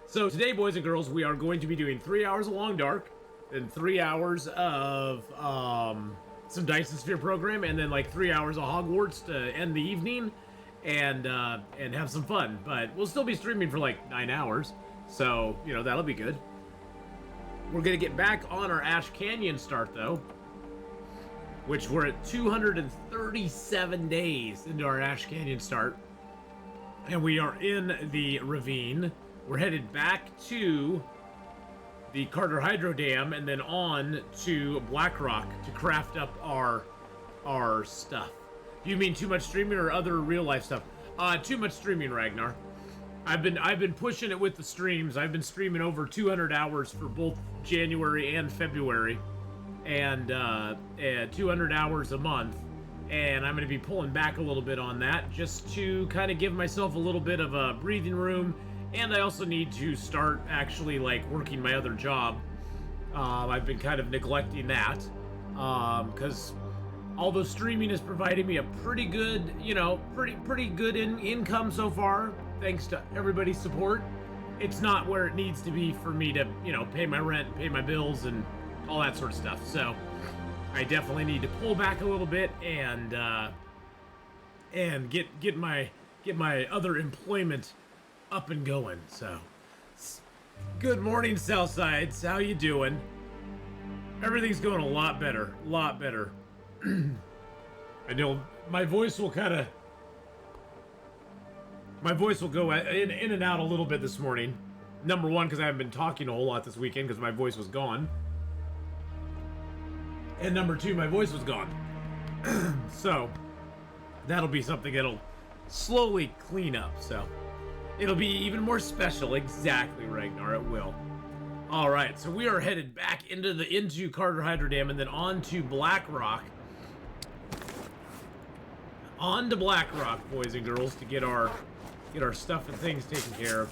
So today, boys and girls, we are going to be doing 3 hours of Long Dark, and 3 hours of some Dyson Sphere program, and then like 3 hours of Hogwarts to end the evening, and have some fun. But we'll still be streaming for like 9 hours, so you know that'll be good. We're gonna get back on our Ash Canyon start though, which we're at 237 days into our Ash Canyon start, and we are in the ravine. We're headed back to the Carter Hydro Dam and then on to Blackrock to craft up our stuff. Do you mean too much streaming or other real life stuff? Too much streaming, Ragnar. I've been pushing it with the streams. I've been streaming over 200 hours for both January and February, and 200 hours a month. And I'm going to be pulling back a little bit on that just to kind of give myself a little bit of a breathing room. And I also need to start actually like working my other job. I've been kind of neglecting that because although streaming is providing me a pretty good, pretty good income so far, thanks to everybody's support, it's not where it needs to be for me to, pay my rent, pay my bills, and all that sort of stuff. So I definitely need to pull back a little bit and get my other employment up and going. So good morning, Southsides. How you doing? Everything's going a lot better. I know my voice will go in and out a little bit this morning. Number one, because I haven't been talking a whole lot this weekend because my voice was gone. And number two, my voice was gone. So that'll be something that'll slowly clean up. So it'll be even more special. Exactly, Ragnar, it will. Alright, so we are headed back into Carter Hydro Dam and then on to Blackrock. On to Blackrock, boys and girls, to get our stuff and things taken care of.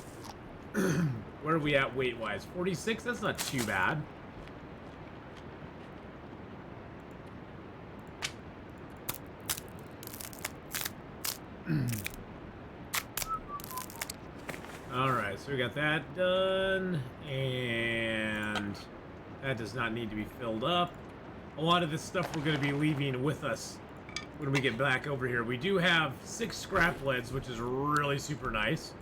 Where are we at weight-wise? 46? That's not too bad. Alright, so we got that done, and that does not need to be filled up. A lot of this stuff we're going to be leaving with us when we get back over here. We do have 6 scrap leads, which is really super nice.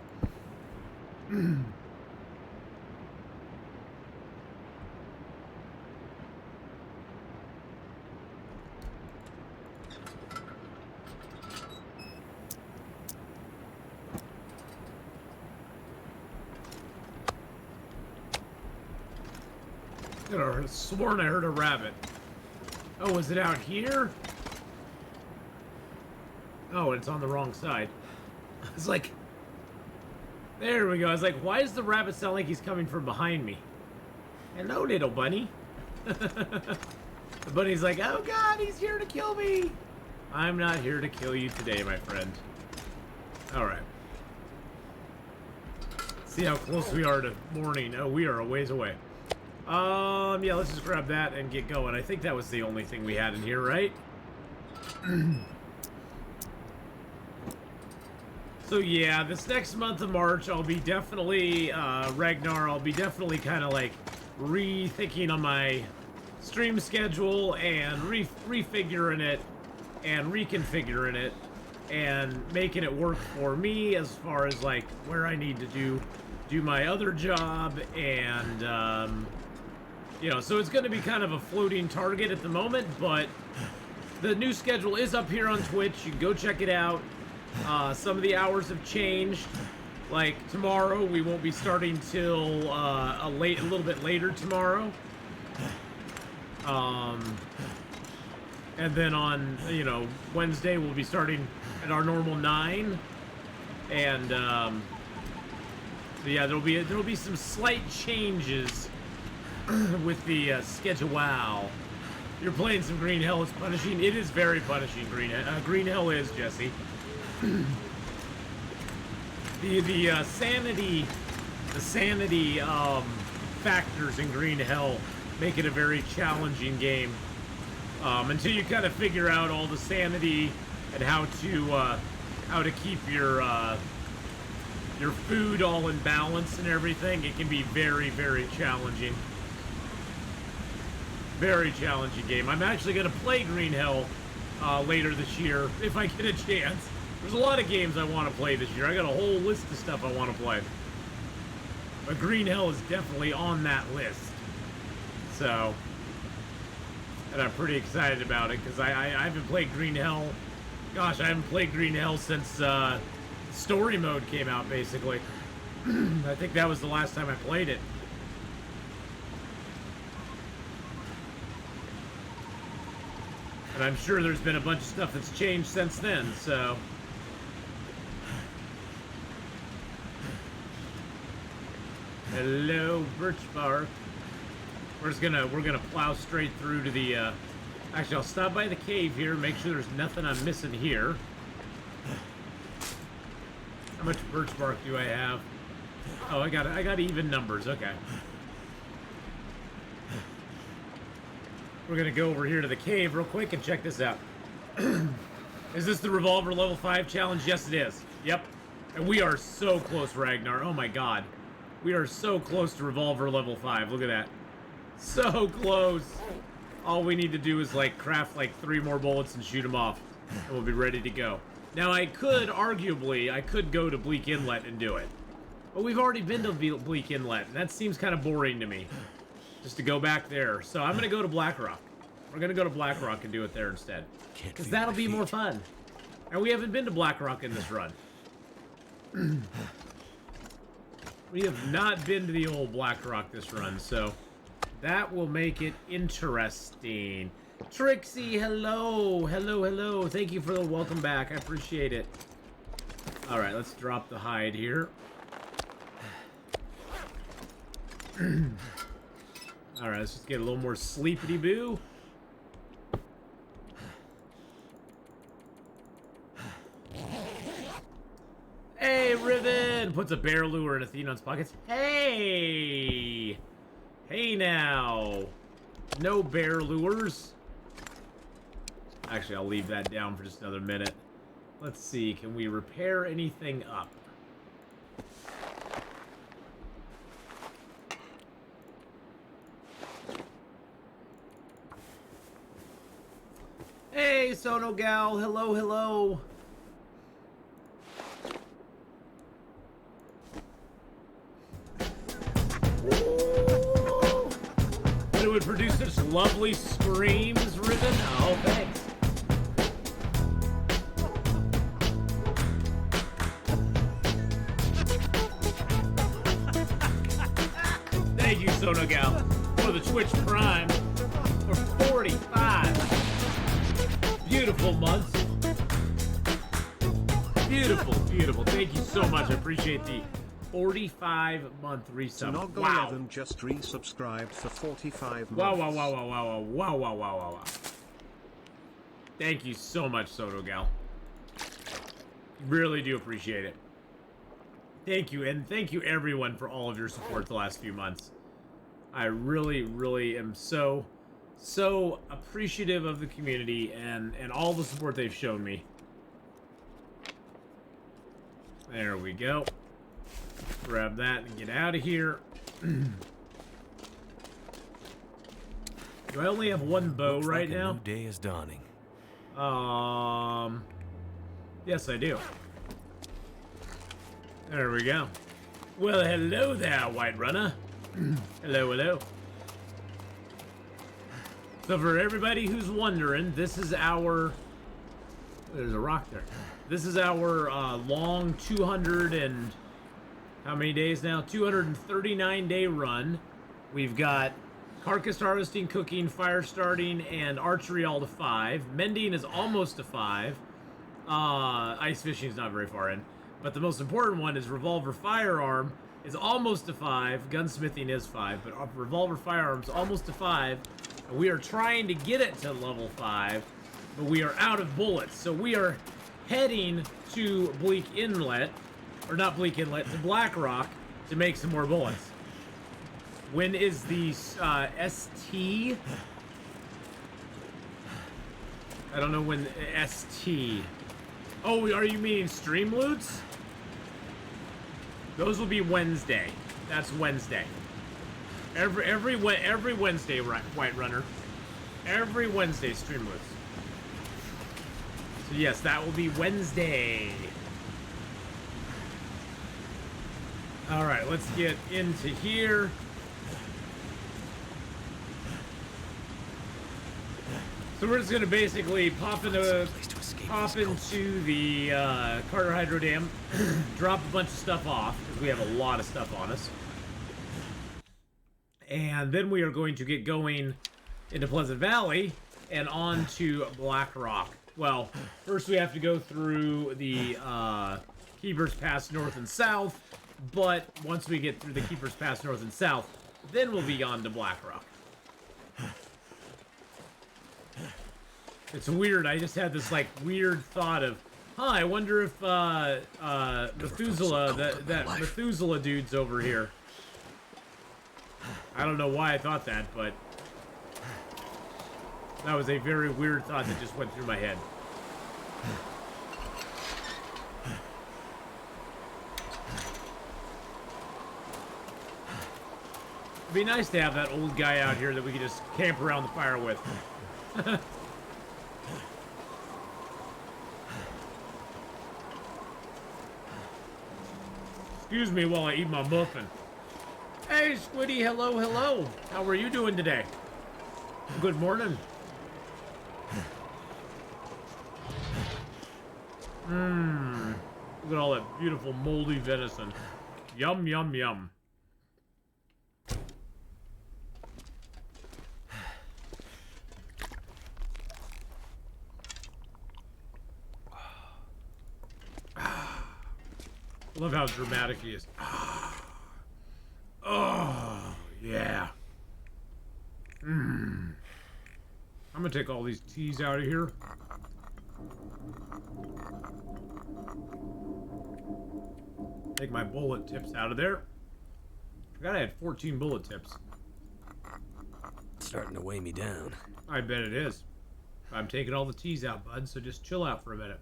I could have sworn I heard a rabbit. Oh, is it out here? Oh, it's on the wrong side. I was like, there we go. I was like, why does the rabbit sound like he's coming from behind me? Hello, little bunny. The bunny's like, oh god, he's here to kill me. I'm not here to kill you today, my friend. Alright. See how close we are to morning. Oh, we are a ways away. Yeah, let's just grab that and get going. I think that was the only thing we had in here, right? So yeah, this next month of March, I'll be definitely, Ragnar, I'll be definitely kind of like rethinking on my stream schedule and refiguring it and reconfiguring it and making it work for me as far as like where I need to do my other job and, so it's going to be kind of a floating target at the moment, but the new schedule is up here on Twitch. You can go check it out. Some of the hours have changed. Like tomorrow, we won't be starting till a little bit later tomorrow. And then on Wednesday, we'll be starting at our normal 9. And so yeah, there'll be some slight changes with the schedule. Wow. You're playing some Green Hell. It's punishing. It is very punishing, Green Hell is, Jesse. The sanity factors in Green Hell make it a very challenging game. Until you kind of figure out all the sanity and how to keep your your food all in balance and everything, it can be very, very challenging. Very challenging game. I'm actually going to play Green Hell later this year if I get a chance. There's a lot of games I want to play this year. I got a whole list of stuff I want to play. But Green Hell is definitely on that list. So, and I'm pretty excited about it because I haven't played Green Hell. Gosh, I haven't played Green Hell since story mode came out, basically. I think that was the last time I played it. And I'm sure there's been a bunch of stuff that's changed since then, so. Hello, birch bark. We're gonna plow straight through to the, actually I'll stop by the cave here, make sure there's nothing I'm missing here. How much birch bark do I have? Oh, I got even numbers, okay. We're gonna go over here to the cave real quick and check this out. Is this the Revolver level 5 challenge? Yes, it is. Yep. And we are so close, Ragnar. Oh my god. We are so close to Revolver level 5. Look at that. So close. All we need to do is, like, craft, like, 3 more bullets and shoot them off. And we'll be ready to go. Now, I could go to Bleak Inlet and do it. But we've already been to Bleak Inlet, and that seems kind of boring to me. Just to go back there. So I'm going to go to Blackrock. We're going to go to Blackrock and do it there instead. Because that'll be more fun. And we haven't been to Blackrock in this run. We have not been to the old Blackrock this run, so that will make it interesting. Trixie, hello. Hello, hello. Thank you for the welcome back. I appreciate it. All right, let's drop the hide here. All right, let's just get a little more sleepity-boo. Hey, Riven! Puts a bear lure in Atheenon's pockets. Hey! Hey, now. No bear lures. Actually, I'll leave that down for just another minute. Let's see, can we repair anything up? Hey, Sono Gal. Hello, hello. It would produce such lovely screams, Riven. Oh, thanks. Thank you, Sono Gal, for the Twitch Prime for 45 beautiful months. Beautiful, beautiful. Thank you so much. I appreciate the 45-month resub. Wow. 11 just resubscribed for 45 months. Wow, wow, wow, wow, wow, wow, wow, wow, wow, wow. Thank you so much, Soto Gal. Really do appreciate it. Thank you, and thank you everyone for all of your support the last few months. I really, really am so appreciative of the community and all the support they've shown me. There we go. Grab that and get out of here. Do I only have one bow right now? A new day is dawning. Yes, I do. There we go. Well, hello there, White Runner. Hello, hello. So for everybody who's wondering, this is our... There's a rock there. This is our long 200 and... How many days now? 239-day run. We've got carcass harvesting, cooking, fire starting, and archery all to 5. Mending is almost to 5. Ice fishing is not very far in. But the most important one is revolver firearm is almost to 5. Gunsmithing is 5, but revolver firearms almost to 5. And we are trying to get it to level 5, but we are out of bullets. So we are heading to Bleak Inlet, or not Bleak Inlet, to Blackrock to make some more bullets. When is the ST? I don't know when ST. Oh, are you meaning stream loots? Those will be Wednesday. That's Wednesday. Every Wednesday, White Runner. Every Wednesday, Streamless. So yes, that will be Wednesday. All right, let's get into here. So we're just gonna basically pop into the Carter Hydro Dam, drop a bunch of stuff off because we have a lot of stuff on us, and then we are going to get going into Pleasant Valley and on to Blackrock. Well, first we have to go through the Keeper's Pass North and South, but once we get through the Keeper's Pass North and South, then we'll be on to Blackrock. It's weird, I just had this, like, weird thought of, I wonder if, Methuselah, that Methuselah dude's over here. I don't know why I thought that, but that was a very weird thought that just went through my head. It'd be nice to have that old guy out here that we could just camp around the fire with. Excuse me while I eat my muffin. Hey, Squiddy, hello, hello. How are you doing today? Good morning. Look at all that beautiful moldy venison. Yum, yum, yum. I love how dramatic he is. Oh, yeah. I'm gonna take all these teas out of here. Take my bullet tips out of there. Forgot I had 14 bullet tips. It's starting to weigh me down. I bet it is. I'm taking all the teas out, bud, so just chill out for a minute.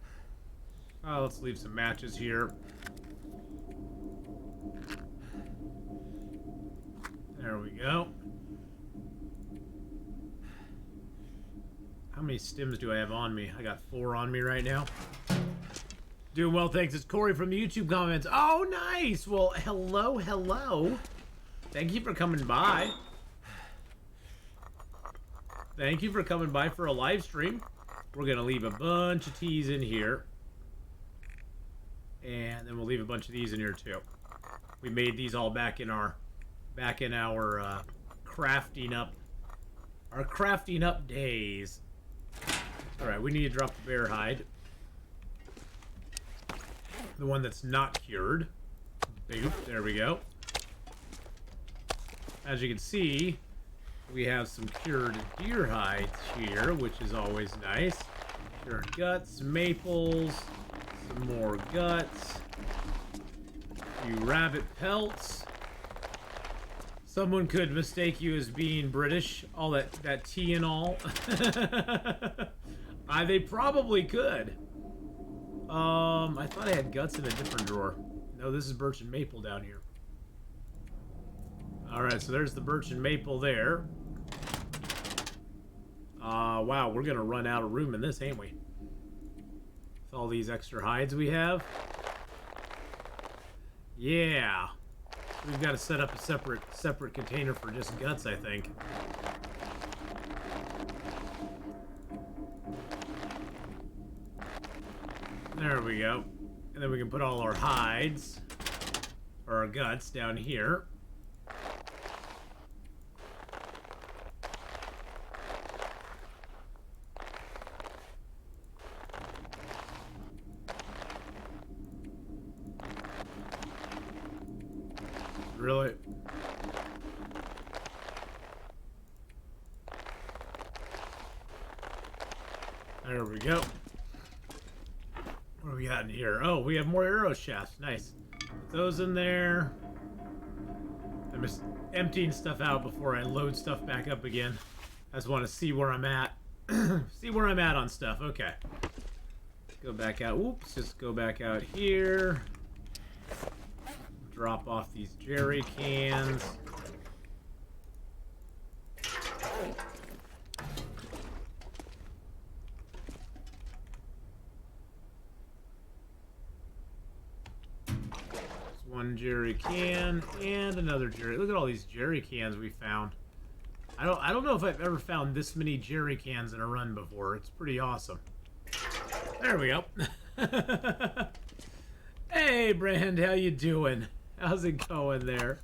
Let's leave some matches here. There we go. How many stims do I have on me? I got 4 on me right now. Doing well, thanks. It's Corey from the YouTube comments. Oh, nice. Well, hello, hello. Thank you for coming by. Thank you for coming by for a live stream. We're going to leave a bunch of teas in here. And then we'll leave a bunch of these in here, too. We made these all back in our crafting up days. All right, we need to drop the bear hide, the one that's not cured. Boop, there we go. As you can see, we have some cured deer hides here, which is always nice. Cured guts, maples, some more guts, a few rabbit pelts. Someone could mistake you as being British, all that tea and all. They probably could. I thought I had guts in a different drawer. No, this is birch and maple down here. Alright, so there's the birch and maple there. Wow, we're gonna run out of room in this, ain't we? With all these extra hides we have. Yeah. We've got to set up a separate container for just guts, I think. There we go. And then we can put all our hides, or our guts, down here. Really? There we go. What do we got in here? Oh, we have more arrow shafts. Nice. Put those in there. I'm just emptying stuff out before I load stuff back up again. I just want to see where I'm at. See where I'm at on stuff. Okay. Go back out. Oops. Just go back out here. drop off these jerry cans. One jerry can and another jerry. Look at all these jerry cans we found. I don't know if I've ever found this many jerry cans in a run before. It's pretty awesome. There we go. Hey Brand, how you doing? How's it going there?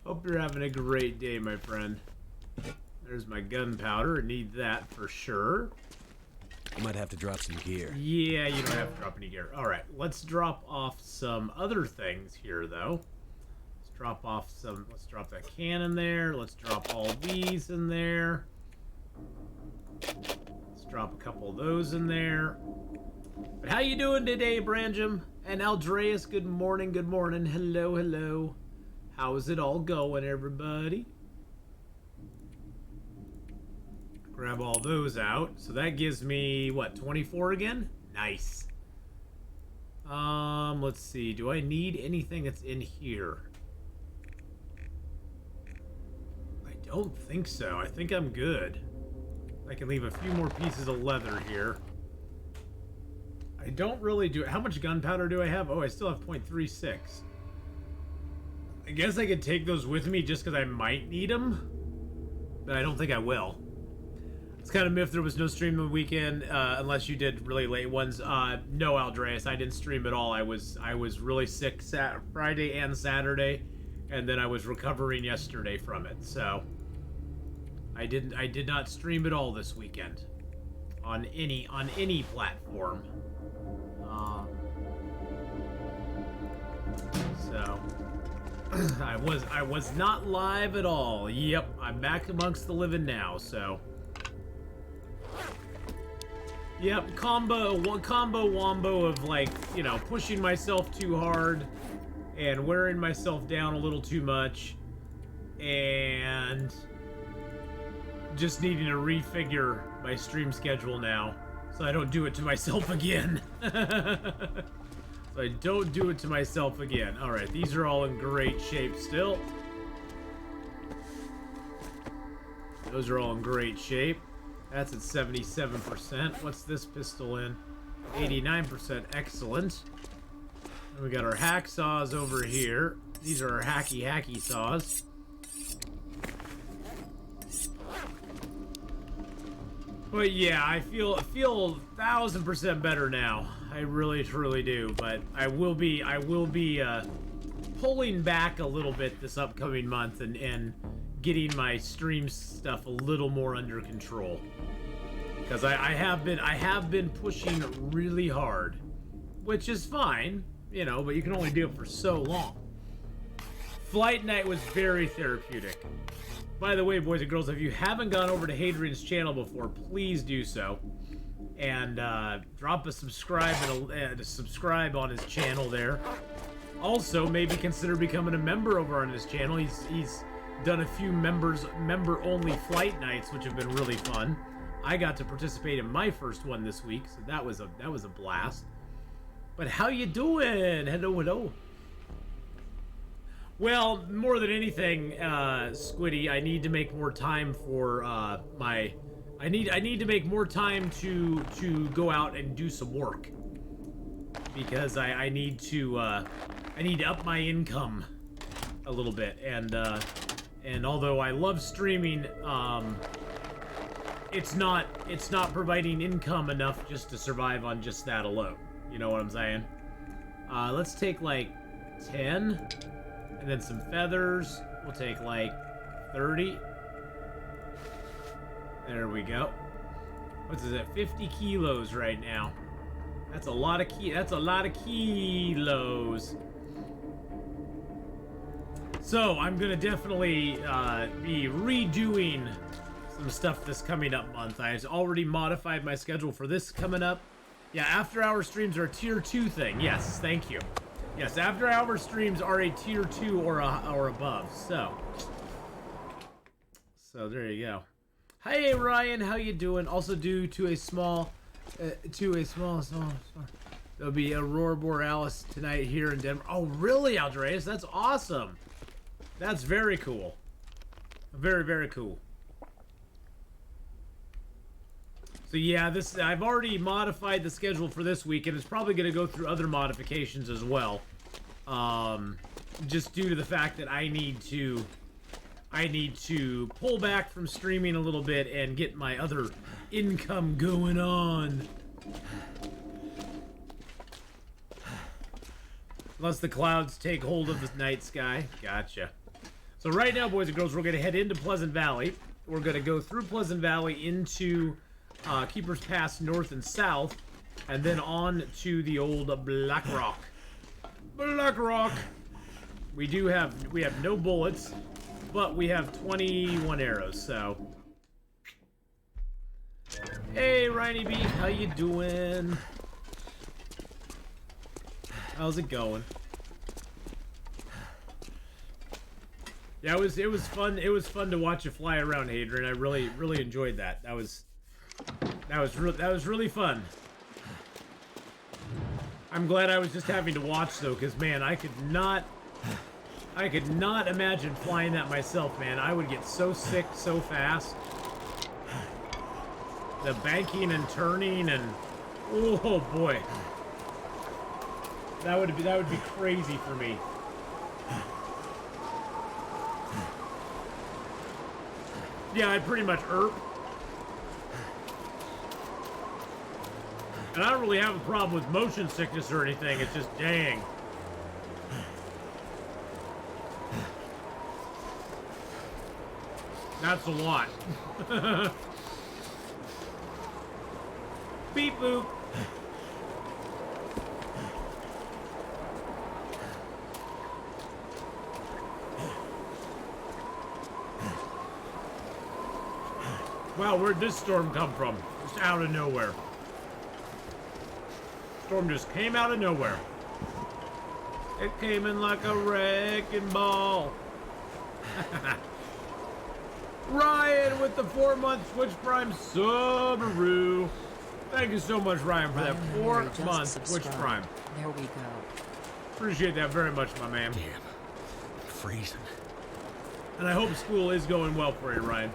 Hope you're having a great day, my friend. There's my gunpowder. Need that for sure. You might have to drop some gear. Yeah, you don't have to drop any gear. Alright, let's drop off some other things here, though. Let's drop off some... Let's drop that can in there. Let's drop all these in there. Let's drop a couple of those in there. But how you doing today, Branjam? And Aldreas, good morning, good morning. Hello, hello. How's it all going, everybody? Grab all those out. So that gives me, what, 24 again? Nice. Let's see. Do I need anything that's in here? I don't think so. I think I'm good. I can leave a few more pieces of leather here. I don't really do... How much gunpowder do I have? Oh, I still have 0.36. I guess I could take those with me just because I might need them. But I don't think I will. It's kind of if there was no stream on the weekend, unless you did really late ones. No, Aldreas, I didn't stream at all. I was really sick Friday and Saturday, and then I was recovering yesterday from it. So I did not stream at all this weekend on any platform. So I was not live at all. Yep, I'm back amongst the living now. So. Yep, combo wombo of, like, you know, pushing myself too hard and wearing myself down a little too much and just needing to refigure my stream schedule now so I don't do it to myself again. So I don't do it to myself again. Alright, these are all in great shape still. Those are all in great shape. That's at 77%. What's this pistol in? 89%. Excellent. And we got our hacksaws over here. These are our hacky saws. But yeah, I feel 1000% better now. I really truly do. But I will be pulling back a little bit this upcoming month and getting my stream stuff a little more under control, because I have been pushing really hard, which is fine, you know, but you can only do it for so long. Flight Night was very therapeutic. By the way, boys and girls, if you haven't gone over to Hadrian's channel before, please do so, and drop a subscribe and subscribe on his channel there. Also, maybe consider becoming a member over on his channel. He's done a few member-only flight nights, which have been really fun. I got to participate in my first one this week, so that was a blast. But how you doing? Hello, hello. Well, more than anything, Squiddy, I need to make more time for I need to make more time to go out and do some work, because I need to up my income a little bit, and although I love streaming, it's not providing income enough just to survive on just that alone. You know what I'm saying? Let's take like 10, and then some feathers. We'll take like 30. There we go. What's it? 50 kilos right now. That's a lot of kilos. So I'm gonna definitely be redoing some stuff this coming up month. I've already modified my schedule for this coming up. Yeah, after-hour streams are a tier 2 thing. Yes, thank you. Yes, after-hour streams are a tier 2 or above. So there you go. Hey Ryan, how you doing? Also due to a small There'll be aurora borealis tonight here in Denver. Oh, really, Aldreas? That's awesome. That's very cool. Very, very cool. So yeah, I've already modified the schedule for this week, and it's probably going to go through other modifications as well. Just due to the fact that I need to pull back from streaming a little bit and get my other income going on. Unless the clouds take hold of the night sky. Gotcha. So right now, boys and girls, we're going to head into Pleasant Valley. We're going to go through Pleasant Valley into Keeper's Pass north and south, and then on to the old Blackrock. Blackrock! We have no bullets, but we have 21 arrows, so... Hey, Riny B, how you doing? How's it going? Yeah, it was fun. It was fun to watch you fly around, Hadrian. I really enjoyed that. That was really fun. I'm glad I was just having to watch though, because man, I could not imagine flying that myself, man. I would get so sick so fast. The banking and turning and oh boy. That would be crazy for me. Yeah, I'd pretty much erp. And I don't really have a problem with motion sickness or anything. It's just dang. That's a lot. Beep boop. Wow, where'd this storm come from? Just out of nowhere. Storm just came out of nowhere. It came in like a wrecking ball. Ryan with the 4-month Twitch Prime Subaru. Thank you so much, Ryan, for that 4-month Twitch Prime. There we go. Appreciate that very much, my man. Damn. I'm freezing. And I hope school is going well for you, Ryan.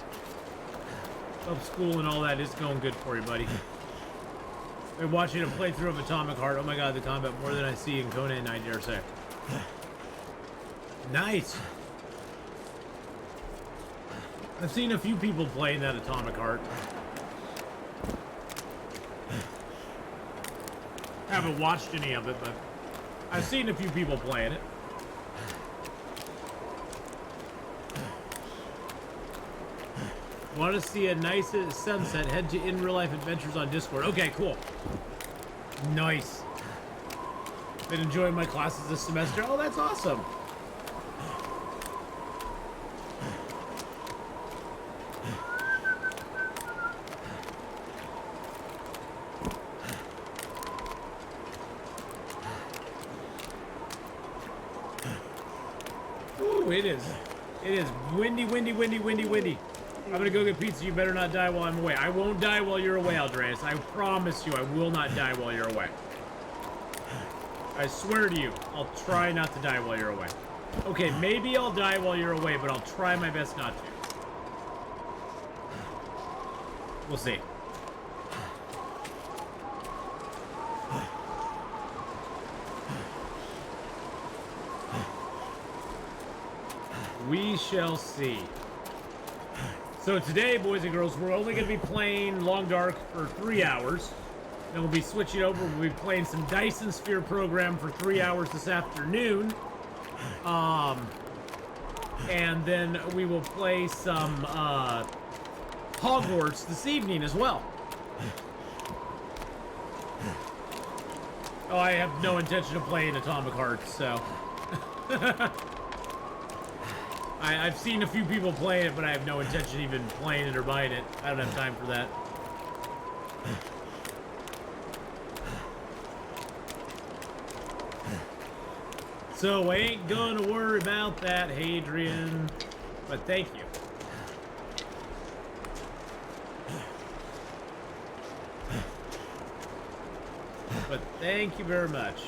Hope school and all that is going good for you, buddy. Been watching a playthrough of Atomic Heart. Oh my god, the combat more than I see in Conan, I dare say. Nice. I've seen a few people playing that Atomic Heart. Haven't watched any of it, but I've seen a few people playing it. Want to see a nice sunset? Head to In Real Life Adventures on Discord. Okay, cool. Nice. Been enjoying my classes this semester. Oh, that's awesome. Ooh, it is windy, windy, windy, windy, windy. I'm gonna go get pizza. You better not die while I'm away. I won't die while you're away, Aldreas. I promise you, I will not die while you're away. I swear to you, I'll try not to die while you're away. Okay, maybe I'll die while you're away, but I'll try my best not to. We'll see. We shall see. So today, boys and girls, we're only going to be playing Long Dark for 3 hours. Then we'll be switching over. We'll be playing some Dyson Sphere program for 3 hours this afternoon. And then we will play some Hogwarts this evening as well. Oh, I have no intention of playing Atomic Heart, so... I've seen a few people play it, but I have no intention of even playing it or buying it. I don't have time for that. So I ain't gonna worry about that, Hadrian. But thank you. but thank you very much.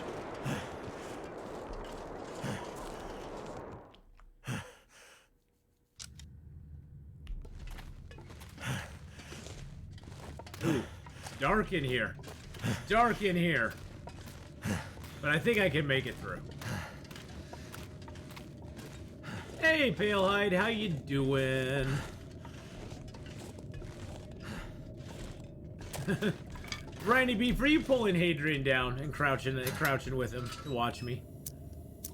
Ooh, it's dark in here. It's dark in here. But I think I can make it through. Hey, Palehide, how you doing? Briny Beef, are you pulling Hadrian down and crouching with him to watch me?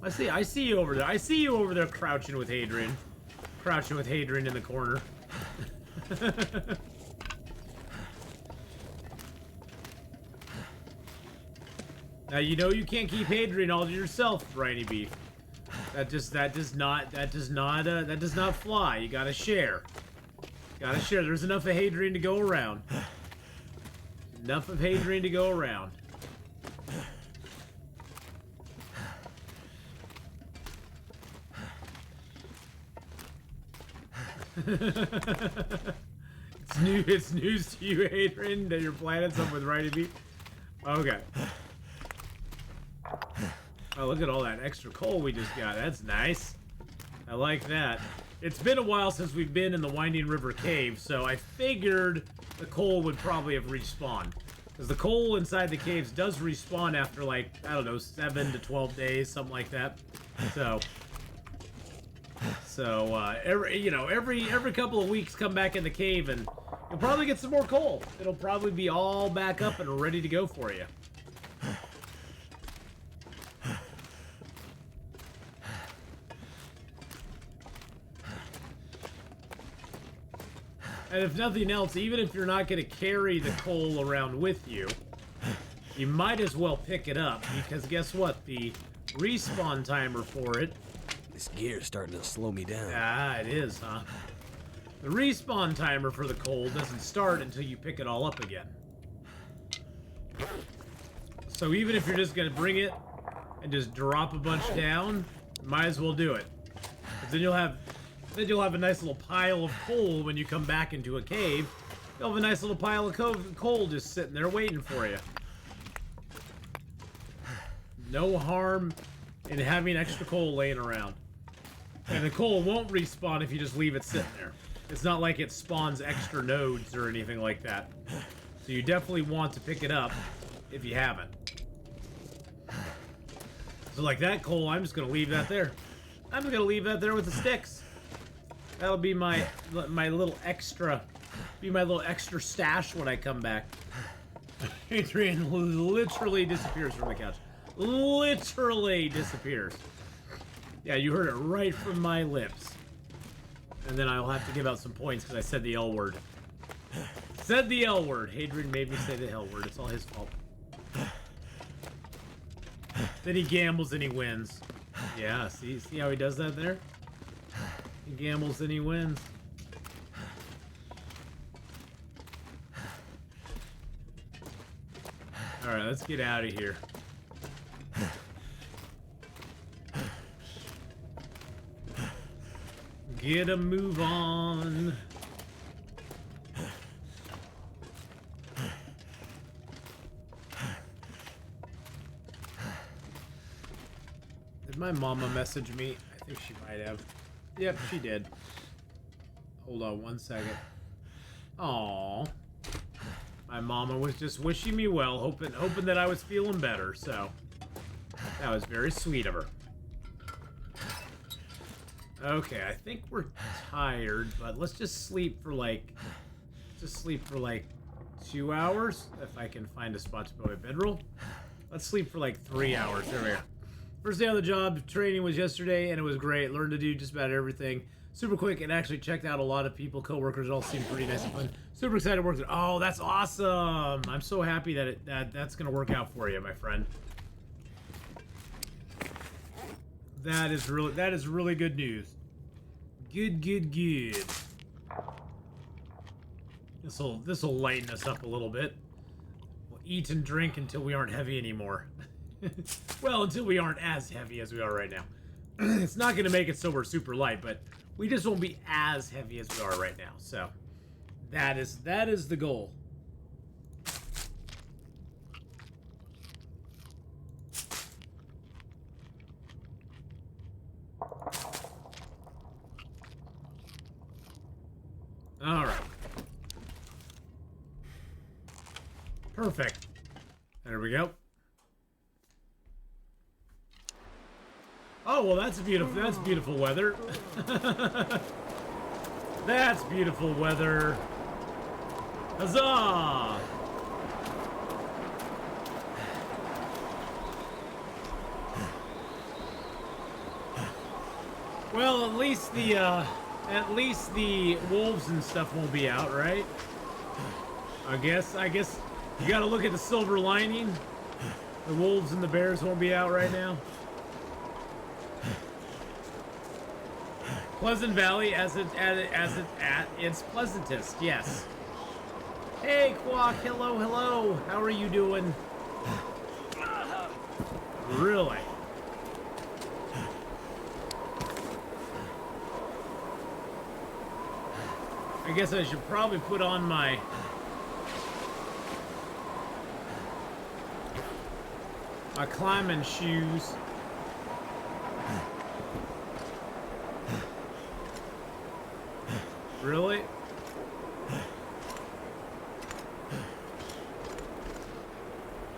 I see you over there. I see you over there crouching with Hadrian. Crouching with Hadrian in the corner. Now you know you can't keep Hadrian all to yourself, Briny Beef. That does not fly. You gotta share. Gotta share. There's enough of Hadrian to go around. Enough of Hadrian to go around. It's news to you, Hadrian, that you're planning something with Briny Beef. Okay. Oh, look at all that extra coal we just got. That's nice. I like that. It's been a while since we've been in the Winding River Cave, so I figured the coal would probably have respawned. Because the coal inside the caves does respawn after, like, I don't know, 7 to 12 days, something like that. So, every couple of weeks come back in the cave and you'll probably get some more coal. It'll probably be all back up and ready to go for you. And if nothing else, even if you're not going to carry the coal around with you, you might as well pick it up, because guess what? The respawn timer for it... This gear's starting to slow me down. Ah, it is, huh? The respawn timer for the coal doesn't start until you pick it all up again. So even if you're just going to bring it and just drop a bunch down, might as well do it. Because then you'll have a nice little pile of coal when you come back into a cave. You'll have a nice little pile of coal just sitting there waiting for you. No harm in having extra coal laying around. And the coal won't respawn if you just leave it sitting there. It's not like it spawns extra nodes or anything like that. So you definitely want to pick it up if you haven't. So like that coal, I'm just going to leave that there. I'm going to leave that there with the sticks. That'll be my little extra, stash when I come back. Adrian literally disappears from the couch. Literally disappears. Yeah, you heard it right from my lips. And then I'll have to give out some points because I said the L word. Said the L word. Hadrian made me say the L word. It's all his fault. Then he gambles and he wins. Yeah, see how he does that there? He gambles and he wins. Alright, let's get out of here. Get a move on. Did my mama message me? I think she might have. Yep, she did. Hold on one second. Aww. My mama was just wishing me well, hoping that I was feeling better, so that was very sweet of her. Okay, I think we're tired, but let's just sleep for like 2 hours, if I can find a spot to put my bedroll. Let's sleep for like 3 hours. There we go. First day on the job, training was yesterday, and it was great. Learned to do just about everything. Super quick, and actually checked out a lot of people, coworkers, all seemed pretty nice and fun. Super excited to work there. Oh, that's awesome! I'm so happy that that's gonna work out for you, my friend. That is really good news. Good. This'll lighten us up a little bit. We'll eat and drink until we aren't heavy anymore. Well, until we aren't as heavy as we are right now. It's not gonna make it so we're super light, but we just won't be as heavy as we are right now. So that is the goal. All right. Perfect. There we go. Oh, well, that's beautiful. That's beautiful weather. That's beautiful weather. Huzzah! Well, at least the wolves and stuff won't be out, right? I guess you gotta look at the silver lining. The wolves and the bears won't be out right now. Pleasant Valley at its pleasantest, yes. Hey, Quack, hello. How are you doing? Really? I guess I should probably put on my climbing shoes. Really?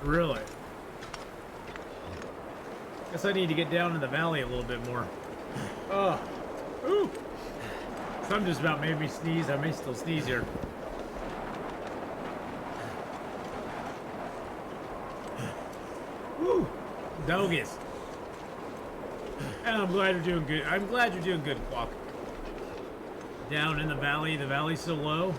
Really? Guess I need to get down in the valley a little bit more. Oh. Ooh. Some just about made me sneeze. I may still sneeze here. Woo! Dogies. And I'm glad you're doing good. I'm glad you're doing good, Quack. Down in the valley's so low.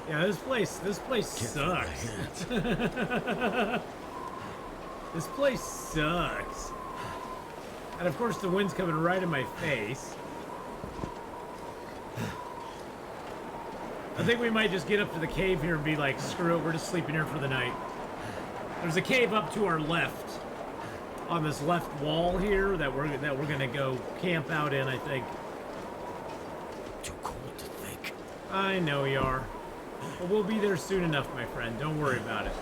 Yeah, this place sucks. This place sucks. And of course the wind's coming right in my face. I think we might just get up to the cave here and be like, screw it, we're just sleeping here for the night. There's a cave up to our left. On this left wall here that we're gonna go camp out in, I think. Too cold to think. I know you are. But we'll be there soon enough, my friend. Don't worry about it.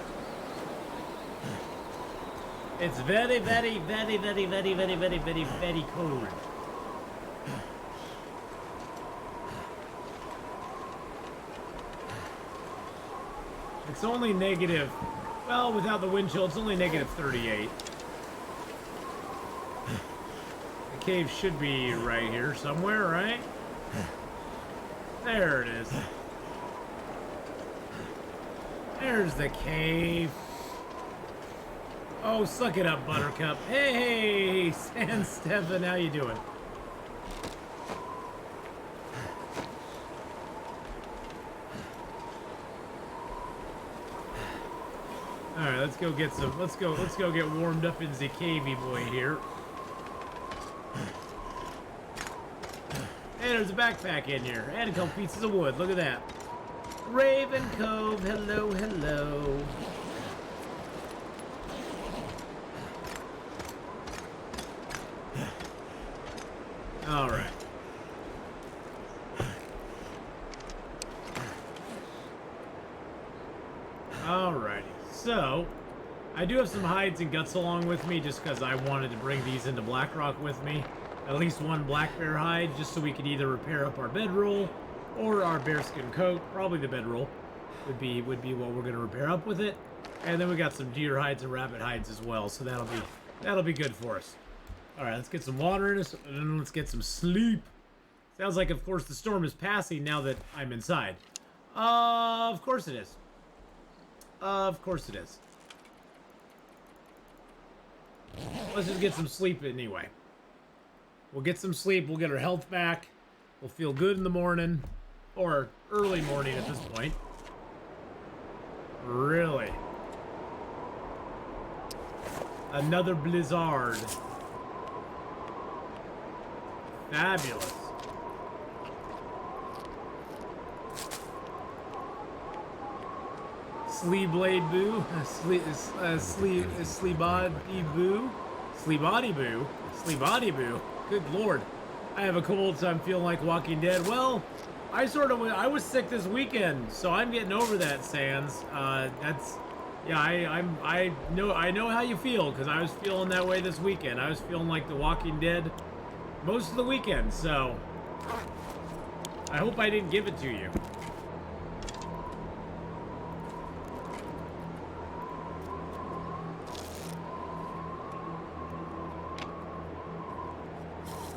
It's very, very, very, very, very, very, very, very, very cold. It's only negative, well, without the wind chill, it's only negative 38. The cave should be right here somewhere, right? There it is. There's the cave. Oh, suck it up, Buttercup. Hey, San Stefan, how you doing? All right, let's go get some. Let's go get warmed up in the cavey boy here. Hey, there's a backpack in here and a couple pieces of wood. Look at that. Raven Cove, hello, hello. All right. Alrighty. So, I do have some hides and guts along with me just because I wanted to bring these into Blackrock with me. At least one black bear hide, just so we could either repair up our bedroll or our bearskin coat. Probably the bedroll would be what we're gonna repair up with it. And then we got some deer hides and rabbit hides as well, so that'll be good for us. All right, let's get some water in us, and then let's get some sleep. Sounds like, of course, the storm is passing now that I'm inside. Of course it is. Of course it is. Let's just get some sleep anyway. We'll get some sleep. We'll get our health back. We'll feel good in the morning. Or early morning at this point. Really. Another blizzard. Fabulous. Sleeblade boo. Sleebody boo. Sleebody boo. Sleebody boo. Good lord. I have a cold, so I'm feeling like Walking Dead. Well, I was sick this weekend, so I'm getting over that, Sans. Yeah, I know how you feel, because I was feeling that way this weekend. I was feeling like The Walking Dead most of the weekend, so I hope I didn't give it to you.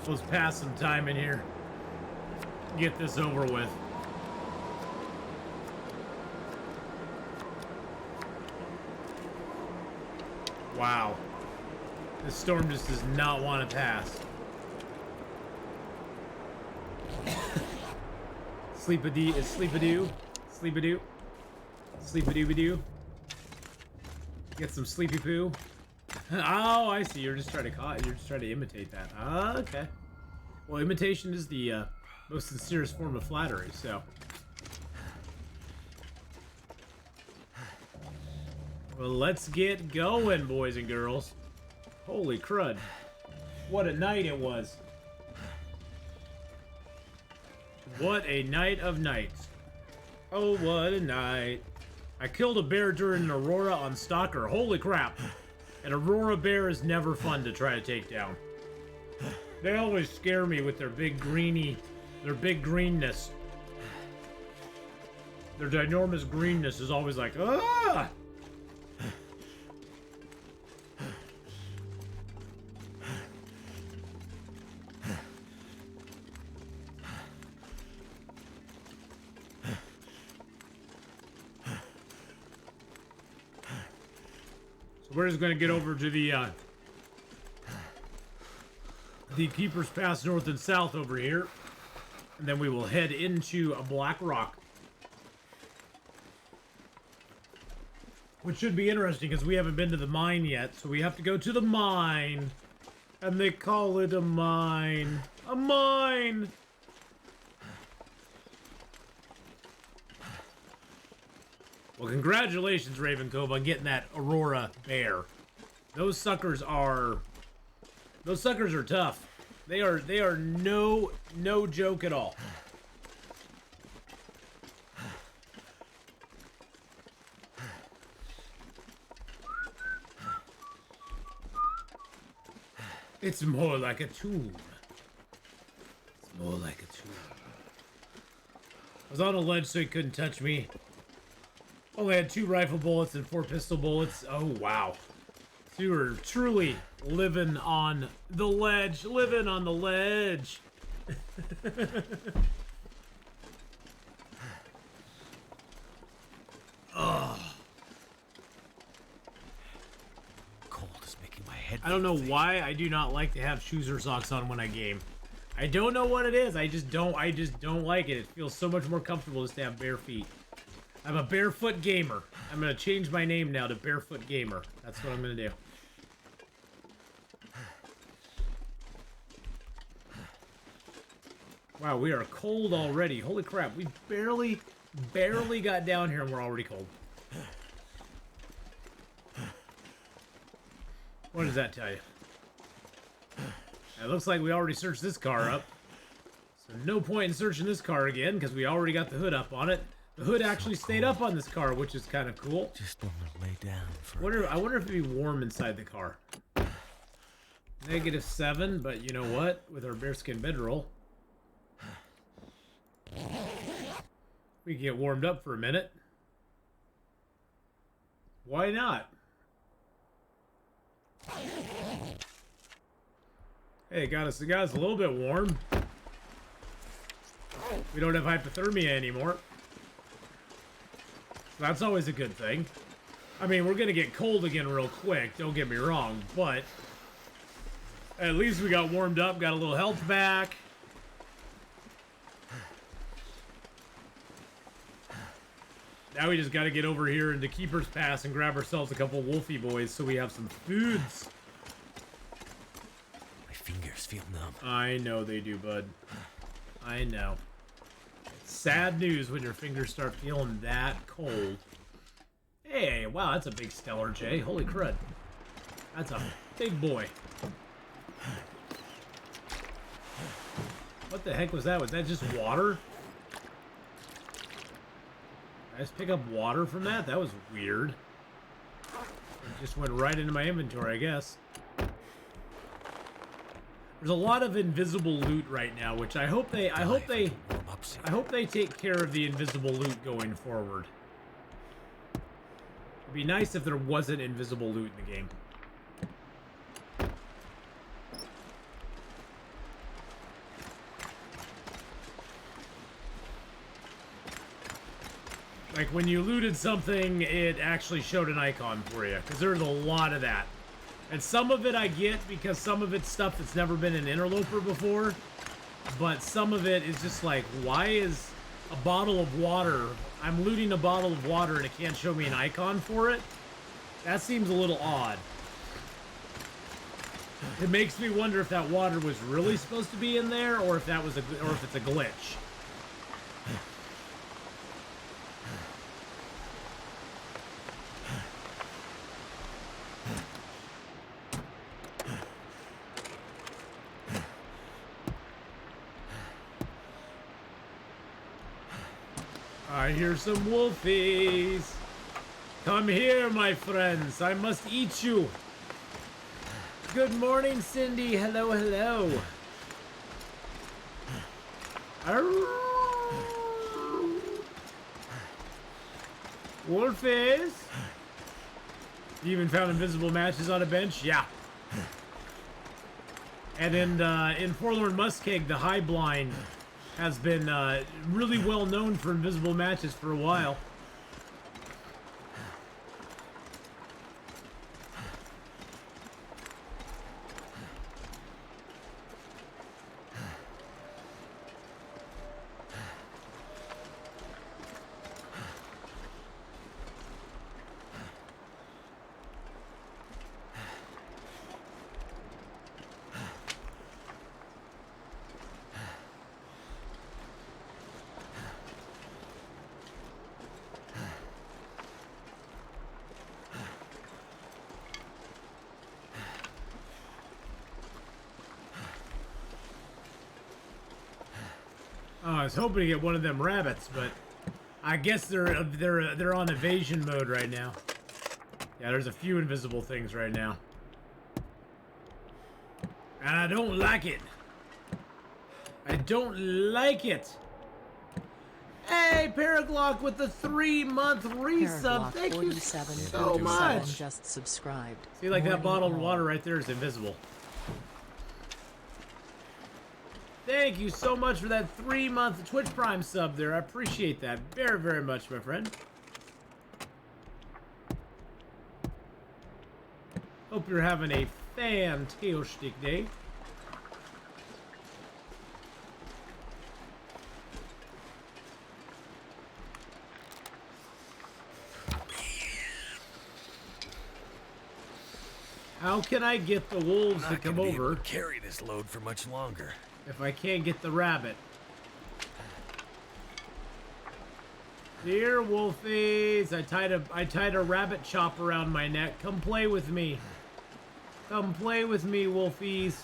Let's pass some time in here. Get this over with. Wow. This storm just does not want to pass. Sleep-a-dee is sleep-a-doo. Sleep-a-doo. Sleep-a-doo-ba-doo. Get some sleepy poo. Oh, I see. You're just trying to imitate that. Okay. Well, imitation is the most sincerest form of flattery, so. Well, let's get going, boys and girls. Holy crud. What a night it was. What a night of nights. Oh, what a night. I killed a bear during an aurora on Stalker. Holy crap. An aurora bear is never fun to try to take down. They always scare me with their big greenness. Their ginormous greenness is always like, ah! So we're just gonna get over to the Keeper's Pass north and south over here, and then we will head into a Blackrock, which should be interesting because we haven't been to the mine yet, so we have to go to the mine, and they call it a mine. A mine! Well, congratulations, Raven Cove, on getting that Aurora bear. Those suckers are tough. They are no joke at all. It's more like a tomb. It's more like a tomb. I was on a ledge so he couldn't touch me. Only had 2 rifle bullets and 4 pistol bullets. Oh, wow. So you were truly living on the ledge. Living on the ledge. Ugh. Cold is making my head. I don't know why I do not like to have shoes or socks on when I game. I don't know what it is. I just don't like it. It feels so much more comfortable just to have bare feet. I'm a barefoot gamer. I'm gonna change my name now to Barefoot Gamer. That's what I'm gonna do. Wow, we are cold already. Holy crap, we barely got down here and we're already cold. What does that tell you? It looks like we already searched this car up. So no point in searching this car again because we already got the hood up on it. The hood actually stayed up on this car, which is kind of cool. Just want to lay down for I wonder if it'd be warm inside the car. -7, but you know what? With our bearskin bedroll, we can get warmed up for a minute. Why not? Hey, it got us a little bit warm. We don't have hypothermia anymore. That's always a good thing. I mean, we're gonna get cold again real quick, don't get me wrong, but at least we got warmed up, got a little health back. Now we just gotta get over here into Keeper's Pass and grab ourselves a couple Wolfie boys so we have some foods. My fingers feel numb. I know they do, bud. I know. Sad news when your fingers start feeling that cold. Hey, wow, that's a big Stellar J. Holy crud. That's a big boy. What the heck was that? Was that just water? Did I just pick up water from that? That was weird. It just went right into my inventory, I guess. There's a lot of invisible loot right now, which I hope they take care of the invisible loot going forward. It'd be nice if there wasn't invisible loot in the game. Like, when you looted something, it actually showed an icon for you. Because there's a lot of that. And some of it I get because some of it's stuff that's never been an interloper before. But some of it is just like, why is a bottle of water... I'm looting a bottle of water and it can't show me an icon for it? That seems a little odd. It makes me wonder if that water was really supposed to be in there, or if that was or if it's a glitch. I hear some wolfies. Come here, my friends. I must eat you. Good morning, Cindy. Hello, hello. Wolfies. You even found invisible matches on a bench? Yeah. And in Forlorn Muskeg, the High Blind has been really well known for invisible matches for a while. Oh, I was hoping to get one of them rabbits, but I guess they're on evasion mode right now. Yeah, there's a few invisible things right now. And I don't like it. I don't like it. Hey, Paraglock with the 3-month resub. Thank you so much. Just subscribed. See, like that bottle of water right there is invisible. Thank you so much for that 3-month Twitch Prime sub there. I appreciate that very, very much, my friend. Hope you're having a fantastic day. How can I get the wolves to come over? Carry this load for much longer. If I can't get the rabbit. Dear wolfies, I tied a rabbit chop around my neck. Come play with me. Come play with me, wolfies.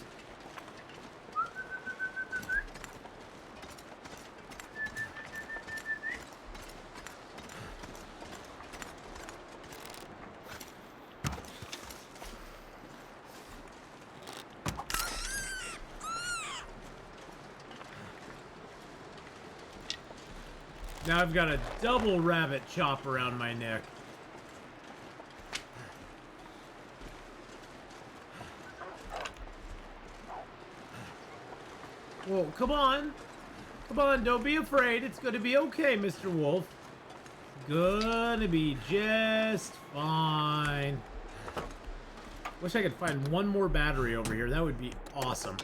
Now I've got a double rabbit chop around my neck. Whoa, come on. Come on, don't be afraid. It's gonna be okay, Mr. Wolf. Gonna be just fine. Wish I could find one more battery over here. That would be awesome.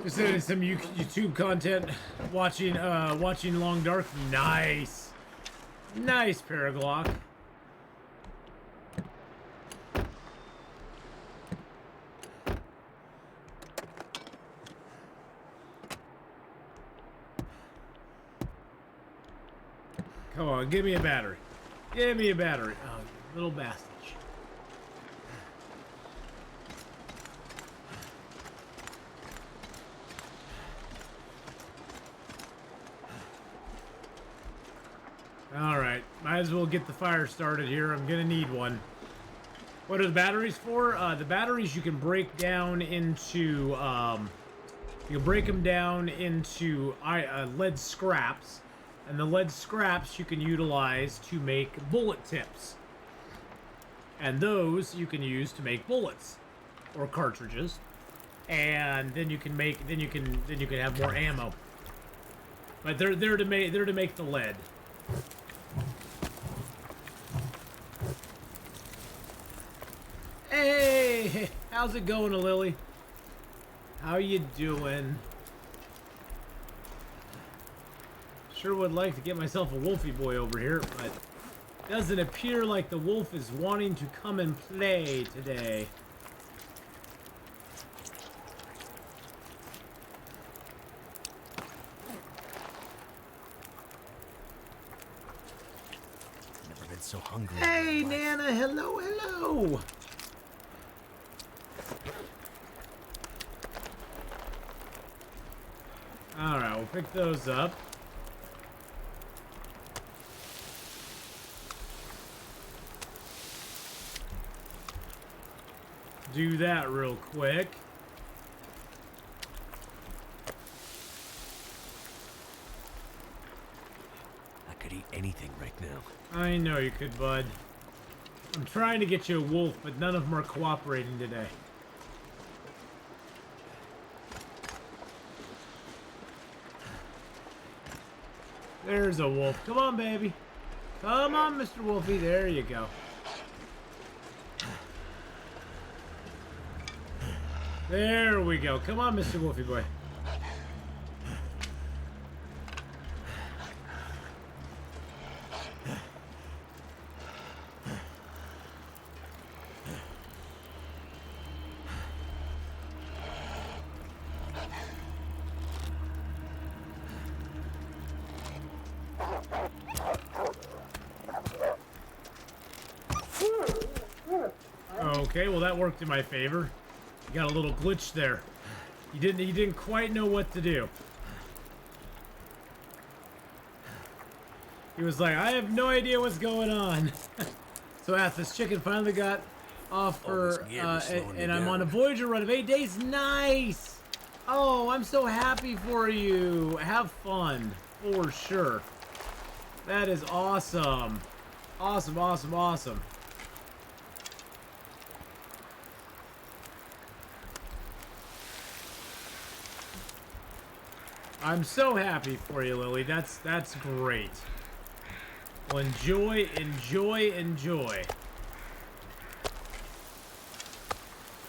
Just doing some YouTube content, watching Long Dark. Nice, nice, Paraglock. Come on, give me a battery. Give me a battery. Oh, you little bastard. Alright, might as well get the fire started here. I'm gonna need one. What are the batteries for? The batteries you can break down into, you can break them down into lead scraps. And the lead scraps you can utilize to make bullet tips. And those you can use to make bullets. Or cartridges. And then you can make, then you can have more ammo. But they're to make the lead. Hey, how's it going, Lily? How you doing? Sure would like to get myself a wolfie boy over here, but doesn't appear like the wolf is wanting to come and play today. Never been so hungry. Hey, Nana, hello, hello. Alright, we'll pick those up. Do that real quick. I could eat anything right now. I know you could, bud. I'm trying to get you a wolf, but none of them are cooperating today. There's a wolf. Come on, baby. Come on, Mr. Wolfie. There you go. There we go. Come on, Mr. Wolfie boy. Okay, well that worked in my favor. You got a little glitch there. He didn't quite know what to do. He was like, I have no idea what's going on. So this chicken finally got off her, and I'm on a Voyager run of 8 days. Nice! Oh, I'm so happy for you. Have fun, for sure. That is awesome. Awesome, awesome, awesome. I'm so happy for you, Lily. That's great. Well, enjoy, enjoy, enjoy.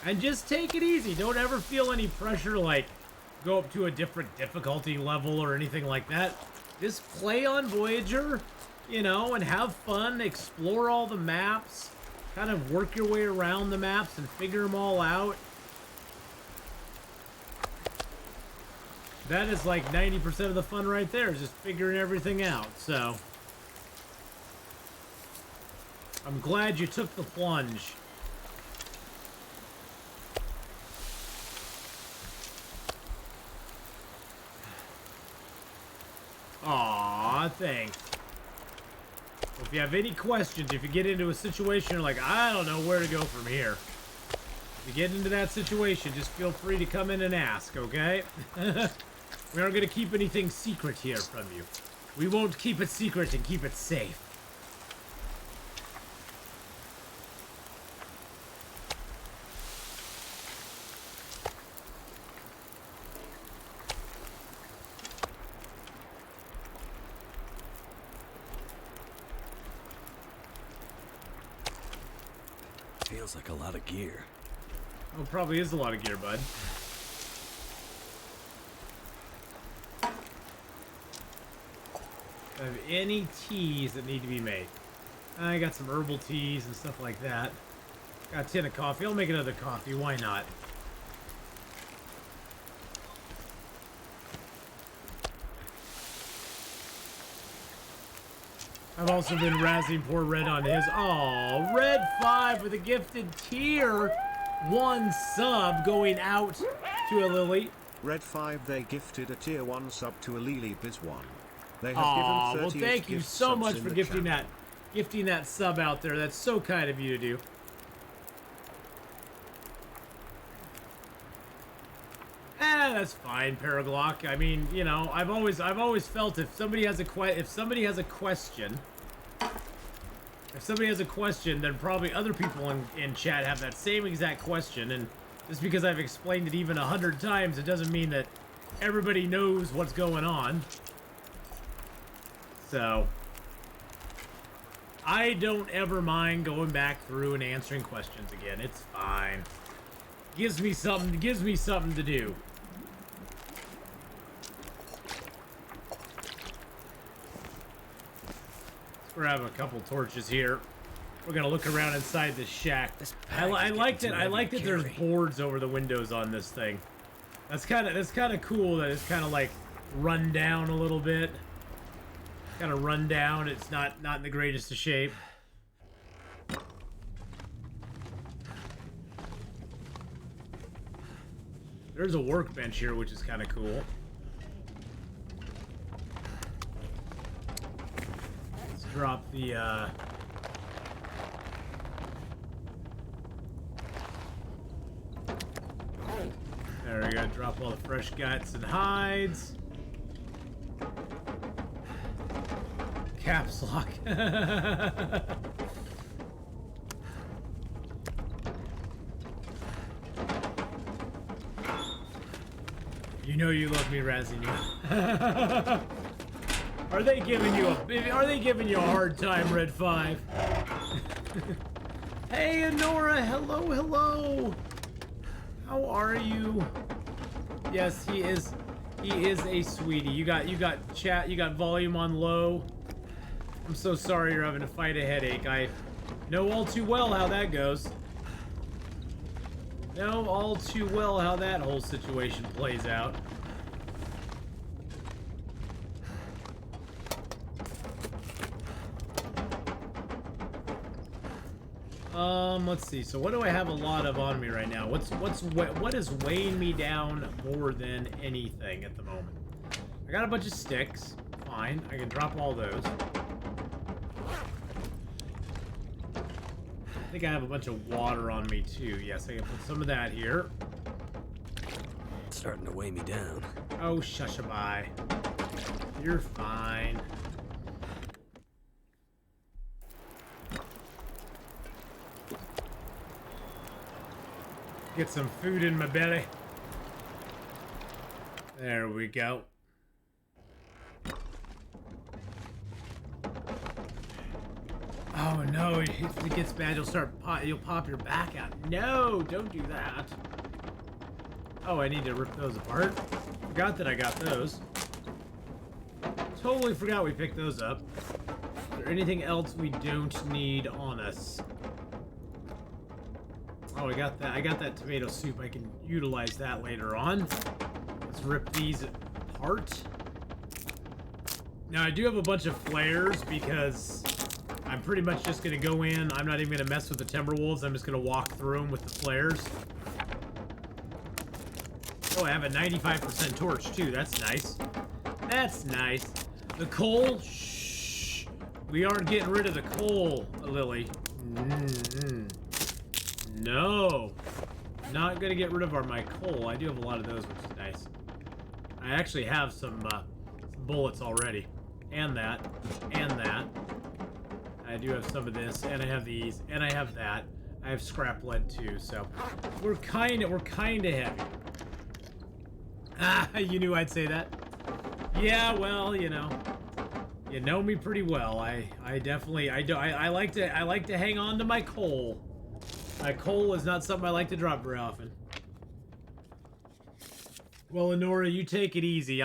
And just take it easy. Don't ever feel any pressure, like, go up to a different difficulty level or anything like that. Just play on Voyager, you know, and have fun. Explore all the maps. Kind of work your way around the maps and figure them all out. That is like 90% of the fun right there, is just figuring everything out, so. I'm glad you took the plunge. Aw, thanks. If you have any questions, if you get into a situation you're like, I don't know where to go from here. If you get into that situation, just feel free to come in and ask, okay? We aren't going to keep anything secret here from you. We won't keep it secret and keep it safe. Feels like a lot of gear. Oh, probably is a lot of gear, bud. Have any teas that need to be made? I got some herbal teas and stuff like that. Got a tin of coffee. I'll make another coffee. Why not? I've also been razzing poor Red on his. Oh, Red 5 with a gifted tier 1 sub going out to a Lily. Red 5, they gifted a tier 1 sub to a Lily Biz 1. They have Aw, given well 38 thank you gift so subs much in for the gifting chat. that sub out there. That's so kind of you to do. That's fine, Paraglock. I mean, you know, I've always felt if somebody has a question, then probably other people in chat have that same exact question, and just because I've explained it even 100 times, it doesn't mean that everybody knows what's going on. So, I don't ever mind going back through and answering questions again. It's fine. Gives me something to do. Let's grab a couple torches here. We're gonna look around inside this shack. I like that there's boards over the windows on this thing. That's kind of cool that it's kind of like run down a little bit. Kind of run down. It's not in the greatest of shape. There's a workbench here, which is kind of cool. Let's drop the there we go. Drop all the fresh guts and hides. Caps lock. You know you love me razzing you. Are they giving you a hard time, Red 5? Hey Aurora, hello. How are you? Yes, he is a sweetie. You got chat, you got volume on low. I'm so sorry you're having to fight a headache. I know all too well how that goes. Know all too well how that whole situation plays out. Let's see. So what do I have a lot of on me right now? What is weighing me down more than anything at the moment? I got a bunch of sticks. Fine. I can drop all those. I think I have a bunch of water on me too. Yes, I can put some of that here. It's starting to weigh me down. Oh, shushaby. You're fine. Get some food in my belly. There we go. Oh no, if it gets bad, you'll pop your back out. No, don't do that. Oh, I need to rip those apart. Forgot that I got those. Totally forgot we picked those up. Is there anything else we don't need on us? Oh, I got that tomato soup. I can utilize that later on. Let's rip these apart. Now, I do have a bunch of flares because I'm pretty much just going to go in. I'm not even going to mess with the Timberwolves. I'm just going to walk through them with the flares. Oh, I have a 95% torch, too. That's nice. That's nice. The coal? Shh. We aren't getting rid of the coal, Lily. No. Not going to get rid of my coal. I do have a lot of those, which is nice. I actually have some bullets already. And that. And that. I do have some of this, and I have these, and I have that. I have scrap lead too, so we're kinda heavy. Ah, you knew I'd say that. Yeah, well, you know me pretty well. I like to hang on to my coal. My coal is not something I like to drop very often. Well, Lenora, you take it easy.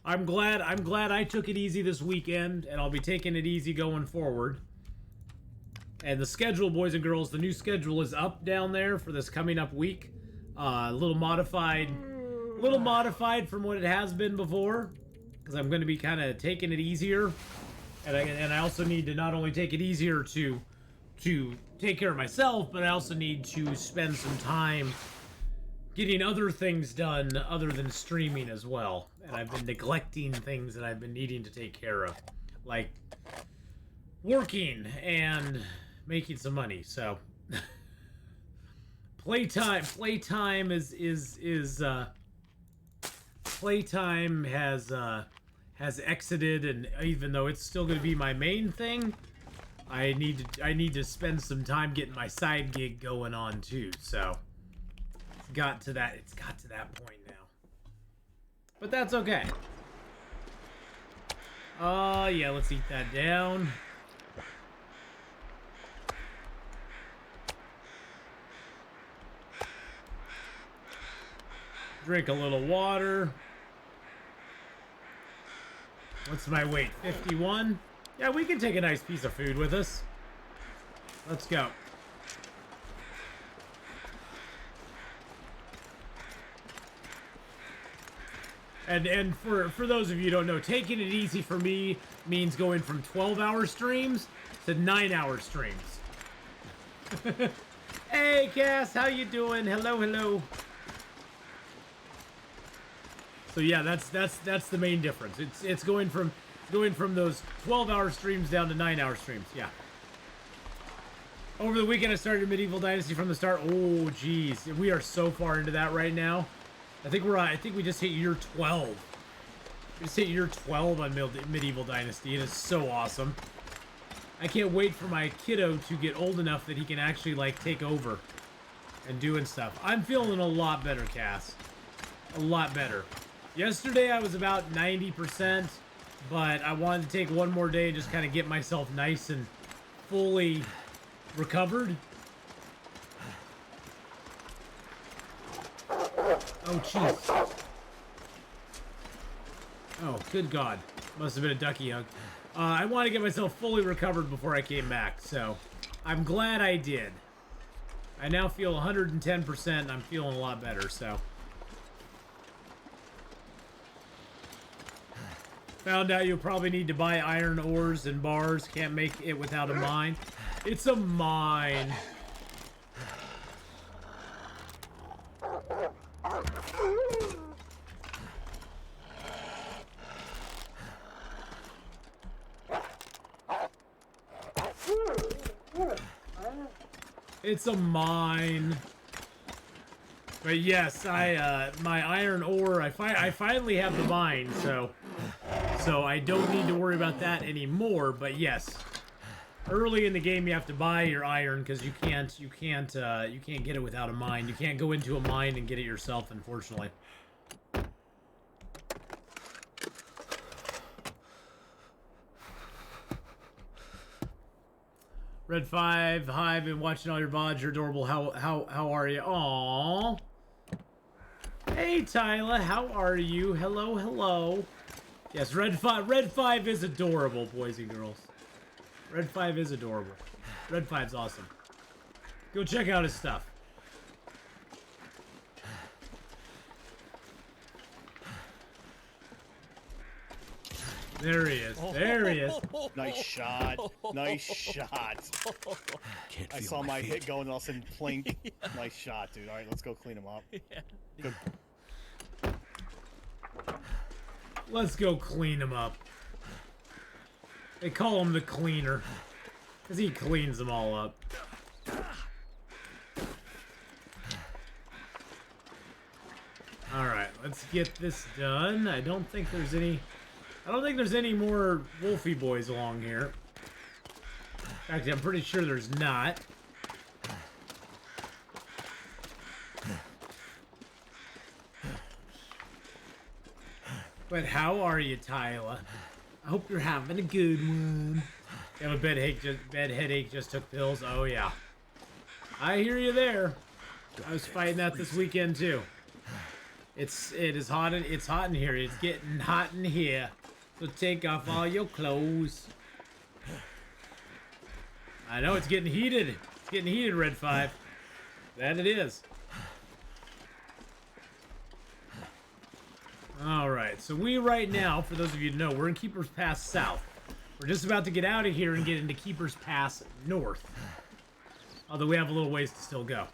I'm glad I took it easy this weekend, and I'll be taking it easy going forward. And the schedule, boys and girls, the new schedule is up down there for this coming up week. A little modified from what it has been before, because I'm going to be kind of taking it easier. And I also need to not only take it easier to take care of myself, but I also need to spend some time getting other things done other than streaming as well. And I've been neglecting things that I've been needing to take care of, like working and making some money. So playtime has exited, and even though it's still going to be my main thing, I need to spend some time getting my side gig going on too. So it's got to that point now. But that's okay. Yeah, let's eat that down. Drink a little water. What's my weight? 51? Yeah, we can take a nice piece of food with us. Let's go. And for those of you who don't know, taking it easy for me means going from 12-hour streams to 9-hour streams. Hey, Cass, how you doing? Hello, hello. So yeah, that's the main difference. It's going from those 12-hour streams down to 9-hour streams. Yeah. Over the weekend, I started Medieval Dynasty from the start. Oh, geez, we are so far into that right now. I think we just hit year 12. We just hit year 12 on Medieval Dynasty. It is so awesome. I can't wait for my kiddo to get old enough that he can actually like take over and doing stuff. I'm feeling a lot better, Cass. A lot better. Yesterday I was about 90%, but I wanted to take one more day and just kind of get myself nice and fully recovered. Oh, jeez. Oh, good God. Must have been a ducky hug. I want to get myself fully recovered before I came back, so I'm glad I did. I now feel 110%, and I'm feeling a lot better, so. Found out you'll probably need to buy iron ores and bars. Can't make it without a mine. It's a mine. It's a mine. But yes, my iron ore, I finally have the mine, so I don't need to worry about that anymore. But yes, early in the game you have to buy your iron because you can't get it without a mine. You can't go into a mine and get it yourself, unfortunately. Red 5, hi, I've been watching all your VODs. You're adorable. How are you? Aww. Hey, Tyler, how are you? Hello, hello. Yes, Red 5 is adorable, boys and girls. Red 5 is adorable. Red 5's awesome. Go check out his stuff. There he is. There he is. Nice shot. Nice shot. I saw my hit go and all of a sudden plink. Yeah. Nice shot, dude. All right, let's go clean him up. Yeah. Good. Let's go clean him up. They call him the cleaner because he cleans them all up. All right, let's get this done. I don't think there's any more Wolfie boys along here. In fact, I'm pretty sure there's not. But how are you, Tyler? I hope you're having a good one. You have a bed headache, just took pills. Oh yeah. I hear you there. I was fighting that this weekend too. It is hot. It's hot in here. It's getting hot in here. So take off all your clothes. I know it's getting heated. It's getting heated, Red 5. That it is. Alright, so we right now, for those of you who know, we're in Keeper's Pass South. We're just about to get out of here and get into Keeper's Pass North. Although we have a little ways to still go.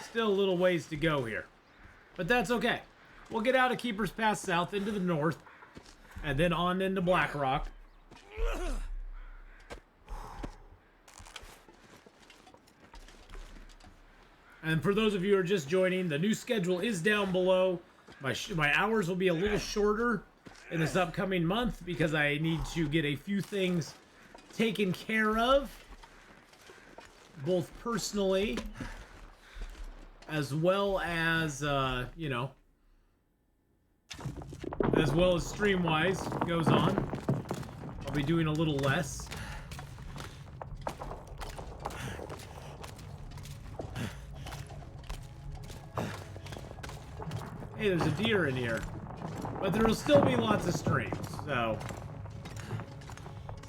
Still a little ways to go here. But that's okay. We'll get out of Keeper's Pass South into the north. And then on into Blackrock. And for those of you who are just joining, the new schedule is down below. My hours will be a little shorter in this upcoming month because I need to get a few things taken care of, both personally as well as, you know, as well as stream-wise goes on. I'll be doing a little less. Hey, there's a deer in here. But there will still be lots of streams, so...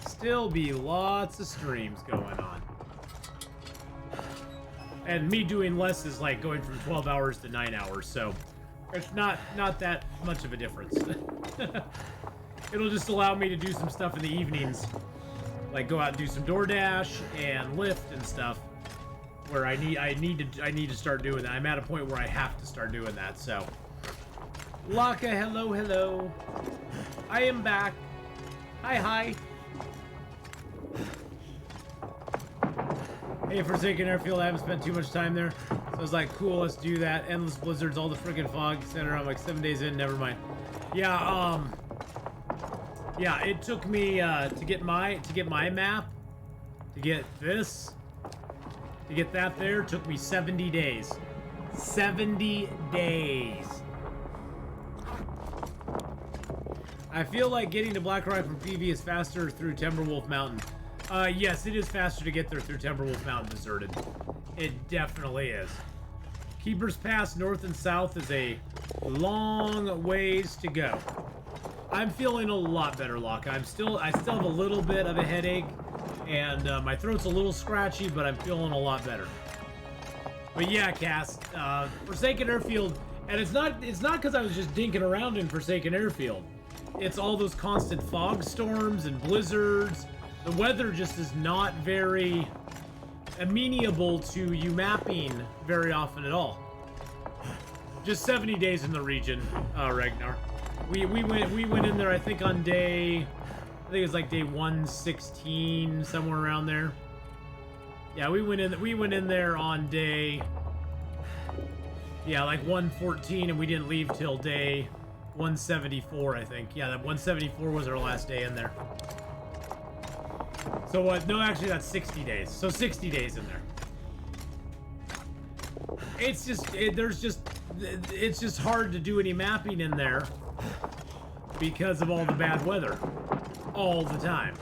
Still be lots of streams going on. And me doing less is like going from 12 hours to 9 hours, so... It's not that much of a difference. It'll just allow me to do some stuff in the evenings. Like go out and do some DoorDash and Lyft and stuff. Where I need to start doing that. I'm at a point where I have to start doing that, so... Laka, hello, hello. I am back. Hi, hi. Hey, Forsaken Airfield, I haven't spent too much time there. So I was like, cool, let's do that. Endless blizzards, all the freaking fog center. I'm like 7 days in, never mind. Yeah, yeah, it took me to get my map, to get this, to get that there, took me 70 days. 70 days. I feel like getting to Blackrock from PV is faster through Timberwolf Mountain. Yes, it is faster to get there through Timberwolf Mountain Deserted. It definitely is. Keeper's Pass North and South is a long ways to go. I'm feeling a lot better, Locke. I still have a little bit of a headache, and my throat's a little scratchy, but I'm feeling a lot better. But yeah, Cass, Forsaken Airfield, and it's not because I was just dinking around in Forsaken Airfield. It's all those constant fog storms and blizzards. The weather just is not very amenable to you mapping very often at all. Just 70 days in the region, Ragnar. We went in there, I think on day, I think it was like day 116, somewhere around there. Yeah, we went in there on day, yeah, like 114, and we didn't leave till day 174, I think. Yeah, that 174 was our last day in there. So what? No, actually, that's 60 days. So 60 days in there. It's just, it's just hard to do any mapping in there because of all the bad weather, all the time.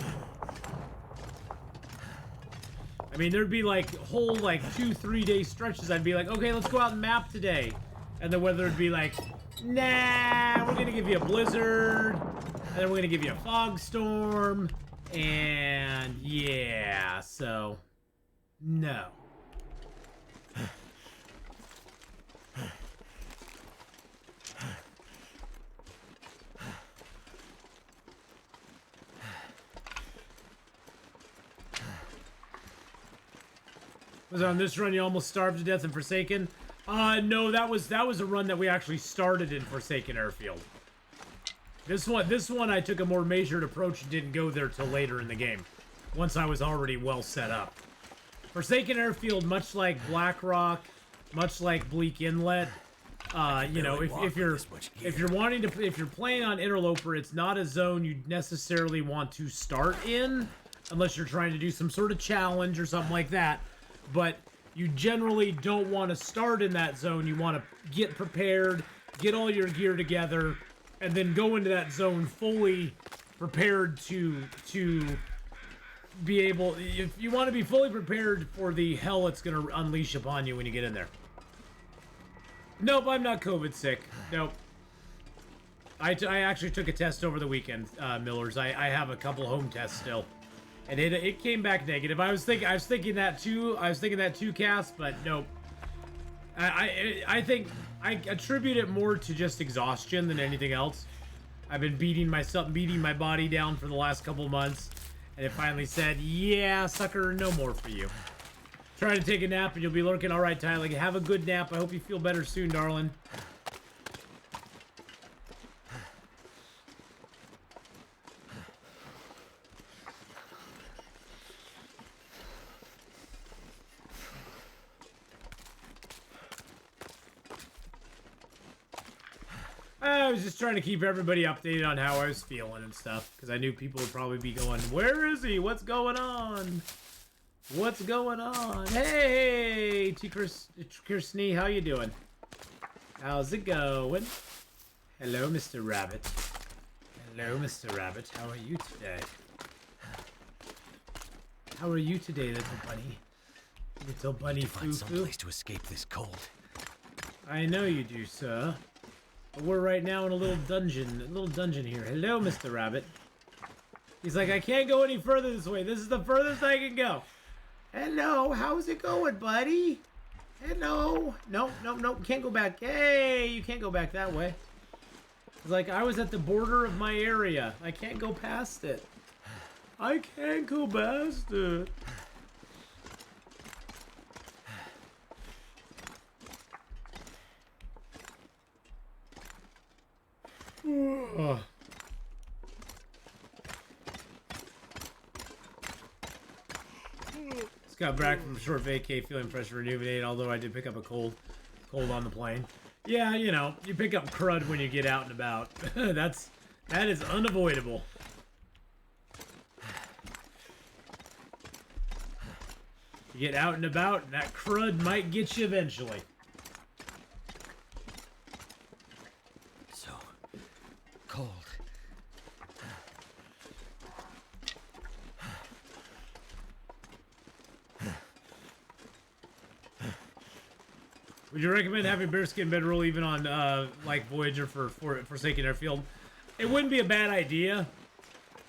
I mean, there'd be like whole like 2-3 day stretches. I'd be like, okay, let's go out and map today, and the weather would be like, nah, we're gonna give you a blizzard, and then we're gonna give you a fog storm. And yeah, so no. Was it on this run you almost starved to death in Forsaken? No, that was a run that we actually started in Forsaken Airfield. This one I took a more measured approach and didn't go there till later in the game, once I was already well set up. Forsaken Airfield, much like Blackrock, much like Bleak Inlet, you know, if you're playing on Interloper, it's not a zone you necessarily want to start in, unless you're trying to do some sort of challenge or something like that. But you generally don't want to start in that zone. You want to get prepared, get all your gear together, and then go into that zone fully prepared to be able... If you want to be fully prepared for the hell it's going to unleash upon you when you get in there. Nope, I'm not COVID sick. Nope. I actually took a test over the weekend, Millers. I have a couple home tests still. And it came back negative. I was thinking that too, Cass, but nope. I think I attribute it more to just exhaustion than anything else. I've been beating my body down for the last couple months, and it finally said, yeah, sucker, no more for you. Try to take a nap and you'll be lurking. All right, Tyler, have a good nap. I hope you feel better soon, darling. I was just trying to keep everybody updated on how I was feeling and stuff, because I knew people would probably be going, where is he? What's going on? What's going on? Hey, T. Kirsney, how you doing? How's it going? Hello, Mr. Rabbit. Hello, Mr. Rabbit. How are you today? How are you today, little bunny? Little bunny Find foo-foo? some place to escape this cold. I know you do, sir. But we're right now in a little dungeon here. Hello, Mr. Rabbit. He's like, I can't go any further this way. This is the furthest I can go. Hello, how's it going, buddy? Hello. Nope, can't go back. Hey, you can't go back that way. It's like, I was at the border of my area. I can't go past it. I can't go past it. Ugh. Just got back from a short vacay, feeling fresh and rejuvenated, although I did pick up a cold on the plane. Yeah, you know, you pick up crud when you get out and about. That is unavoidable. You get out and about, and that crud might get you eventually. So cold. Would you recommend having bearskin bedroll even on, like, Voyager for Forsaken Airfield? It wouldn't be a bad idea.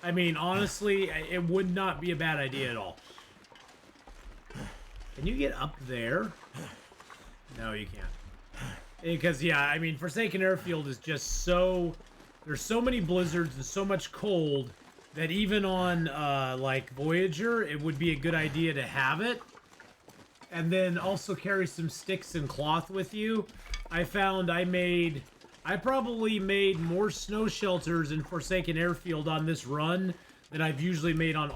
I mean, honestly, it would not be a bad idea at all. Can you get up there? No, you can't. Because, yeah, I mean, Forsaken Airfield is just so... There's so many blizzards and so much cold that even on, like, Voyager, it would be a good idea to have it. And then also carry some sticks and cloth with you. I found I probably made more snow shelters in Forsaken Airfield on this run than I've usually made on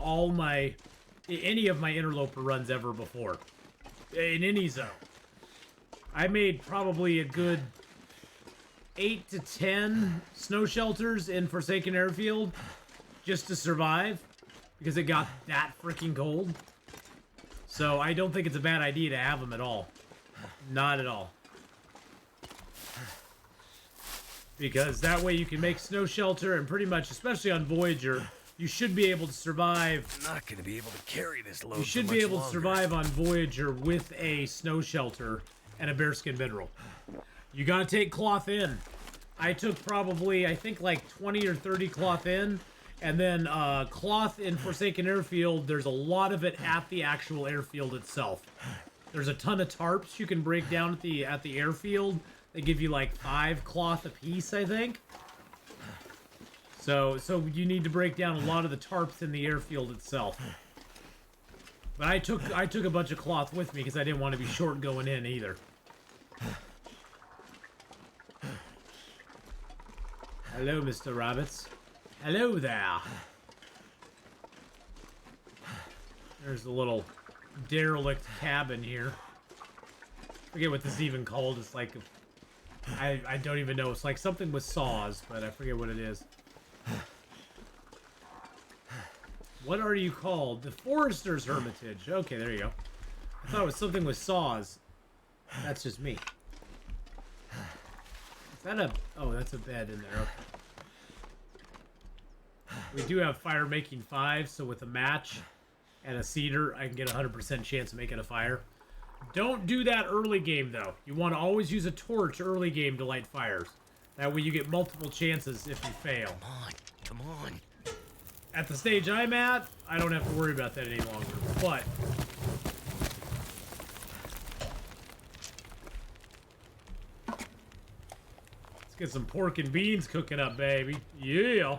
any of my interloper runs ever before. In any zone. I made probably a good 8 to 10 snow shelters in Forsaken Airfield just to survive because it got that freaking cold. So I don't think it's a bad idea to have them at all. Not at all. Because that way you can make snow shelter and pretty much, especially on Voyager, you should be able to survive. I'm not going to be able to carry this load. You should be able to survive on Voyager with a snow shelter and a bearskin bedroll. You gotta take cloth in. I took probably, I think, like 20 or 30 cloth in. And then cloth in Forsaken Airfield, there's a lot of it at the actual airfield itself. There's a ton of tarps you can break down at the airfield. They give you like 5 cloth a piece, I think. So you need to break down a lot of the tarps in the airfield itself. But I took a bunch of cloth with me because I didn't want to be short going in either. Hello, Mr. Rabbits. Hello there. There's the little derelict cabin here. I forget what this is even called. It's like, I don't even know. It's like something with saws, but I forget what it is. What are you called? The Forester's Hermitage. Okay, there you go. I thought it was something with saws. That's just me. Is that a... Oh, that's a bed in there. Okay. We do have fire making 5, so with a match and a cedar, I can get a 100% chance of making a fire. Don't do that early game, though. You want to always use a torch early game to light fires. That way you get multiple chances if you fail. Come on. At the stage I'm at, I don't have to worry about that any longer. But it's Get some pork and beans cooking up, baby. Yeah.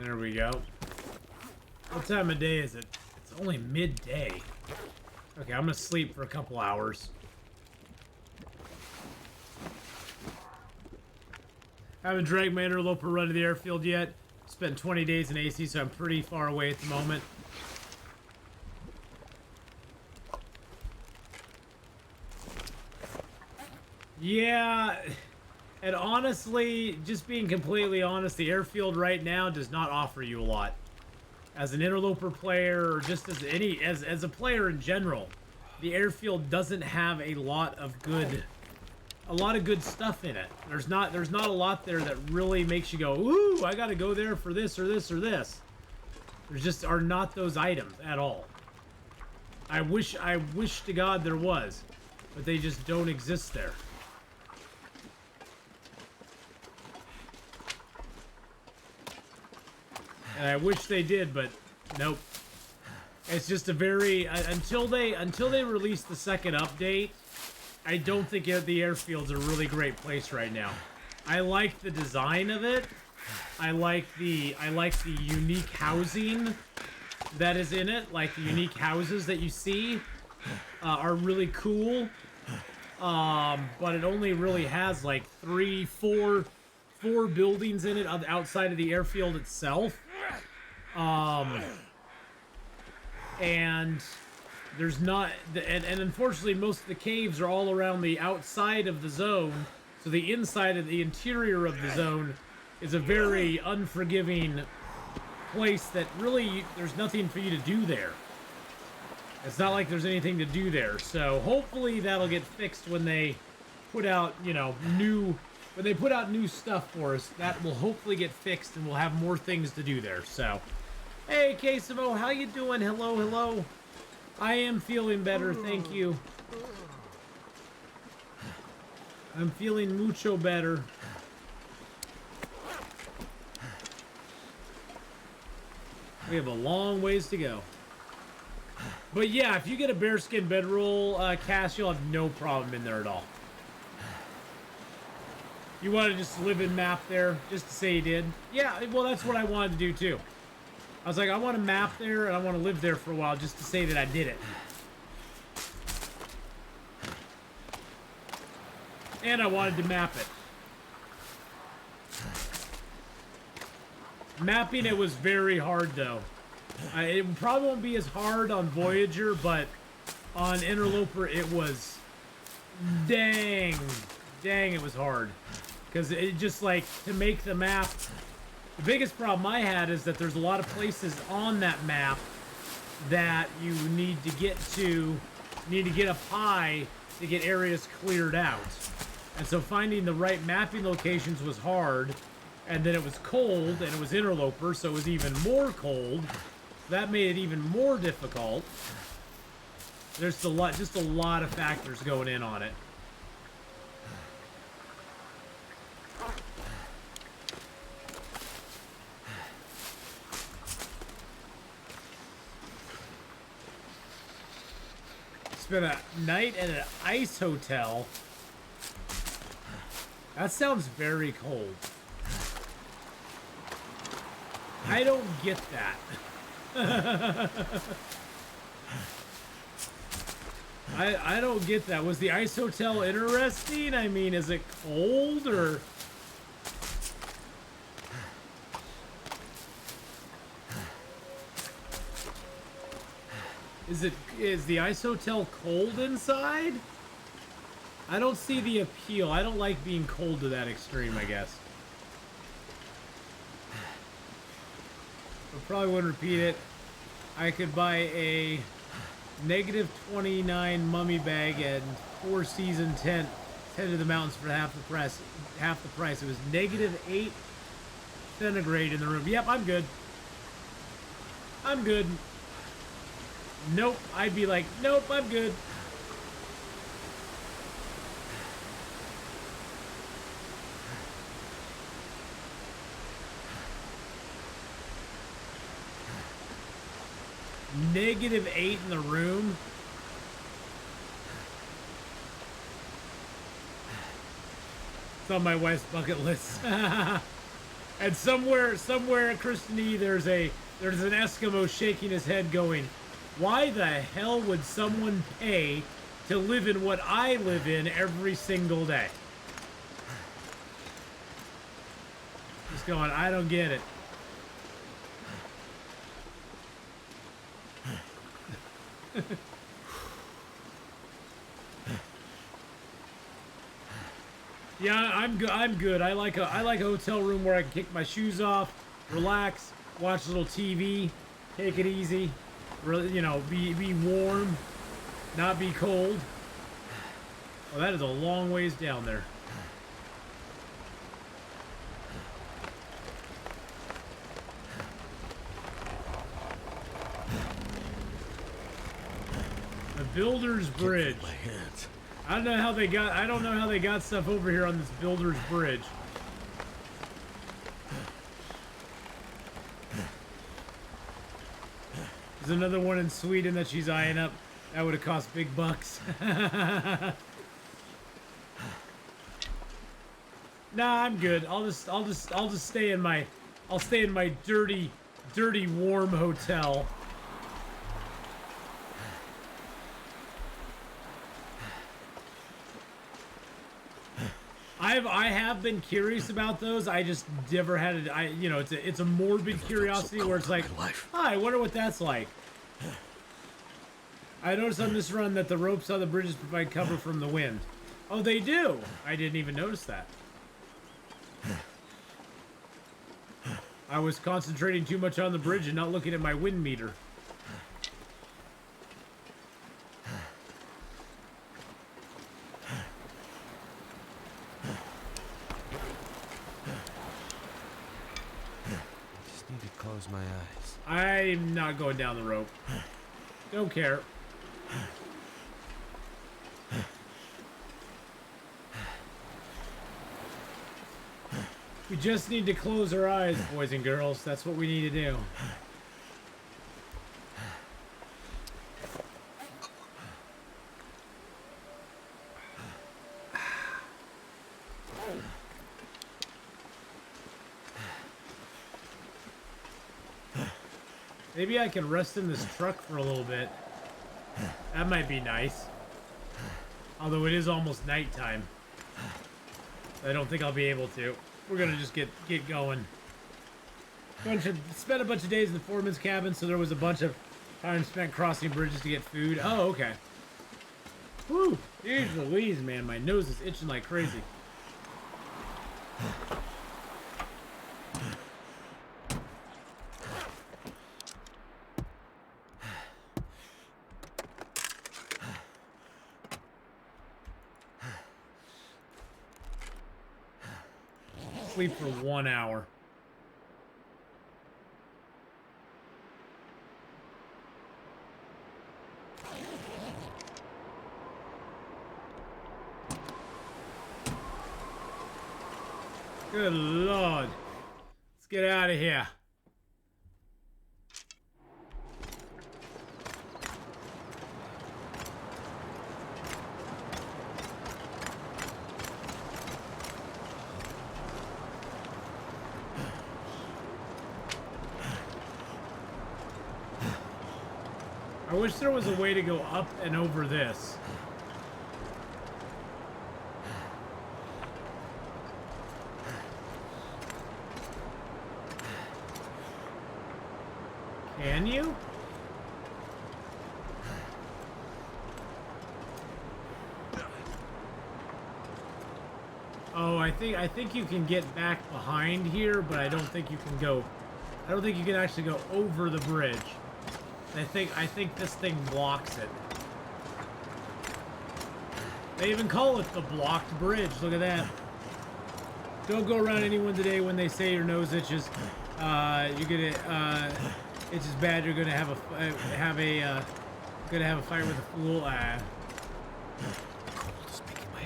There we go. What time of day is it? It's only midday. Okay, I'm gonna sleep for a couple hours. I haven't dragged my interloper run to the airfield yet. Spent 20 days in AC, so I'm pretty far away at the moment. Yeah, and honestly, just being completely honest, the airfield right now does not offer you a lot. As an interloper player, or just as a player in general, the airfield doesn't have a lot of good stuff in it. There's not a lot there that really makes you go, ooh, I gotta go there for this or this or this. There just are not those items at all. I wish to God there was, but they just don't exist there. And I wish they did, but nope. It's just a very until they release the second update, I don't think the airfield's a really great place right now. I like the design of it. I like the unique housing that is in it. Like the unique houses that you see are really cool. But it only really has like four buildings in it outside of the airfield itself. And there's not, and unfortunately most of the caves are all around the outside of the zone, so the inside of the interior of the zone is a very unforgiving place that really there's nothing for you to do there. It's not like there's anything to do there, so hopefully that'll get fixed when they put out, new stuff for us. That will hopefully get fixed and we'll have more things to do there, so. Hey, Quesamo, how you doing? Hello, hello. I am feeling better, thank you. I'm feeling mucho better. We have a long ways to go. But yeah, if you get a bearskin bedroll, Cass, you'll have no problem in there at all. You want to just live in map there, just to say you did? Yeah, well, that's what I wanted to do, too. I was like, I want to map there, and I want to live there for a while, just to say that I did it. And I wanted to map it. Mapping it was very hard, though. It probably won't be as hard on Voyager, but on Interloper, it was... Dang, it was hard. Because it just, like, to make the map... The biggest problem I had is that there's a lot of places on that map that you need to get up high to get areas cleared out. And so finding the right mapping locations was hard, and then it was cold, and it was Interloper, so it was even more cold. That made it even more difficult. There's just a lot of factors going in on it. Spent a night at an ice hotel. That sounds very cold. I don't get that. I don't get that. Was the ice hotel interesting? I mean, is it cold or... Is the ice hotel cold inside? I don't see the appeal. I don't like being cold to that extreme, I guess. I probably wouldn't repeat it. I could buy a negative 29 mummy bag and 4-season tent to the mountains for half the price. It was negative 8 centigrade in the room. Yep, I'm good. I'm good. Nope, I'd be like, nope, I'm good. -8 in the room. It's on my wife's bucket list. And somewhere, Kristen E, there's an Eskimo shaking his head going, why the hell would someone pay to live in what I live in every single day? Just going, I don't get it. Yeah, I'm good. I like a hotel room where I can kick my shoes off, relax, watch a little TV, take it easy, really, you know, be warm, not be cold. Oh, that is a long ways down there. The Builder's Bridge. My hands. I don't know how they got stuff over here on this Builder's Bridge. There's another one in Sweden that she's eyeing up. That would have cost big bucks. Nah, I'm good. I'll just stay in my dirty warm hotel. I have been curious about those. I just never had it. It's a morbid curiosity where it's like, I wonder what that's like. I noticed on this run that the ropes on the bridges provide cover from the wind. Oh, they do. I didn't even notice that. I was concentrating too much on the bridge and not looking at my wind meter. Close my eyes. I'm not going down the rope. Don't care. We just need to close our eyes, boys and girls. That's what we need to do. Maybe I can rest in this truck for a little bit. That might be nice. Although it is almost nighttime. I don't think I'll be able to. We're gonna just get going. Spent a bunch of days in the foreman's cabin, so there was a bunch of time spent crossing bridges to get food. Oh, okay. Whew! Jeez Louise, man, my nose is itching like crazy. Sleep for 1 hour. Good Lord. Let's get out of here. I wish there was a way to go up and over this. Can you? Oh, I think you can get back behind here, but I don't think you can go. I don't think you can actually go over the bridge. I think this thing blocks it. They even call it the blocked bridge. Look at that. Don't go around anyone today when they say your nose itches. You're gonna itches bad. You're gonna have a fight with a fool.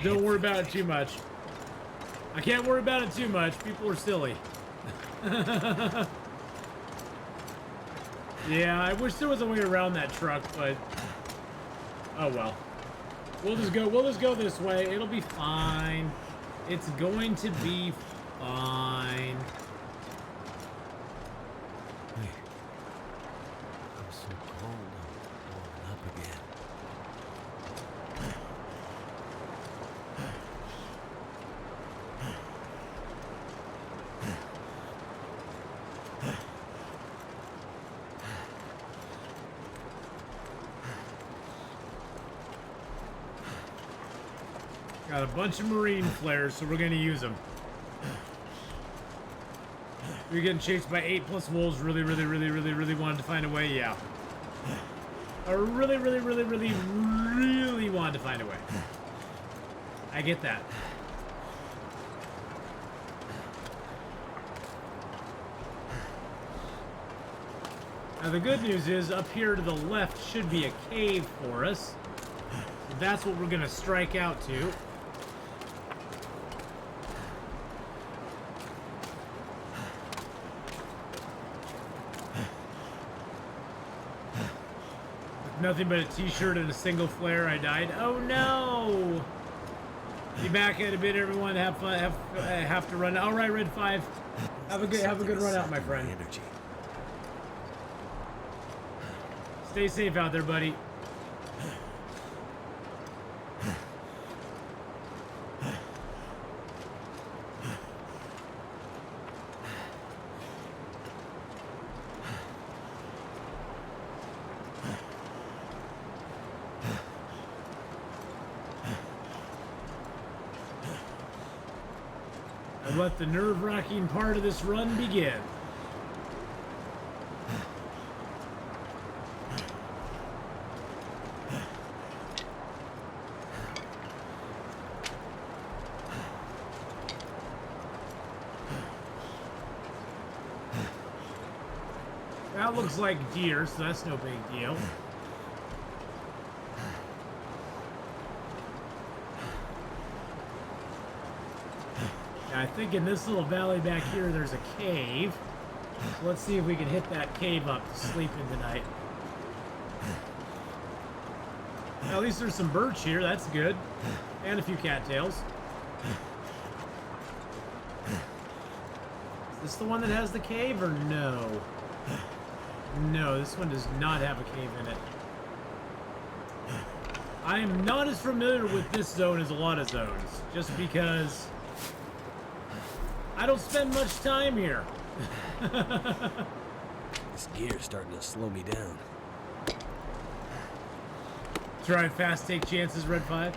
Don't worry about it too much. I can't worry about it too much. People are silly. Yeah, I wish there was a way around that truck, but oh well. We'll just go this way. It'll be fine. It's going to be fine. Hey, I'm so cold. I'm warming up again. Got a bunch of marine flares, so we're gonna use them. We're getting chased by 8+ wolves. Really wanted to find a way. Yeah. I really wanted to find a way. I get that. Now the good news is up here to the left should be a cave for us. So that's what we're gonna strike out to. Nothing but a t-shirt and a single flare. I died. Oh no! Be back in a bit, everyone. Have fun. Have to run. All right, Red 5. Have a good run out, my friend. Energy. Stay safe out there, buddy. Let the nerve-wracking part of this run begin. That looks like deer, so that's no big deal. I think in this little valley back here, there's a cave. So let's see if we can hit that cave up to sleep in tonight. Well, at least there's some birch here. That's good. And a few cattails. Is this the one that has the cave or no? No, this one does not have a cave in it. I am not as familiar with this zone as a lot of zones. Just because I don't spend much time here. This gear's starting to slow me down. Drive fast, take chances, Red 5.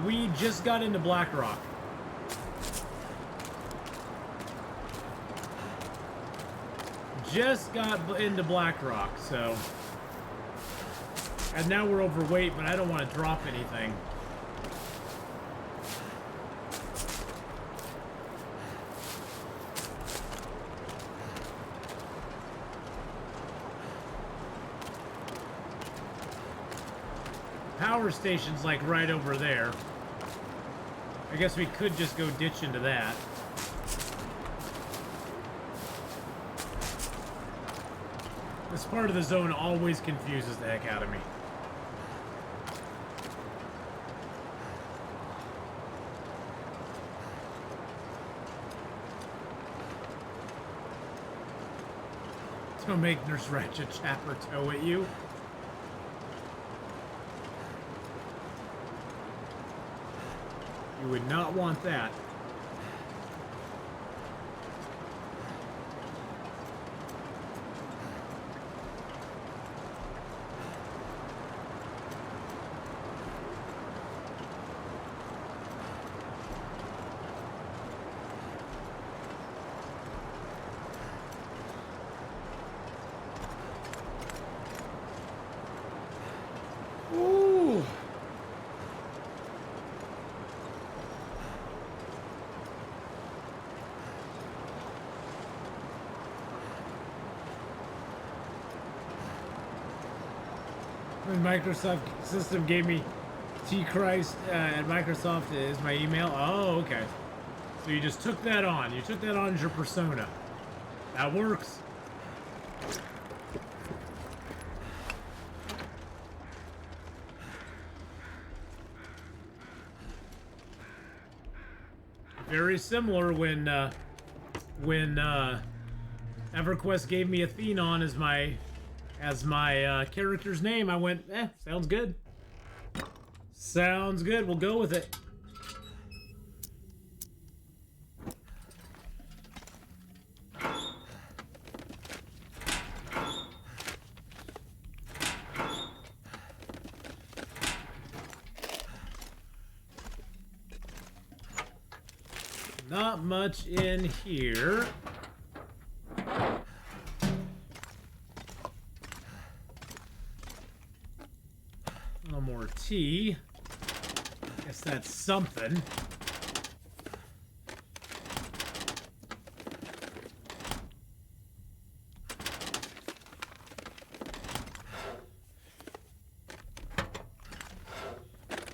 We just got into Blackrock. Just got into Blackrock, so. And now we're overweight, but I don't want to drop anything. Power station's like right over there. I guess we could just go ditch into that. This part of the zone always confuses the heck out of me. Don't make Nurse Ratchet Chapper toe at you. You would not want that. Ooh. When Microsoft system gave me T-Christ at Microsoft is my email. Oh, okay. So you just took that on. You took that on as your persona. That works. Very similar when EverQuest gave me Atheenon as my character's name. I went, sounds good. Sounds good. We'll go with it. Not much in here. No more tea. Guess that's something.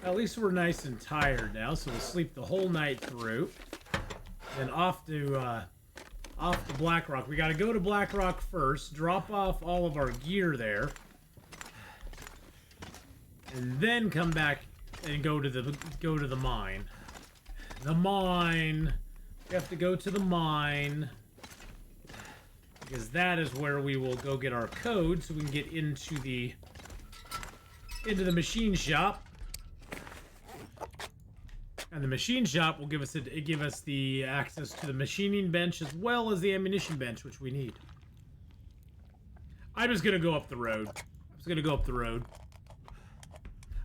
At least we're nice and tired now, so we'll sleep the whole night through. Then off to Blackrock. We got to go to Blackrock first, drop off all of our gear there, and then come back and go to the mine. The mine. We have to go to the mine because that is where we will go get our code, so we can get into the machine shop. And the machine shop will give us the access to the machining bench as well as the ammunition bench, which we need. I'm just gonna go up the road.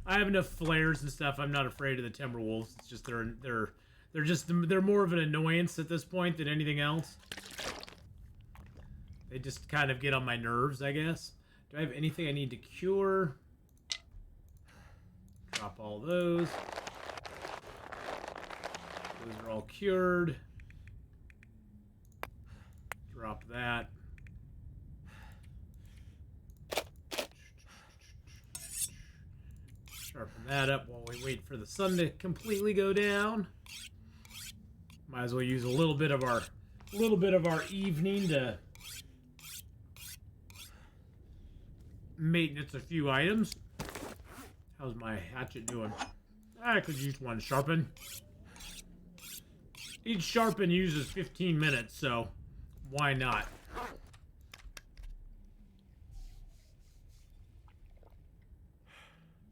I have enough flares and stuff. I'm not afraid of the Timberwolves. It's just they're more of an annoyance at this point than anything else. They just kind of get on my nerves, I guess. Do I have anything I need to cure? Drop all those. Those are all cured. Drop that. Sharpen that up while we wait for the sun to completely go down. Might as well use a little bit of our evening to maintenance a few items. How's my hatchet doing? I could use one sharpen. Each sharpen uses 15 minutes, so why not?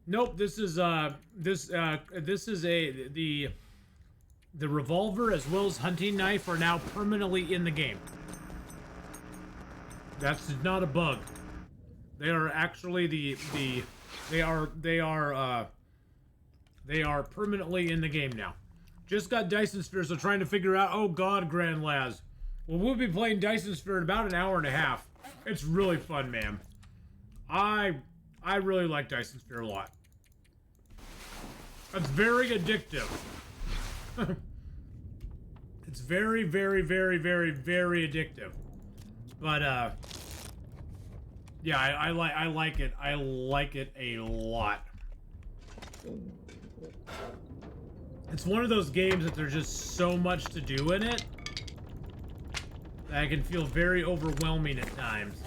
Nope, this is the revolver as well as hunting knife are now permanently in the game. That's not a bug. They are actually they are permanently in the game now. Just got Dyson Sphere, so trying to figure out, oh god, Grand Laz. Well, we'll be playing Dyson Sphere in about an hour and a half. It's really fun, man. I really like Dyson Sphere a lot. It's very addictive. It's very, very, very, very, very addictive. But, yeah, I like it. I like it a lot. It's one of those games that there's just so much to do in it that I can feel very overwhelming at times.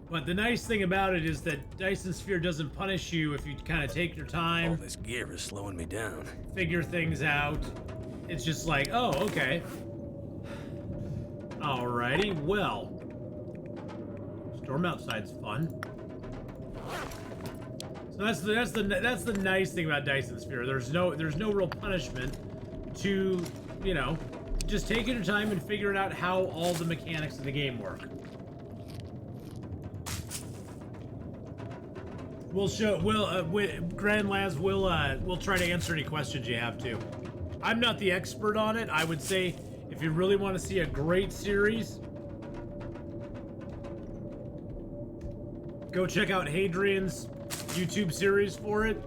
But the nice thing about it is that Dyson Sphere doesn't punish you if you kind of take your time. All this gear is slowing me down. Figure things out. It's just like, oh, okay. Alrighty, well. Storm outside's fun. So that's the nice thing about Dyson Sphere. There's no real punishment to, you know, just taking your time and figuring out how all the mechanics of the game work. Grand Laz we'll try to answer any questions you have too. I'm not the expert on it. I would say if you really want to see a great series, go check out Hadrian's YouTube series for it.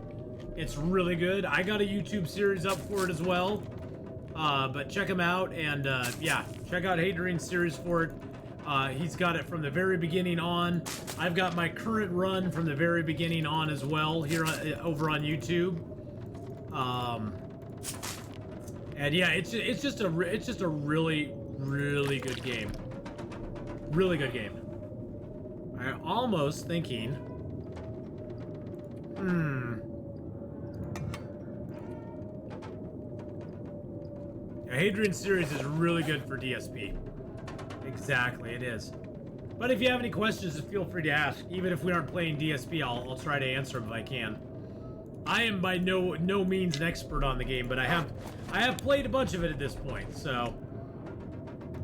It's really good. I got a YouTube series up for it as well. But check him out, and yeah, check out Hadrian's series for it. He's got it from the very beginning on. I've got my current run from the very beginning on as well here over on YouTube. And yeah, it's just a really good game. Really good game. I'm almost thinking, yeah, Hadrian series is really good for DSP. Exactly, it is. But if you have any questions, just feel free to ask. Even if we aren't playing DSP, I'll try to answer them if I can. I am by no means an expert on the game, but I have played a bunch of it at this point, so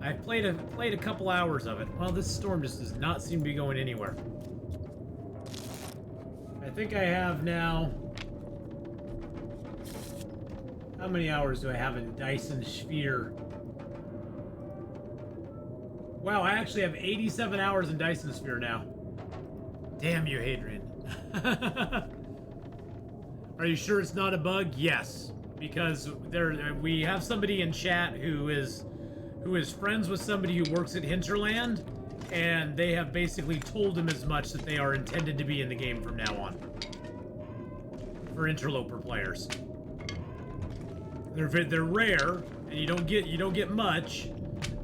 I've played a couple hours of it. Well, this storm just does not seem to be going anywhere. I think I have now. How many hours do I have in Dyson Sphere? Wow, I actually have 87 hours in Dyson Sphere now. Damn you, Hadrian. Are you sure it's not a bug? Yes, because we have somebody in chat who is friends with somebody who works at Hinterland, and they have basically told him as much that they are intended to be in the game from now on for interloper players. They're rare, and you don't get much.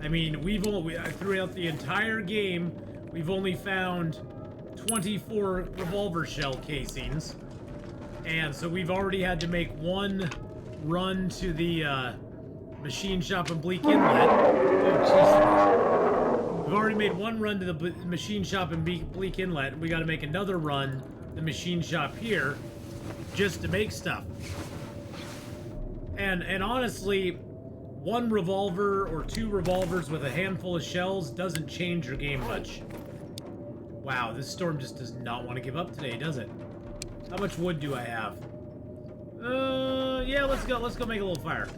I mean, throughout the entire game, we've only found 24 revolver shell casings. And so we've already had to make one run to the machine shop in Bleak Inlet. Oh, Jesus. We've already made one run to the machine shop in Bleak Inlet. We got to make another run to the machine shop here just to make stuff. And honestly, one revolver or two revolvers with a handful of shells doesn't change your game much. Wow, this storm just does not want to give up today, does it? How much wood do I have? Yeah, let's go make a little fire.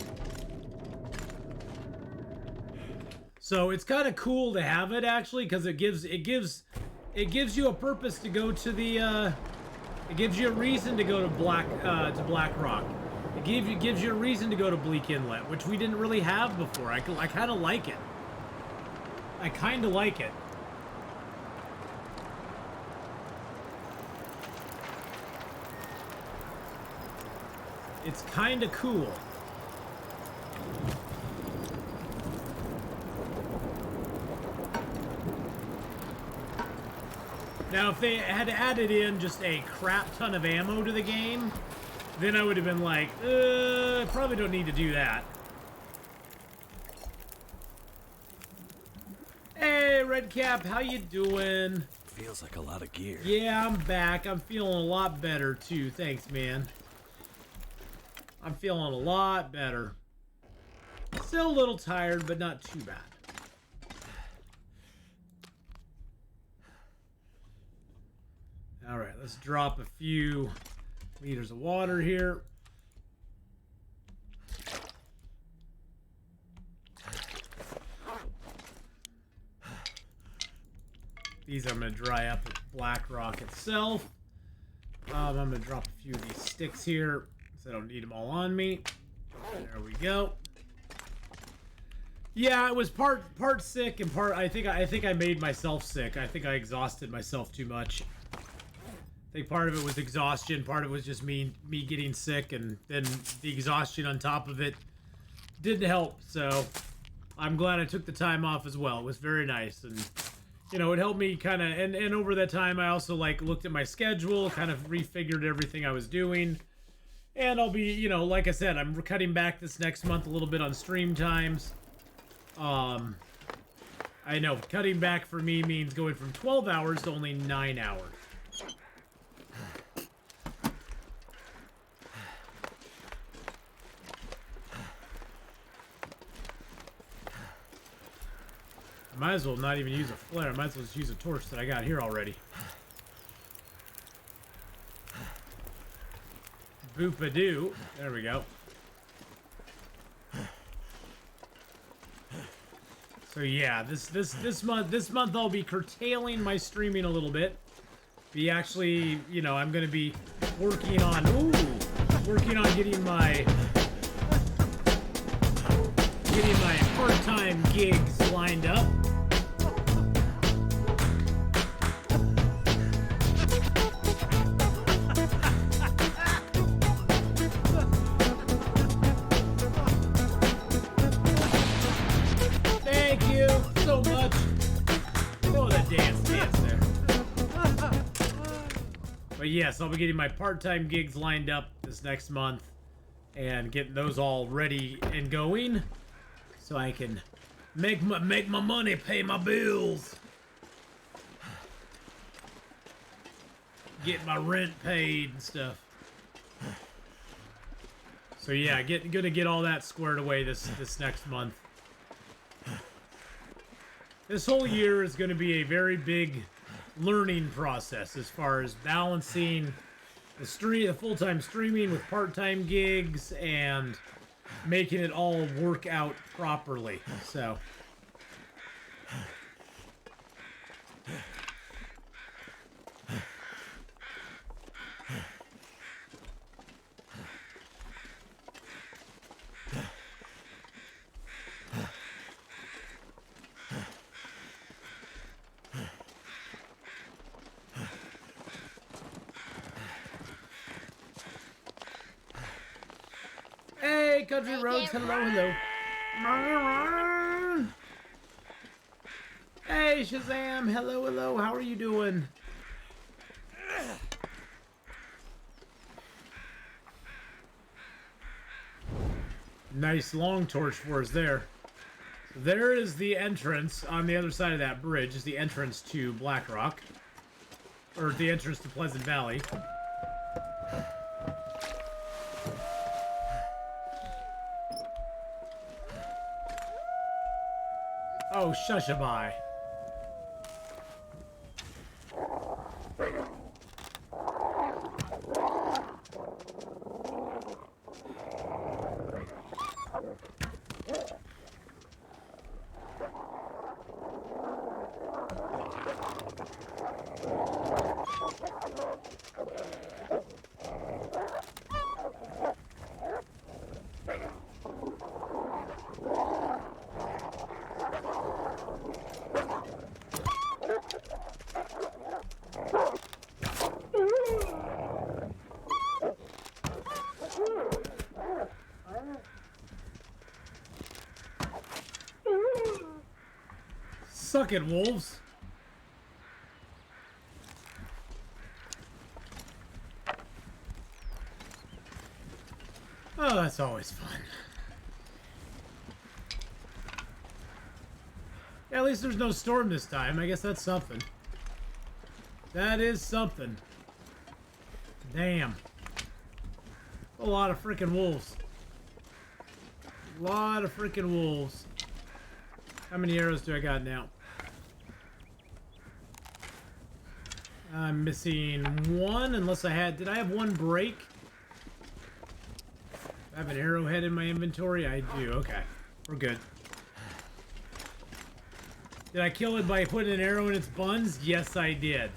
So it's kind of cool to have it actually, because it gives you a purpose to go to the it gives you a reason to go to Blackrock. It gives you a reason to go to Bleak Inlet, which we didn't really have before. I kind of like it. I kind of like it. It's kind of cool. Now, if they had added in just a crap ton of ammo to the game, then I would have been like, probably don't need to do that. Hey, Redcap, how you doing? Feels like a lot of gear. Yeah, I'm back. I'm feeling a lot better, too. Thanks, man. I'm feeling a lot better. Still a little tired, but not too bad. All right, let's drop a few liters of water here. These I'm going to dry up with Blackrock itself. I'm going to drop a few of these sticks here, so I don't need them all on me. There we go. Yeah, it was part sick and part. I think I made myself sick. I think I exhausted myself too much. I think part of it was exhaustion. Part of it was just me getting sick, and then the exhaustion on top of it didn't help. So I'm glad I took the time off as well. It was very nice, and you know, it helped me kind of. And over that time, I also looked at my schedule, kind of refigured everything I was doing. And I'll be, you know, like I said, I'm cutting back this next month a little bit on stream times. I know cutting back for me means going from 12 hours to only 9 hours. I might as well not even use a flare. I might as well just use a torch that I got here already. Boop-a-doo. There we go. So yeah, this month I'll be curtailing my streaming a little bit. Be actually, you know, I'm gonna be working on getting my part-time gigs lined up. But yes, I'll be getting my part-time gigs lined up this next month and getting those all ready and going so I can make my money, pay my bills. Get my rent paid and stuff. So yeah, gonna get all that squared away this next month. This whole year is gonna be a very big learning process as far as balancing the full-time streaming with part-time gigs and making it all work out properly. So hey, Country Roads, hello, hello. Hey, Shazam, hello, hello, how are you doing? Nice long torch for us there. There is the entrance on the other side of that bridge, is the entrance to Blackrock. Or the entrance to Pleasant Valley. Oh, shushaby. Suck it, wolves. Oh, that's always fun. Yeah, at least there's no storm this time. I guess that's something. That is something. Damn. A lot of freaking wolves. A lot of freaking wolves. How many arrows do I got now? I'm missing one, unless I had... Did I have one break? I have an arrowhead in my inventory? I do. Okay. We're good. Did I kill it by putting an arrow in its buns? Yes, I did.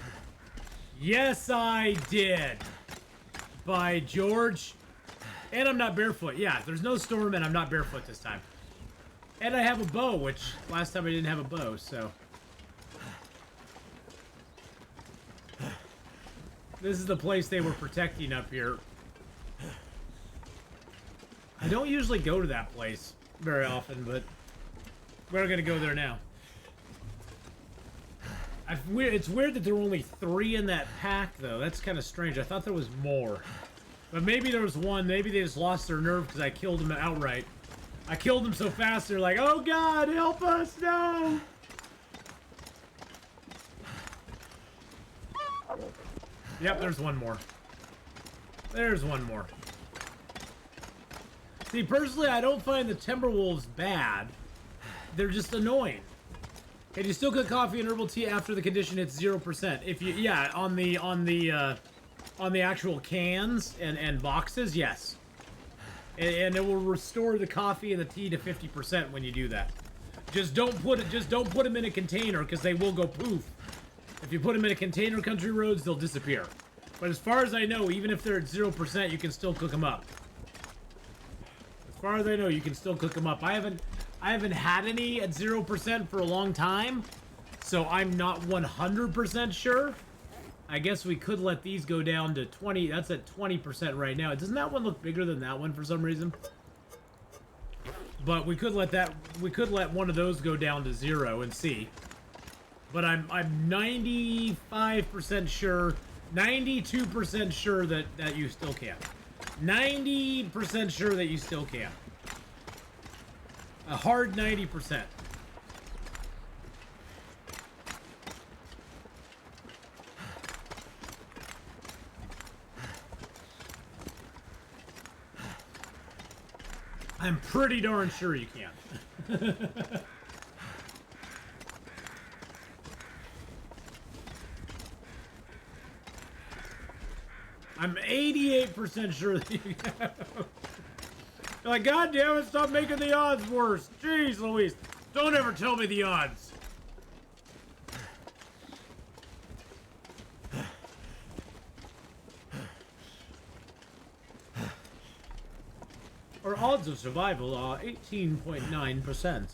Yes, I did. By George. And I'm not barefoot. Yeah, there's no storm and I'm not barefoot this time. And I have a bow, which last time I didn't have a bow, so... This is the place they were protecting up here. I don't usually go to that place very often, but we're gonna go there now. It's weird that there were only 3 in that pack, though. That's kind of strange. I thought there was more. But maybe there was one. Maybe they just lost their nerve because I killed them outright. I killed them so fast, they're like, oh God, help us, no! Yep, there's one more. There's one more. See, personally, I don't find the Timberwolves bad. They're just annoying. Can you still cook coffee and herbal tea after the condition hits 0%? If you, yeah, on the actual cans and boxes, yes. And it will restore the coffee and the tea to 50% when you do that. Just don't put them in a container because they will go poof. If you put them in a container, Country Roads, they'll disappear. But as far as I know, even if they're at 0%, you can still cook them up. As far as I know, you can still cook them up. I haven't had any at 0% for a long time, so I'm not 100% sure. I guess we could let these go down to 20. That's at 20% right now. Doesn't that one look bigger than that one for some reason? But we could let one of those go down to 0 and see. But I'm 95% sure 92% sure that you still can. 90% sure that you still can. A hard 90%. I'm pretty darn sure you can. I'm 88% sure that you can. You're like, God damn it, stop making the odds worse. Jeez Louise. Don't ever tell me the odds. Our odds of survival are 18.9%.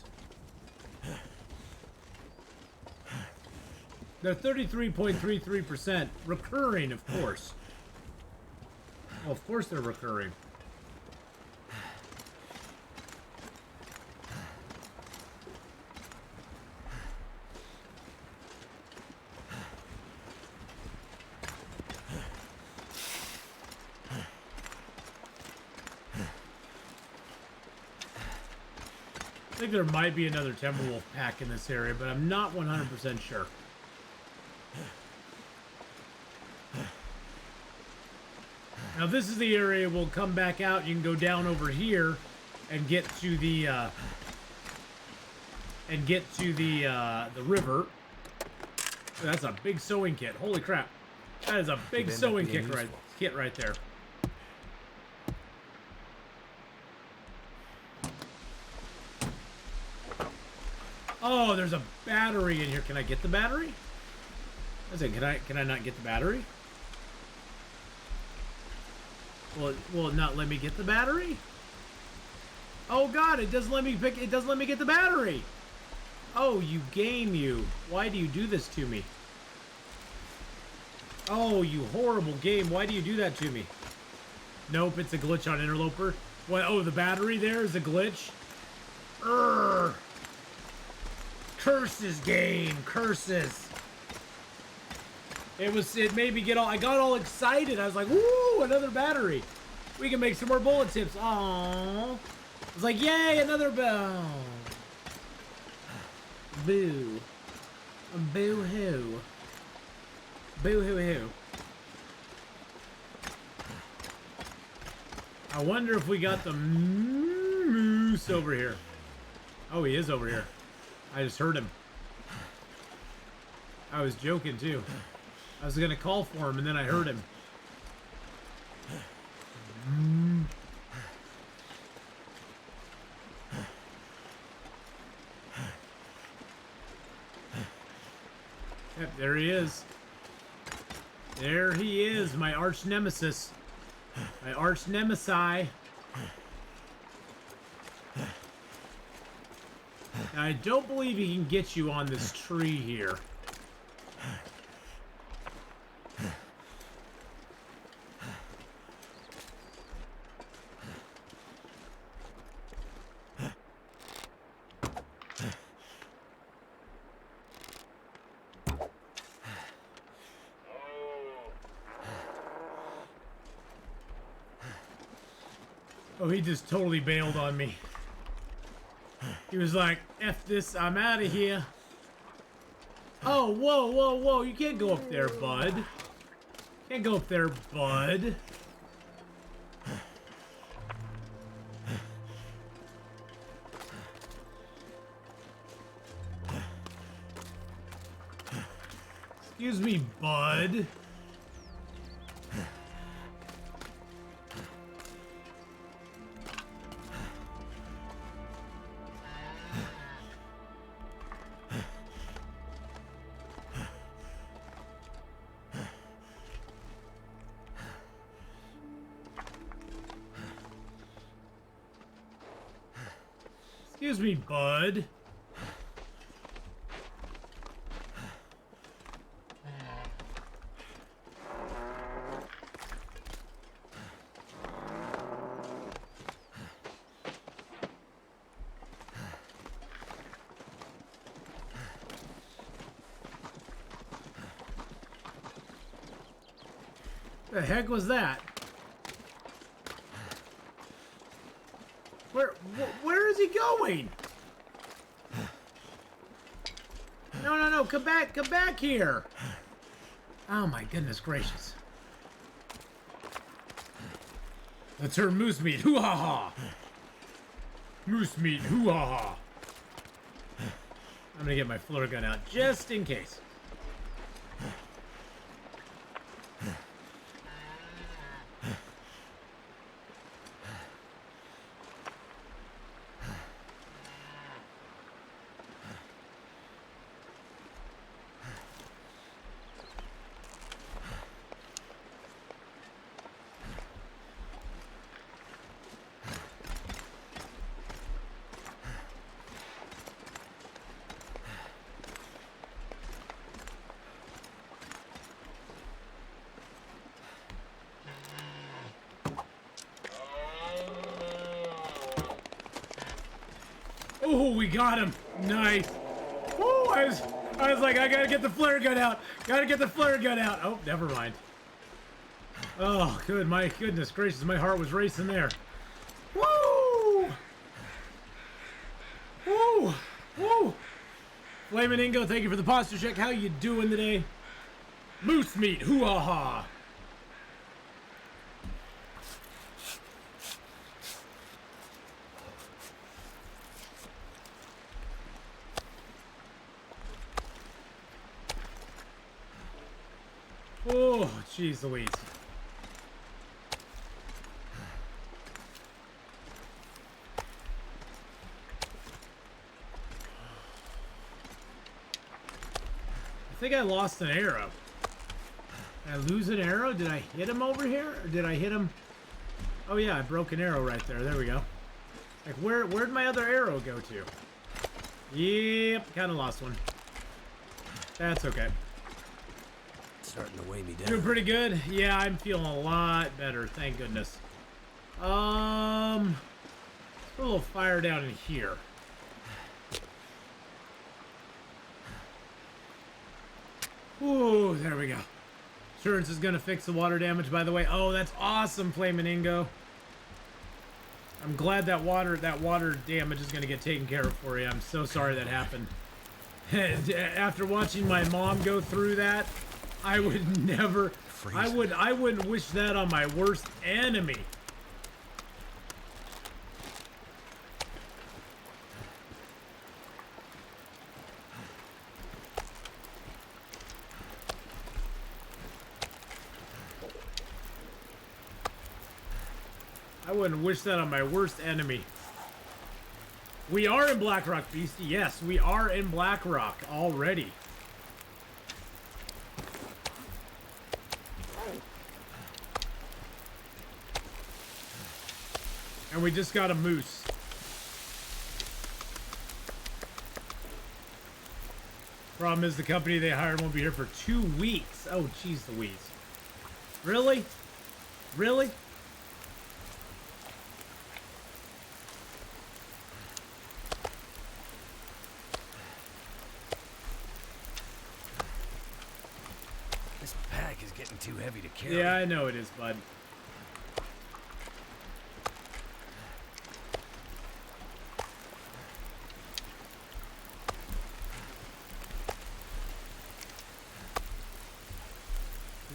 They're 33.33% recurring, of course. Well, of course they're recurring. I think there might be another Timberwolf pack in this area, but I'm not 100% sure. Now this is the area we'll come back out. You can go down over here and get to the river. That's a big sewing kit. Holy crap! That is a big sewing kit right there. Oh, there's a battery in here. Can I get the battery? I said, can I not get the battery? Will it not let me get the battery? Oh God, it doesn't let me pick. It doesn't let me get the battery. Oh, you game, you. Why do you do this to me? Oh, you horrible game. Why do you do that to me? Nope, it's a glitch on Interloper. What? Oh, the battery there is a glitch. Urgh. Curses, game. Curses. It made me get all. I got all excited. I was like, "Woo! Another battery. We can make some more bullet tips." Aww. I was like, "Yay! Another bell." Boo. Boo hoo. Boo hoo hoo. I wonder if we got the moose over here. Oh, he is over here. I just heard him. I was joking too. I was gonna call for him and then I heard him. Yep, there he is. There he is, my arch nemesis. My arch nemesis. Now, I don't believe he can get you on this tree here. Oh, he just totally bailed on me. He was like, F this, I'm out of here. Oh, whoa, whoa, whoa. You can't go up there, bud. Can't go up there, bud. Excuse me, bud. Excuse me, bud. The heck was that? Where is he going? No, come back here. Oh my goodness gracious. Let's turn moose meat, hoo-ha-ha. Moose meat, hoo-ha-ha. I'm gonna get my flare gun out just in case. Oh, we got him. Nice. Oh, I was like, I gotta get the flare gun out. Gotta get the flare gun out. Oh, never mind. Oh, good. My goodness gracious, my heart was racing there. Woo! Woo! Woo! Flamin' Ingo, thank you for the posture check. How you doing today? Moose meat, hoo-ha-ha. Oh, jeez Louise. I think I lost an arrow. Did I lose an arrow? Did I hit him over here? Or did I hit him? Oh yeah, I broke an arrow right there. There we go. Like, where'd my other arrow go to? Yep, kind of lost one. That's okay. Starting to weigh me down. Doing pretty good. Yeah, I'm feeling a lot better. Thank goodness. Put a little fire down in here. Ooh, there we go. Insurance is gonna fix the water damage, by the way. Oh, that's awesome, Flamin' Ingo. I'm glad that water damage is gonna get taken care of for you. I'm so sorry that happened. After watching my mom go through that, I would never. I wouldn't wish that on my worst enemy. I wouldn't wish that on my worst enemy. We are in Blackrock, Beastie. Yes, we are in Blackrock already. And we just got a moose. Problem is the company they hired won't be here for 2 weeks. Oh, jeez Louise. Really? Really? This pack is getting too heavy to carry. Yeah, I know it is, bud.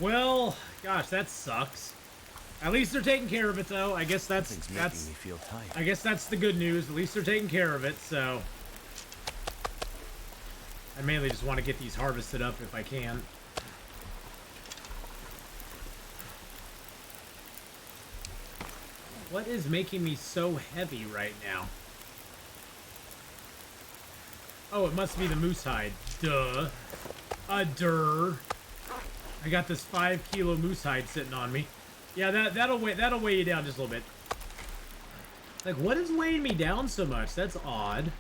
Well, gosh, that sucks. At least they're taking care of it, though. I guess that's making me feel tired. I guess that's the good news. At least they're taking care of it. So I mainly just want to get these harvested up if I can. What is making me so heavy right now? Oh, it must be the moose hide. Duh. Durr. I got this 5 kilo moose hide sitting on me. Yeah, that'll weigh you down just a little bit. Like, what is weighing me down so much? That's odd.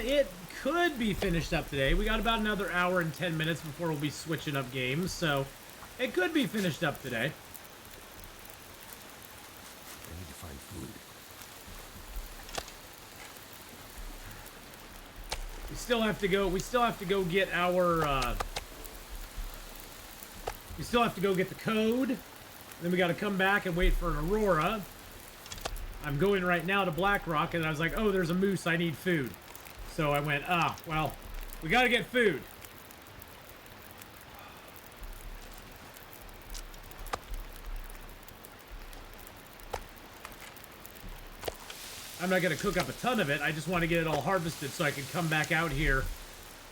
It could be finished up today. We got about another hour and 10 minutes before we'll be switching up games, so it could be finished up today. I need to find food. We still have to go get our We still have to go get the code. Then we got to come back and wait for an aurora. I'm going right now to Blackrock, and I was like, oh, there's a moose. I need food. So I went, well, we got to get food. I'm not going to cook up a ton of it. I just want to get it all harvested so I can come back out here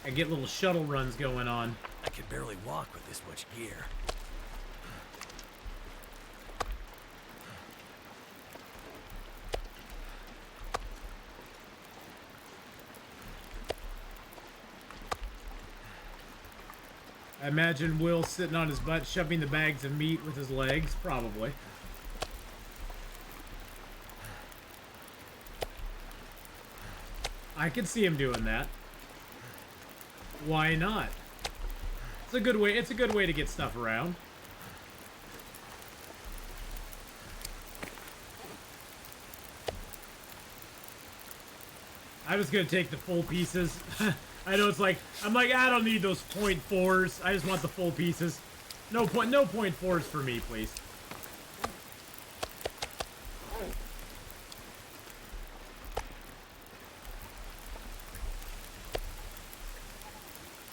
and get little shuttle runs going on. I can barely walk with this much gear. I imagine Will sitting on his butt, shoving the bags of meat with his legs, probably. I can see him doing that. Why not? It's a good way. It's a good way to get stuff around. I was gonna take the full pieces. I know it's like I'm like I don't need those .4s. I just want the full pieces. No .4s for me, please.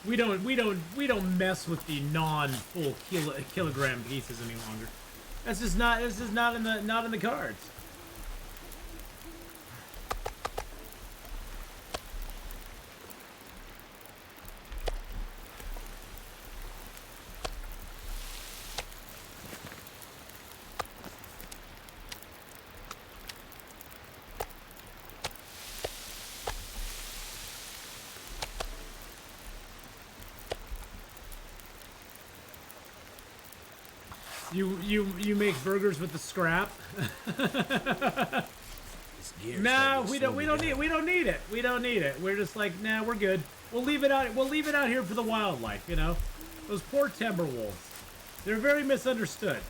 We don't mess with the non-full kilogram pieces any longer. That's just not in the cards. You make burgers with the scrap? Nah, we don't need it. We don't need it. We're just like, nah, we're good. We'll leave it out. We'll leave it out here for the wildlife, you know? Those poor timber wolves. They're very misunderstood.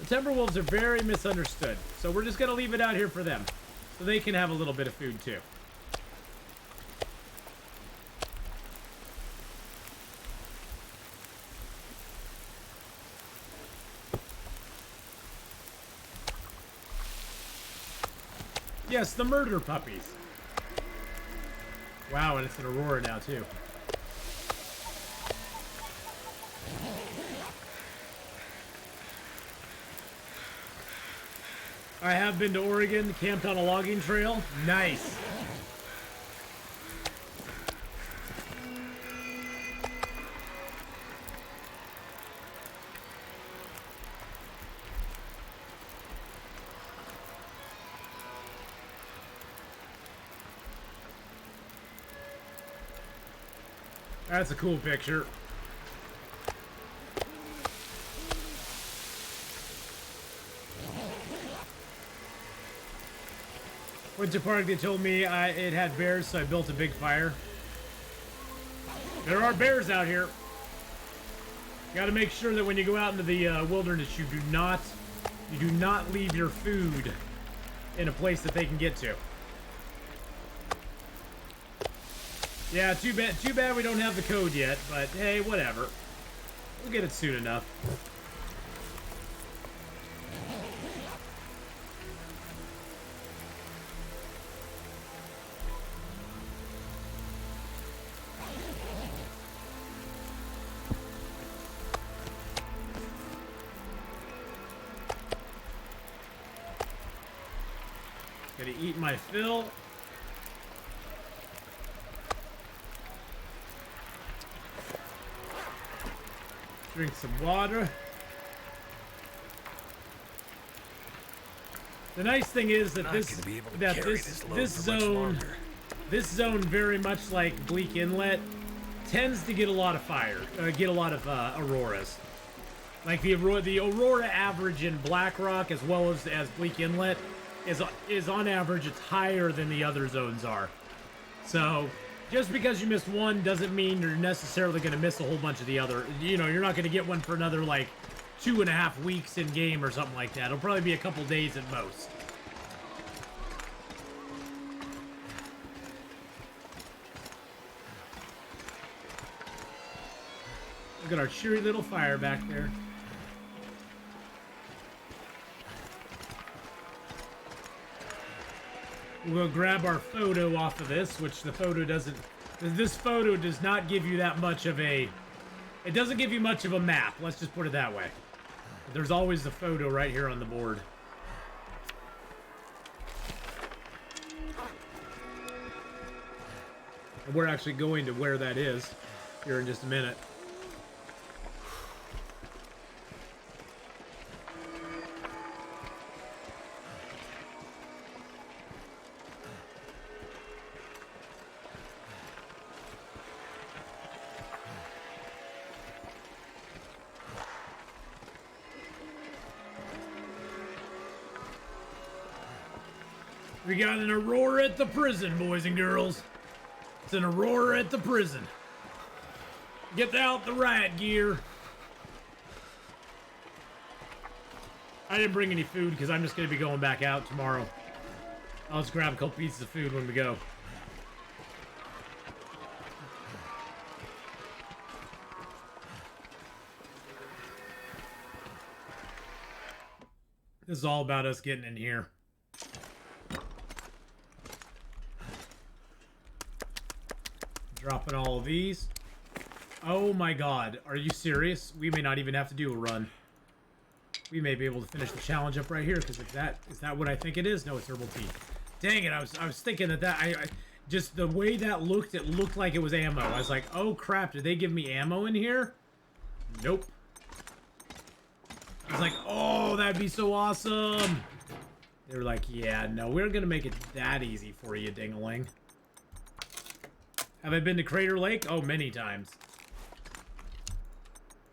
The timber wolves are very misunderstood. So we're just gonna leave it out here for them. So they can have a little bit of food too. Yes, the murder puppies. Wow, and it's an aurora now, too. I have been to Oregon, camped on a logging trail. Nice. That's a cool picture. Winter Park, they told me it had bears, so I built a big fire. There are bears out here. You gotta make sure that when you go out into the wilderness, you do not leave your food in a place that they can get to. Yeah, too bad we don't have the code yet, but hey, whatever. We'll get it soon enough. Gonna eat my fill. Drink some water. The nice thing is that this zone, very much like Bleak Inlet, tends to get a lot of fire, get a lot of auroras. Like the aurora average in Blackrock as well as Bleak Inlet is on average it's higher than the other zones are. So just because you missed one doesn't mean you're necessarily going to miss a whole bunch of the other. You know, you're not going to get one for another, like, 2.5 weeks in game or something like that. It'll probably be a couple days at most. Look at our cheery little fire back there. We'll grab our photo off of this, which the photo doesn't... This photo does not give you that much of a... It doesn't give you much of a map, let's just put it that way. There's always the photo right here on the board. And we're actually going to where that is here in just a minute. We got an aurora at the prison, boys and girls. It's an aurora at the prison. Get out the riot gear. I didn't bring any food because I'm just going to be going back out tomorrow. I'll just grab a couple pieces of food when we go. This is all about us getting in here. Dropping all of these. Oh my god, are you serious? We may not even have to do a run. We may be able to finish the challenge up right here, because is that what I think it is? No, it's herbal tea. Dang it, I was thinking that I just the way that looked, it looked like it was ammo. I was like, oh crap, did they give me ammo in here? Nope. I was like, oh, that'd be so awesome. They were like, yeah, no, we're gonna make it that easy for you, ding-a-ling. Have I been to Crater Lake? Oh, many times.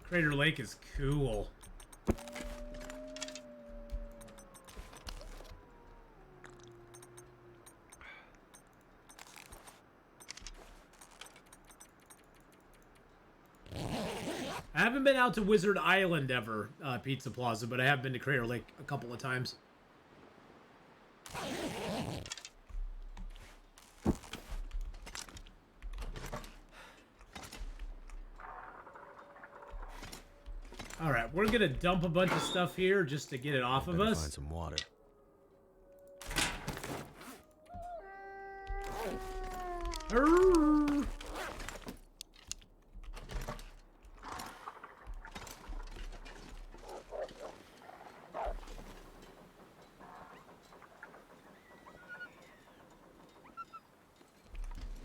Crater Lake is cool. I haven't been out to Wizard Island ever, Pizza Plaza, but I have been to Crater Lake a couple of times. Alright, we're gonna dump a bunch of stuff here just to get it off of us. Find some water. Arrgh.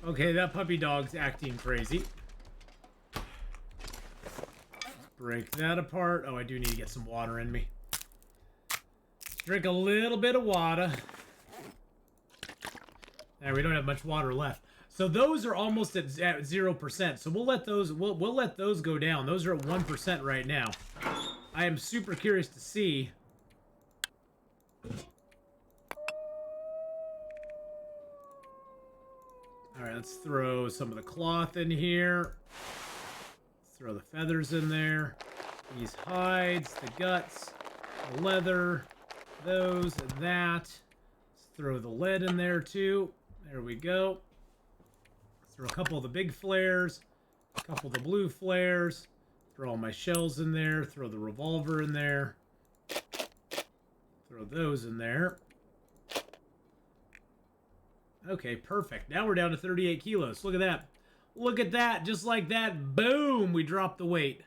Okay, that puppy dog's acting crazy. Break that apart. Oh, I do need to get some water in me. Drink a little bit of water. There, we don't have much water left. So those are almost at 0%. So we'll let those we'll let those go down. Those are at 1% right now. I am super curious to see. All right, let's throw some of the cloth in here. Throw the feathers in there, these hides, the guts, the leather, those, and that. Let's throw the lead in there too. There we go. Throw a couple of the big flares, a couple of the blue flares. Throw all my shells in there. Throw the revolver in there. Throw those in there. Okay, perfect. Now we're down to 38 kilos. Look at that. Look at that, just like that, boom, we dropped the weight.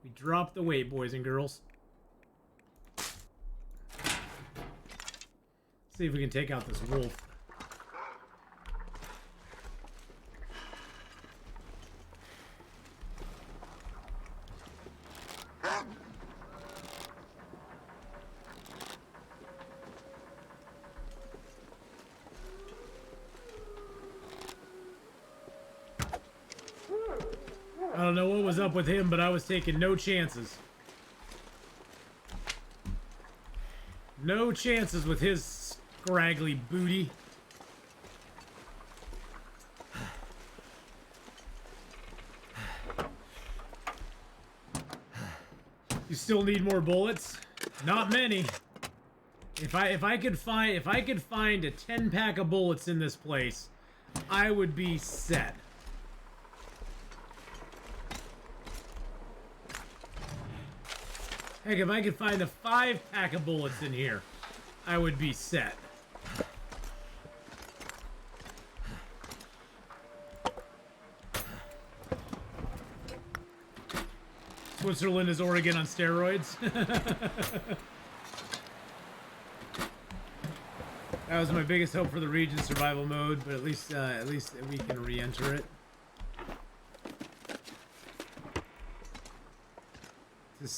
We dropped the weight, boys and girls. See if we can take out this wolf. I don't know what was up with him, but I was taking no chances. No chances with his scraggly booty. You still need more bullets? Not many. If I could find a 10-pack of bullets in this place, I would be set. Heck, if I could find a 5-pack of bullets in here, I would be set. Switzerland is Oregon on steroids. That was my biggest hope for the region survival mode, but at least we can re-enter it.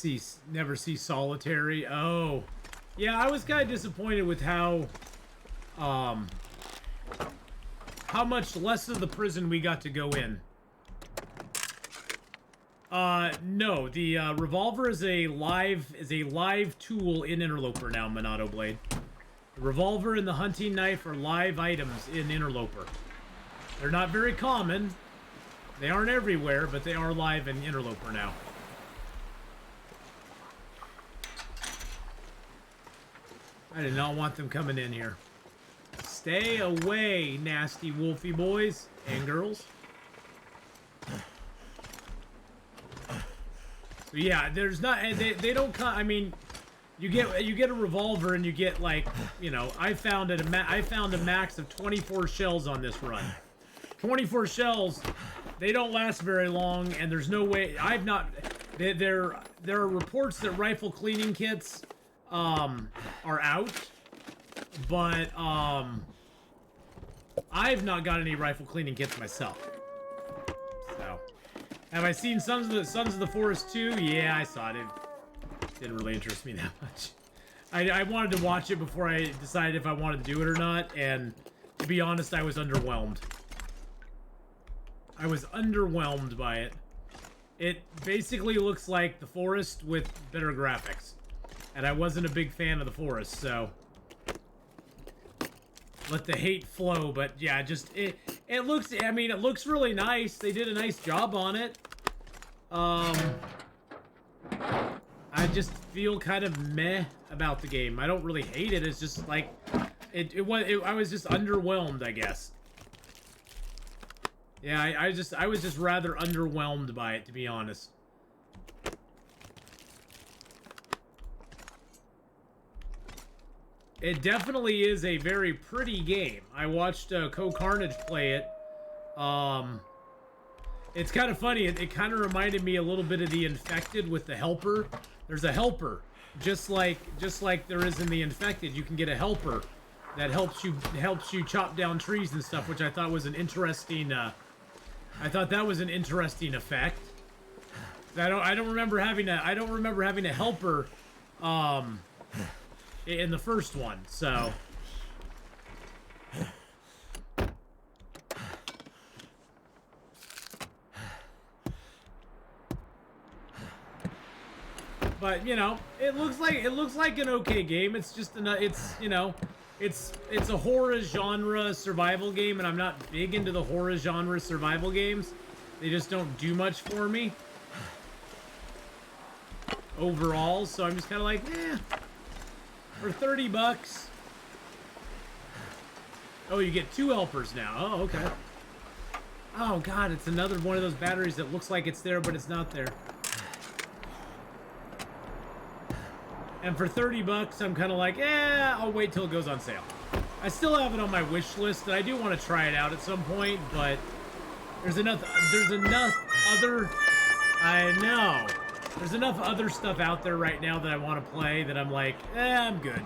To never see solitary. Oh, yeah, I was kind of disappointed with how much less of the prison we got to go in. No, the revolver is a live tool in Interloper now, Monado Blade. The revolver and the hunting knife are live items in Interloper. They're not very common. They aren't everywhere, but they are live in Interloper now. I did not want them coming in here. Stay away, nasty wolfy boys and girls. So yeah, there's not. They don't. I mean, you get a revolver and you get, like, you know, I found a max of 24 shells on this run. 24 shells. They don't last very long, and there's no way. I've not. There are reports that rifle cleaning kits are out, but I've not got any rifle cleaning kits myself. So, have I seen Sons of the Forest 2? Yeah, I saw it. It didn't really interest me that much. I wanted to watch it before I decided if I wanted to do it or not, and to be honest, I was underwhelmed. I was underwhelmed by it. It basically looks like The Forest with better graphics. And I wasn't a big fan of The Forest, so let the hate flow. But yeah, just it looks, I mean, it looks really nice. They did a nice job on it. I just feel kind of meh about the game. I don't really hate it. It's just like I was just underwhelmed, I guess. Yeah, I was just rather underwhelmed by it, to be honest. It definitely is a very pretty game. I watched Carnage play it. It's kind of funny. It kind of reminded me a little bit of the Infected with the helper. There's a helper, just like there is in the Infected. You can get a helper that helps you chop down trees and stuff, which I thought was an interesting. I thought that was an interesting effect. I don't remember having a helper. In the first one, so. But, you know, it looks like an okay game. It's just it's a horror genre survival game, and I'm not big into the horror genre survival games. They just don't do much for me overall, so I'm just kind of like, eh. For 30 bucks. Oh, you get 2 helpers now. Oh, okay. Oh, God, it's another one of those batteries that looks like it's there, but it's not there. And for 30 bucks, I'm kind of like, I'll wait till it goes on sale. I still have it on my wish list, and I do want to try it out at some point, but there's enough other... I know. There's enough other stuff out there right now that I want to play that I'm like, I'm good.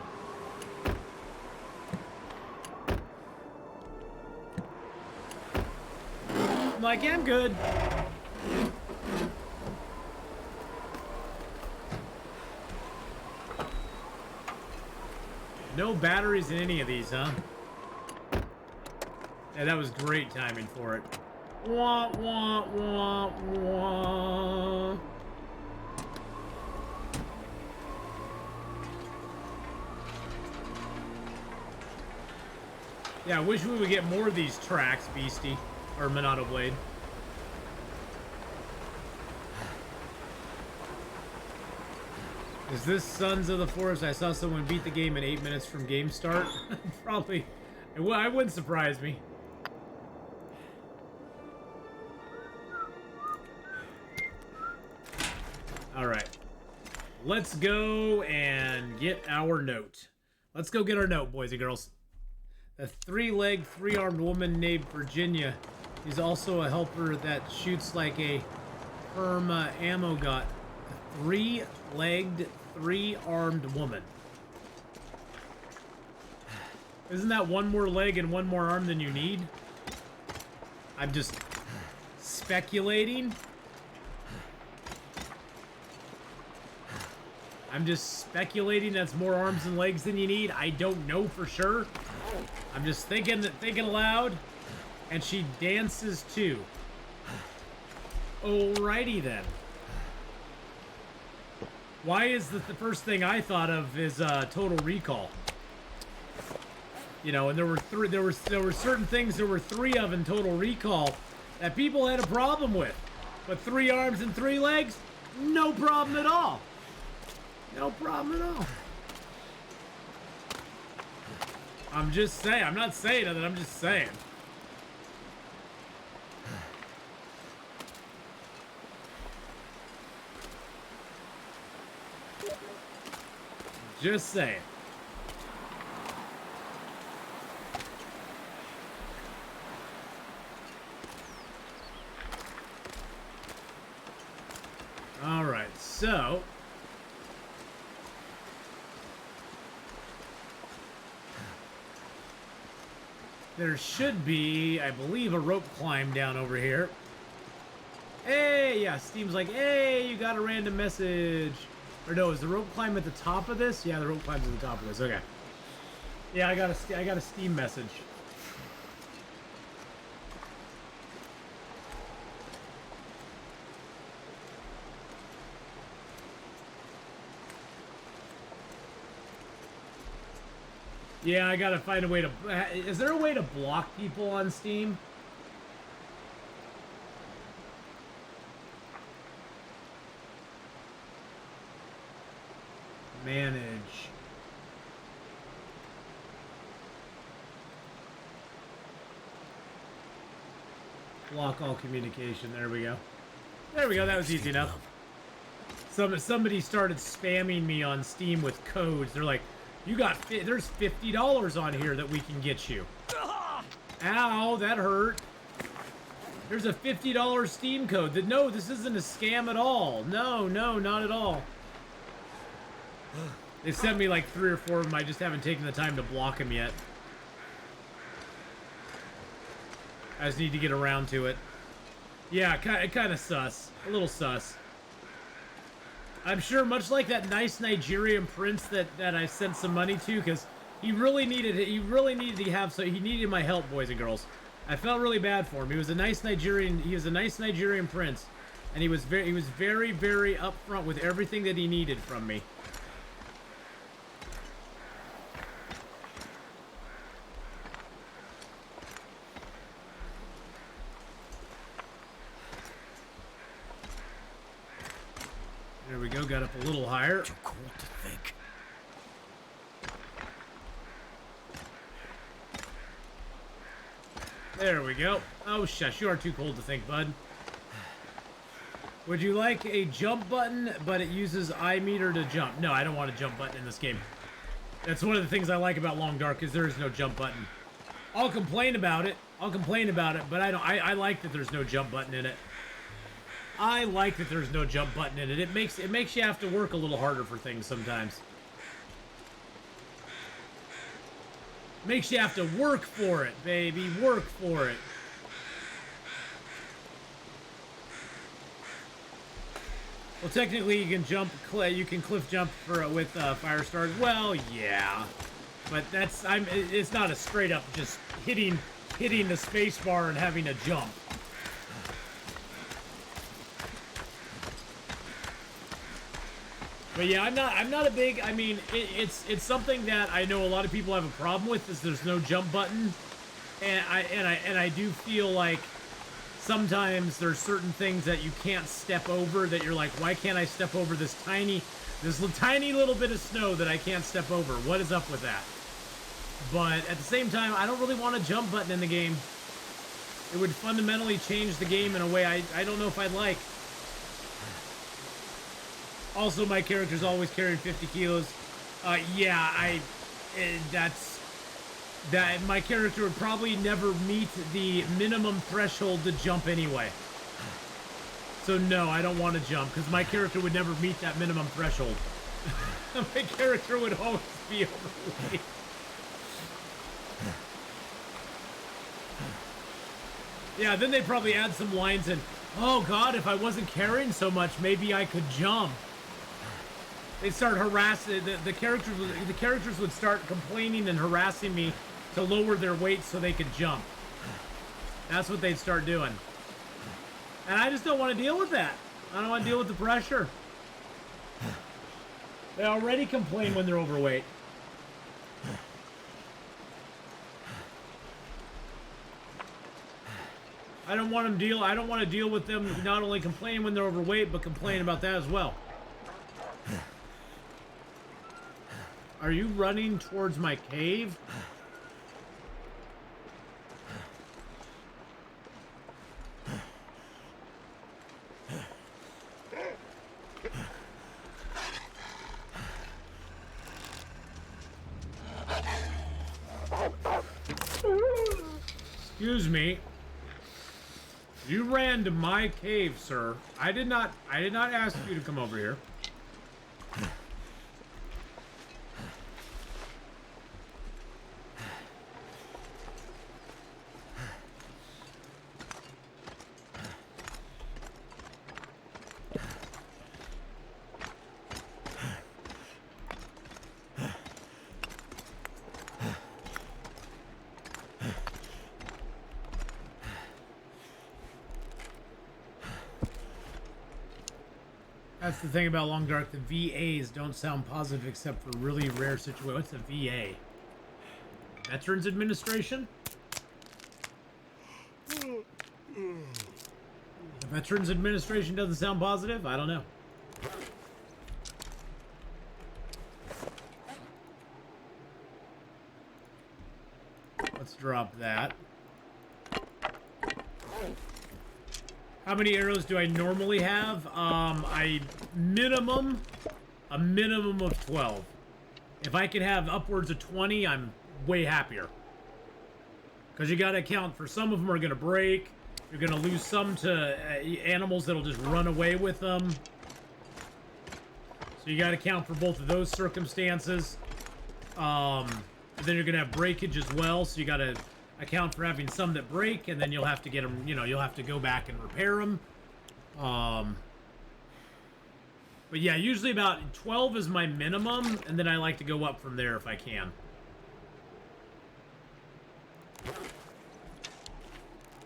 I'm like, yeah, I'm good. No batteries in any of these, huh? Yeah, that was great timing for it. Wah, wah, wah, wah. Yeah, I wish we would get more of these tracks, Beastie. Or Monado Blade. Is this Sons of the Forest? I saw someone beat the game in 8 minutes from game start. Probably. It wouldn't surprise me. Alright. let's go and get our note. Let's go get our note, boys and girls. A 3-legged, 3-armed woman named Virginia is also a helper that shoots like a firm ammo got. A 3-legged, 3-armed woman. Isn't that one more leg and one more arm than you need? I'm just speculating. I'm just speculating that's more arms and legs than you need. I don't know for sure. I'm just thinking aloud. And she dances too. Alrighty then. Why is the first thing I thought of is Total Recall? You know, and there were certain things there were 3 of in Total Recall that people had a problem with. But 3 arms and 3 legs, no problem at all. No problem at all. I'm just saying. I'm not saying that. I'm just saying. Just saying. All right, so there should be, I believe, a rope climb down over here. Hey, yeah, Steam's like, hey, you got a random message. Or no, is the rope climb at the top of this? Yeah, the rope climb's at the top of this. Okay. Yeah, I got a Steam message. Yeah, I gotta find a way to... Is there a way to block people on Steam? Manage. Block all communication. There we go. There we go. That was easy enough. Somebody started spamming me on Steam with codes. They're like, you got... There's $50 on here that we can get you. Ow, that hurt. There's a $50 Steam code. No, this isn't a scam at all. No, not at all. They sent me like 3 or 4 of them. I just haven't taken the time to block them yet. I just need to get around to it. Yeah, kind of sus. A little sus. I'm sure much like that nice Nigerian prince that I sent some money to, because he really needed to have, so he needed my help, boys and girls. I felt really bad for him. He was a nice Nigerian prince, and he was very upfront with everything that he needed from me. There we go, got up a little higher. Too cold to think. There we go. Oh, shush, you are too cold to think, bud. Would you like a jump button, but it uses eye meter to jump? No, I don't want a jump button in this game. That's one of the things I like about Long Dark, is there is no jump button. I'll complain about it, but I like that there's no jump button in it. I like that there's no jump button in it. It makes you have to work a little harder for things sometimes. Makes you have to work for it, baby. Work for it. Well, technically, you can jump. You can cliff jump with Firestar. Well, yeah, but it's not a straight up just hitting the space bar and having a jump. But yeah, I'm not a big. I mean, it's something that I know a lot of people have a problem with, is there's no jump button, and I do feel like sometimes there's certain things that you can't step over, that you're like, why can't I step over this tiny little bit of snow that I can't step over? What is up with that? But at the same time, I don't really want a jump button in the game. It would fundamentally change the game in a way I don't know if I'd like. Also, my character's always carrying 50 kilos. Yeah, my character would probably never meet the minimum threshold to jump anyway. So no, I don't want to jump, because my character would never meet that minimum threshold. My character would always be overweight. Yeah, then they'd probably add some lines in, oh god, if I wasn't carrying so much, maybe I could jump. They'd start harassing, the characters would start complaining and harassing me to lower their weight so they could jump. That's what they'd start doing. And I just don't want to deal with that. I don't want to deal with the pressure. They already complain when they're overweight. I don't want to deal with them not only complaining when they're overweight, but complaining about that as well. Are you running towards my cave? Excuse me. You ran to my cave, sir. I did not ask you to come over here. That's the thing about Long Dark. The VAs don't sound positive except for really rare situations. What's a VA? Veterans Administration? The Veterans Administration doesn't sound positive? I don't know. Let's drop that. How many arrows do I normally have? A minimum of 12. If I could have upwards of 20, I'm way happier. Because you got to account for some of them are going to break. You're going to lose some to animals that'll just run away with them. So you got to account for both of those circumstances. Then you're going to have breakage as well. So you got to account for having some that break, and then you'll have to get them, you know, you'll have to go back and repair them. But yeah, usually about 12 is my minimum, and then I like to go up from there if I can.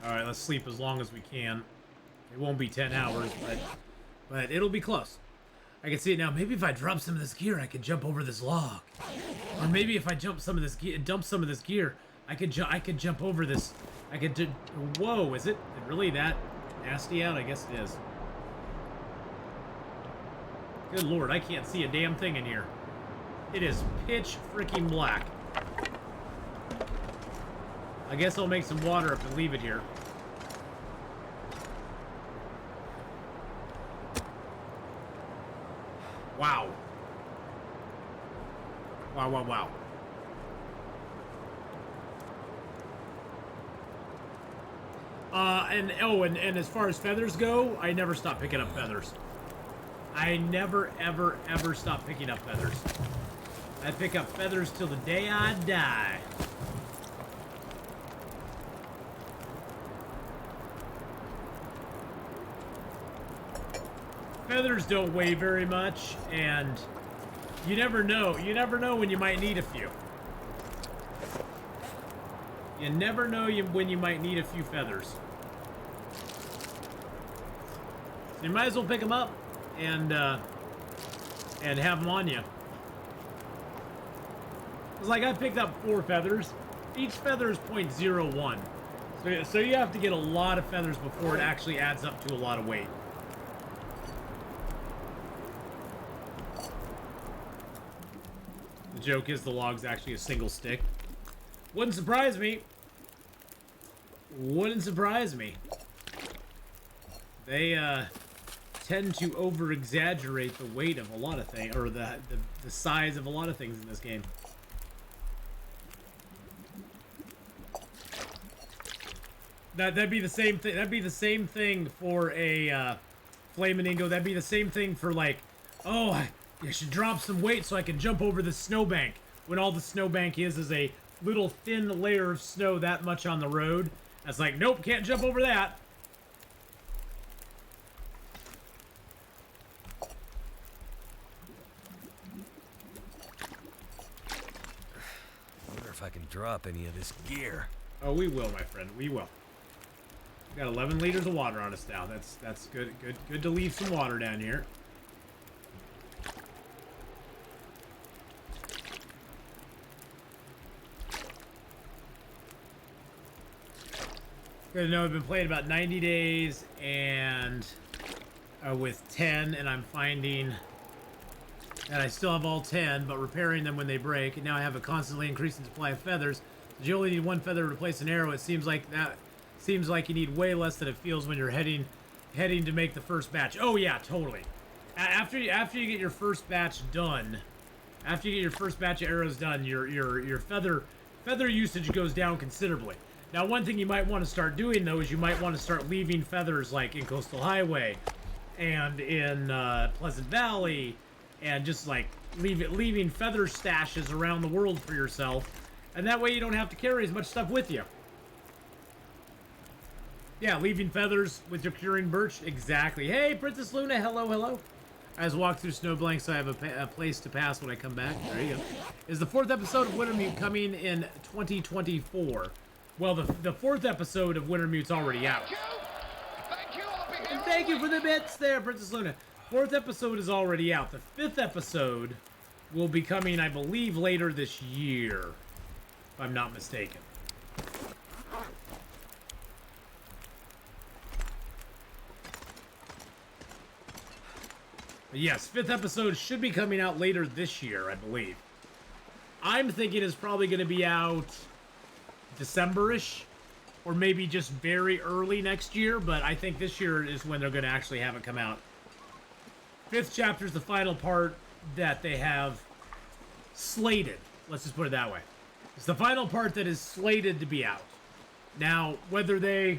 Alright, let's sleep as long as we can. It won't be 10 hours, but it'll be close. I can see it now. Maybe if I drop some of this gear, I could jump over this log. Or maybe if I dump some of this gear, I could jump over this. I could do. Whoa, is it really that nasty out? I guess it is. Good lord, I can't see a damn thing in here. It is pitch freaking black. I guess I'll make some water up and leave it here. Wow. Wow, wow, wow. And as far as feathers go, I never stop picking up feathers. I never, ever, ever stop picking up feathers. I pick up feathers till the day I die. Feathers don't weigh very much, and you never know. You never know when you might need a few. You never know when you might need a few feathers. So you might as well pick them up and have them on you. It's like I picked up 4 feathers. Each feather is 0.01. So you have to get a lot of feathers before it actually adds up to a lot of weight. The joke is the log's actually a single stick. Wouldn't surprise me. Wouldn't surprise me. They, tend to over-exaggerate the weight of a lot of things, or the size of a lot of things in this game. That'd be the same thing. That'd be the same thing for a Flamingo. That'd be the same thing for like, oh, I should drop some weight so I can jump over the snowbank. When all the snowbank is a little thin layer of snow that much on the road. That's like, nope, can't jump over that. I wonder if I can drop any of this gear. Oh, we will, my friend. We will. We got 11 liters of water on us now. That's good. Good to leave some water down here. Good to know I've been playing about 90 days and with 10, and I'm finding that I still have all 10, but repairing them when they break. And now I have a constantly increasing supply of feathers. You only need one feather to replace an arrow. It seems like you need way less than it feels when you're heading to make the first batch. Oh yeah, totally. After you get your first batch done, after you get your first batch of arrows done, your feather usage goes down considerably. Now, one thing you might want to start doing though is you might want to start leaving feathers like in Coastal Highway, and in Pleasant Valley, and just like leaving feather stashes around the world for yourself. And that way you don't have to carry as much stuff with you. Yeah, leaving feathers with your curing birch. Exactly. Hey, Princess Luna. Hello, hello. I just walked through Snowblank, so I have a place to pass when I come back. There you go. Is the 4th episode of Wintermute coming in 2024? Well, the 4th episode of Wintermute's already out. And thank you for the bits there, Princess Luna. 4th episode is already out. The 5th episode will be coming, I believe, later this year. If I'm not mistaken. But yes, 5th episode should be coming out later this year, I believe. I'm thinking it's probably going to be out December-ish, or maybe just very early next year, but I think this year is when they're going to actually have it come out. 5th chapter is the final part that they have slated. Let's just put it that way. It's the final part that is slated to be out. Now, whether they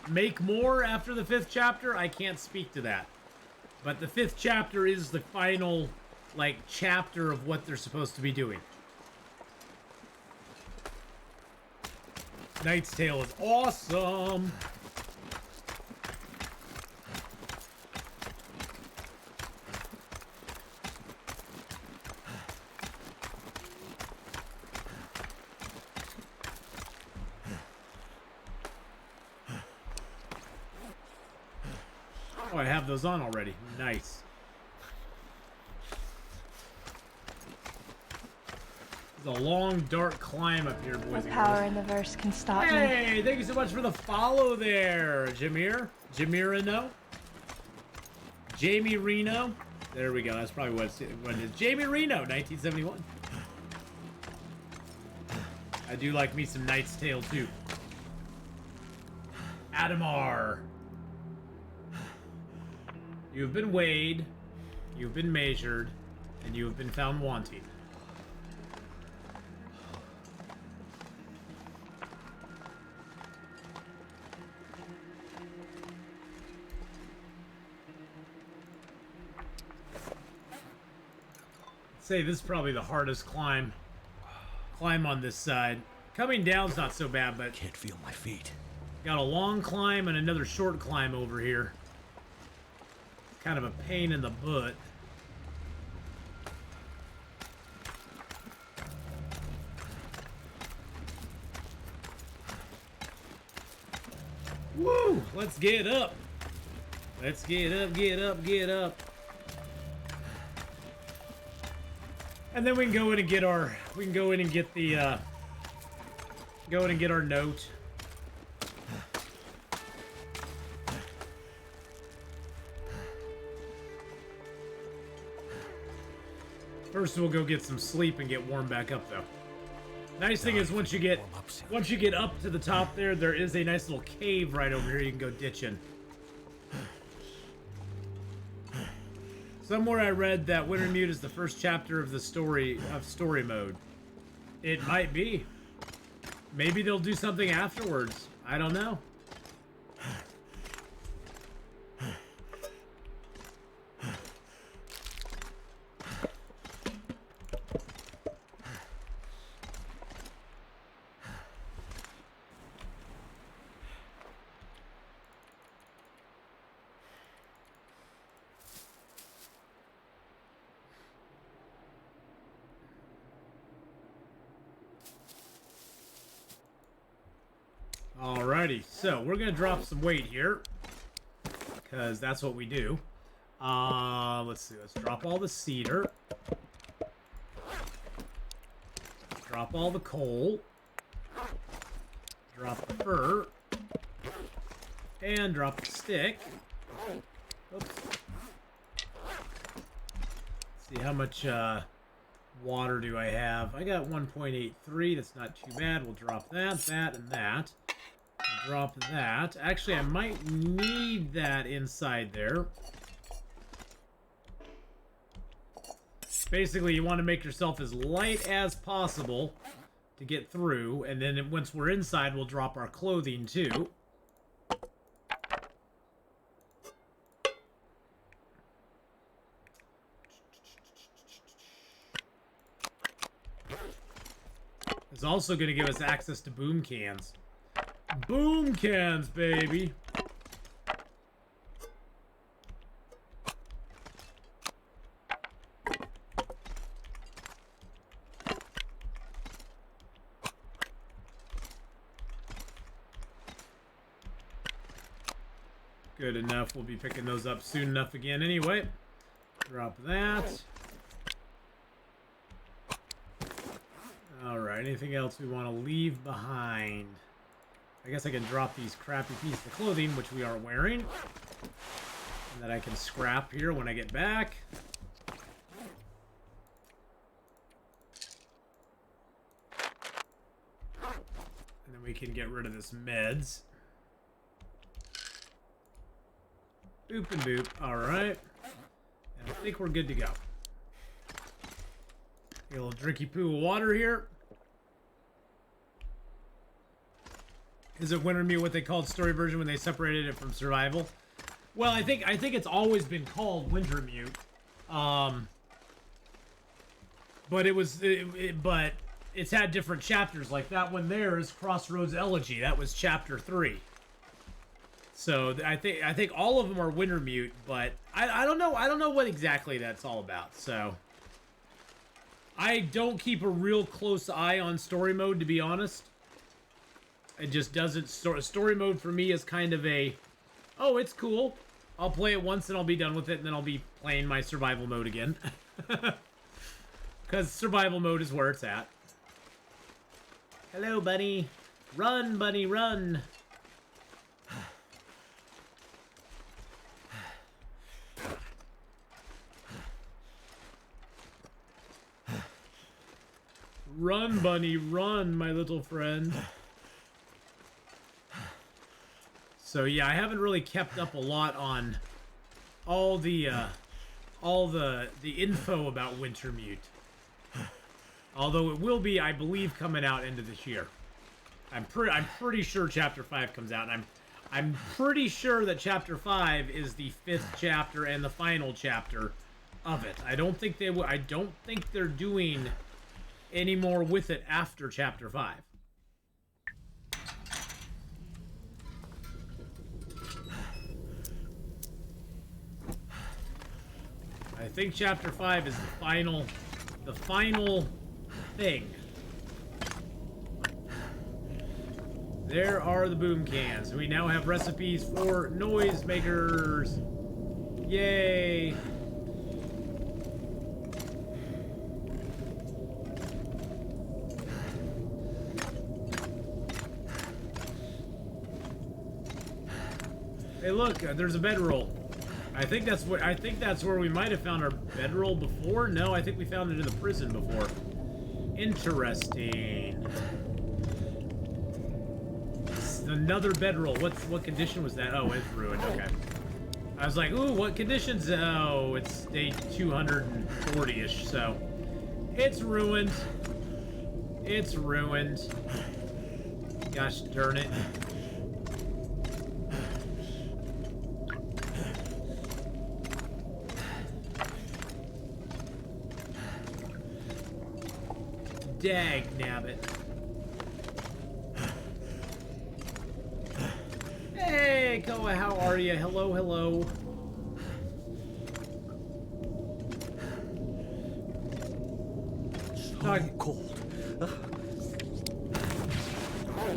make more after the 5th chapter, I can't speak to that. But the 5th chapter is the final, like, chapter of what they're supposed to be doing. Knight's Tale is awesome! Oh, I have those on already. Nice. It's a long, dark climb up here, boys and girls. Power in the verse can stop me. Hey, thank you so much for the follow there, Jameer. Jameerino. Jamie Reno. There we go. That's probably what it is. Jamie Reno, 1971. I do like me some Knight's Tale, too. Adamar. You have been weighed, you have been measured, and you have been found wanting. I'd say this is probably the hardest climb on this side. Coming down's not so bad, but Can't feel my feet. got a long climb and another short climb over here. Kind of a pain in the butt. Woo! Let's get up. Let's get up, get up, get up. And then we can go in and get our our note. First, we'll go get some sleep and get warmed back up, though. Nice thing is, once you get up to the top there is a nice little cave right over here you can go ditch in. Somewhere I read that Wintermute is the first chapter of the story mode. It might be. Maybe they'll do something afterwards. I don't know. Alrighty, so we're gonna drop some weight here because that's what we do. Let's see. Let's drop all the cedar. Drop all the coal. Drop the fur. And drop the stick. Oops. Let's see how much water do I have. I got 1.83. That's not too bad. We'll drop that, that, and that. Drop that. Actually, I might need that inside there. Basically, you want to make yourself as light as possible to get through, and then once we're inside, we'll drop our clothing too. It's also going to give us access to boom cans. Boom cans, baby. Good enough. We'll be picking those up soon enough again anyway. Drop that. Alright, anything else we want to leave behind? I guess I can drop these crappy pieces of clothing, which we are wearing. And that I can scrap here when I get back. And then we can get rid of this meds. Boop and boop. Alright. And I think we're good to go. Get a little drinky poo of water here. Is it Wintermute what they called story version when they separated it from survival? Well, I think it's always been called Wintermute. But but it's had different chapters. Like that one there is Crossroads Elegy. That was chapter 3. So I think all of them are Wintermute, but I don't know. I don't know what exactly that's all about. So I don't keep a real close eye on story mode, to be honest. It just doesn't... Story mode for me is kind of a... Oh, it's cool. I'll play it once and I'll be done with it, and then I'll be playing my survival mode again. Because survival mode is where it's at. Hello, bunny. Run, bunny, run. Run, bunny, run, my little friend. So yeah, I haven't really kept up a lot on all the info about Wintermute. Although it will be, I believe, coming out end of this year. I'm pretty sure Chapter 5 comes out, and I'm pretty sure that Chapter 5 is the 5th chapter and the final chapter of it. I don't think they're doing any more with it after Chapter 5. I think Chapter 5 is the final thing. There are the boom cans. We now have recipes for noisemakers. Yay! Hey, look, there's a bedroll. I think that's where we might have found our bedroll before. No, I think we found it in the prison before. Interesting. Another bedroll. What condition was that? Oh, it's ruined. Okay. I was like, ooh, what conditions? Oh, it's day 240-ish, so it's ruined. It's ruined. Gosh darn it. Dag nabbit. Hey, Koa, how are you? Hello, hello. So cold.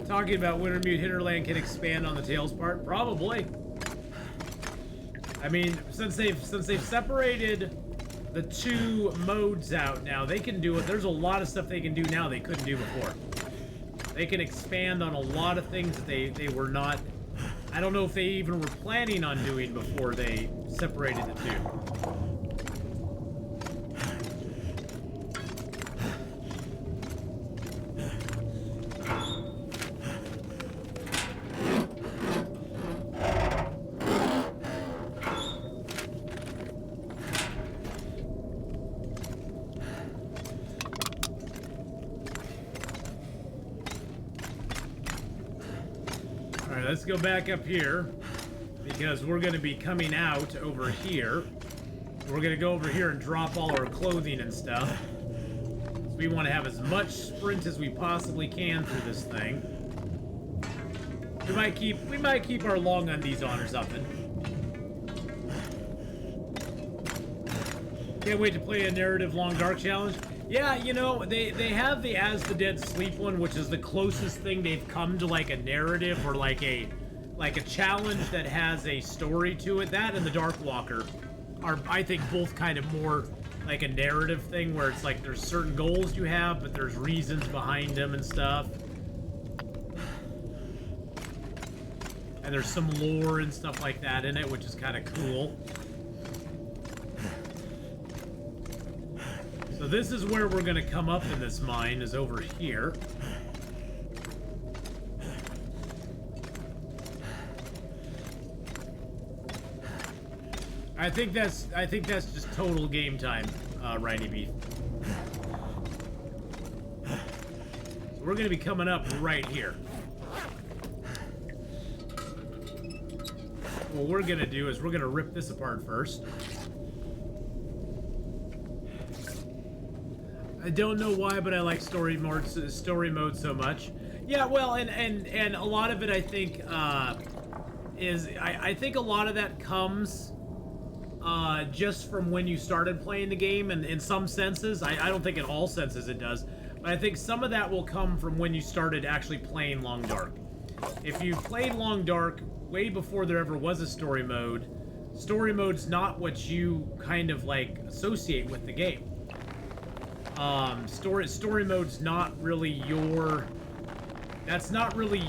Talking about Wintermute Hinterland can expand on the Tails part? Probably. I mean, since they've separated the two modes out now, they can do it. There's a lot of stuff they can do now they couldn't do before. They can expand on a lot of things that they were not. I don't know if they even were planning on doing before they separated the two. Let's go back up here, because we're going to be coming out over here. We're going to go over here and drop all our clothing and stuff. So we want to have as much sprint as we possibly can through this thing. We might keep our long undies on or something. Can't wait to play a narrative Long Dark challenge. Yeah, you know, they have the As the Dead Sleep one, which is the closest thing they've come to like a narrative or like a challenge that has a story to it. That and the Dark Walker are, I think, both kind of more like a narrative thing where it's like there's certain goals you have, but there's reasons behind them and stuff. And there's some lore and stuff like that in it, which is kind of cool. So this is where we're going to come up in this mine, is over here. I think that's just total game time, Riney Beef. So we're going to be coming up right here. What we're going to do is we're going to rip this apart first. I don't know why, but I like story mode so much. Yeah, well, and a lot of it, I think, is I think a lot of that comes just from when you started playing the game, and in some senses, I don't think in all senses it does, but I think some of that will come from when you started actually playing Long Dark. If you played Long Dark way before there ever was a story mode's not what you kind of like associate with the game. Story mode's not really your, that's not really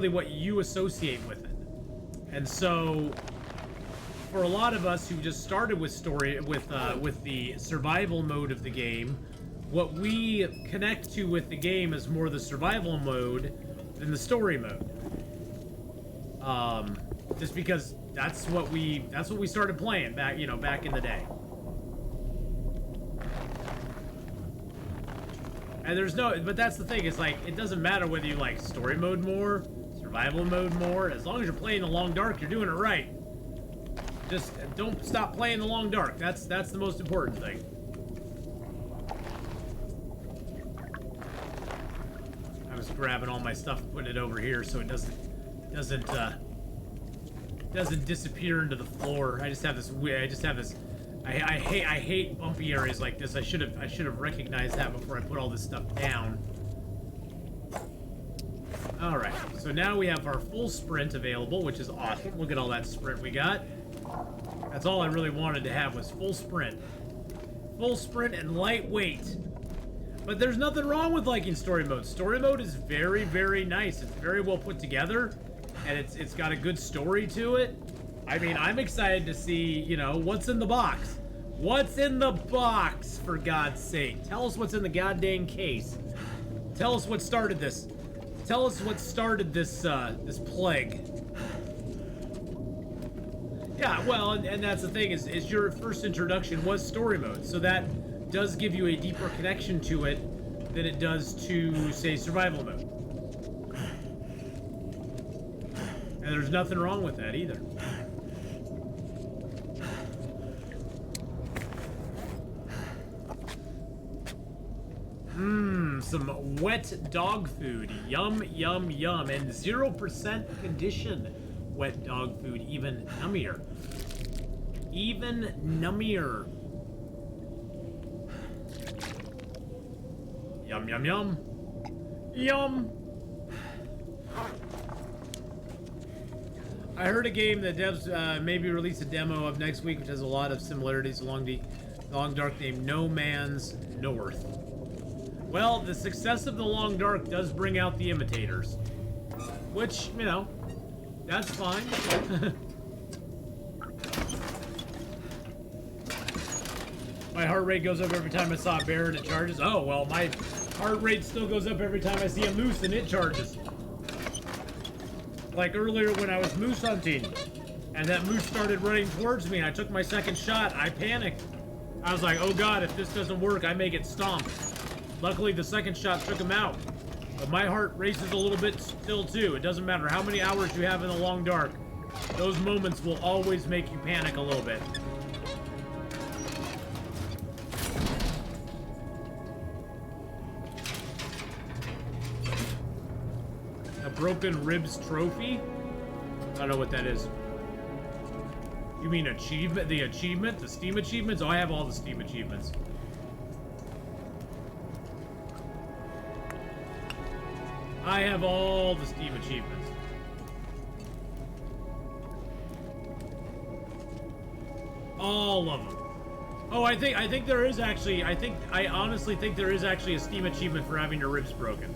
what you associate with it. And so for a lot of us who just started with with the survival mode of the game, what we connect to with the game is more the survival mode than the story mode. Just because that's what we started playing back in the day. And but that's the thing, is like, it doesn't matter whether you like story mode more, survival mode more, as long as you're playing the Long Dark, you're doing it right. Just don't stop playing the Long Dark. That's the most important thing. I was grabbing all my stuff and putting it over here so it doesn't disappear into the floor. I just have this. I hate bumpy areas like this. I should have recognized that before I put all this stuff down. All right. So now we have our full sprint available, which is awesome. Look at all that sprint we got. That's all I really wanted to have, was full sprint. Full sprint and lightweight. But there's nothing wrong with liking story mode. Story mode is very, very nice. It's very well put together. And it's got a good story to it. I mean, I'm excited to see, what's in the box. What's in the box, for God's sake? Tell us what's in the goddamn case. Tell us what started this. tell us what started this this plague. Yeah, well, and that's the thing is your first introduction was story mode, so that does give you a deeper connection to it than it does to, say, survival mode. And there's nothing wrong with that either. Some wet dog food. Yum, yum, yum. And 0% condition wet dog food. Even nummier. Even nummier. Yum, yum, yum. Yum. I heard a game that devs maybe release a demo of next week, which has a lot of similarities along the Long Dark, named No Man's North. Well, the success of the Long Dark does bring out the imitators, which, you know, that's fine. My heart rate goes up every time I saw a bear and it charges. Oh, well, my heart rate still goes up every time I see a moose and it charges. Like earlier when I was moose hunting, and that moose started running towards me, and I took my second shot, I panicked. I was like, oh god, if this doesn't work, I may get stomped. Luckily, the second shot took him out. But my heart races a little bit still, too. It doesn't matter how many hours you have in the Long Dark. Those moments will always make you panic a little bit. A broken ribs trophy? I don't know what that is. You mean achievement? The achievement? The Steam achievements? Oh, I have all the Steam achievements. I have all the Steam achievements. All of them. Oh, I think there is actually, I honestly think there is actually a Steam achievement for having your ribs broken.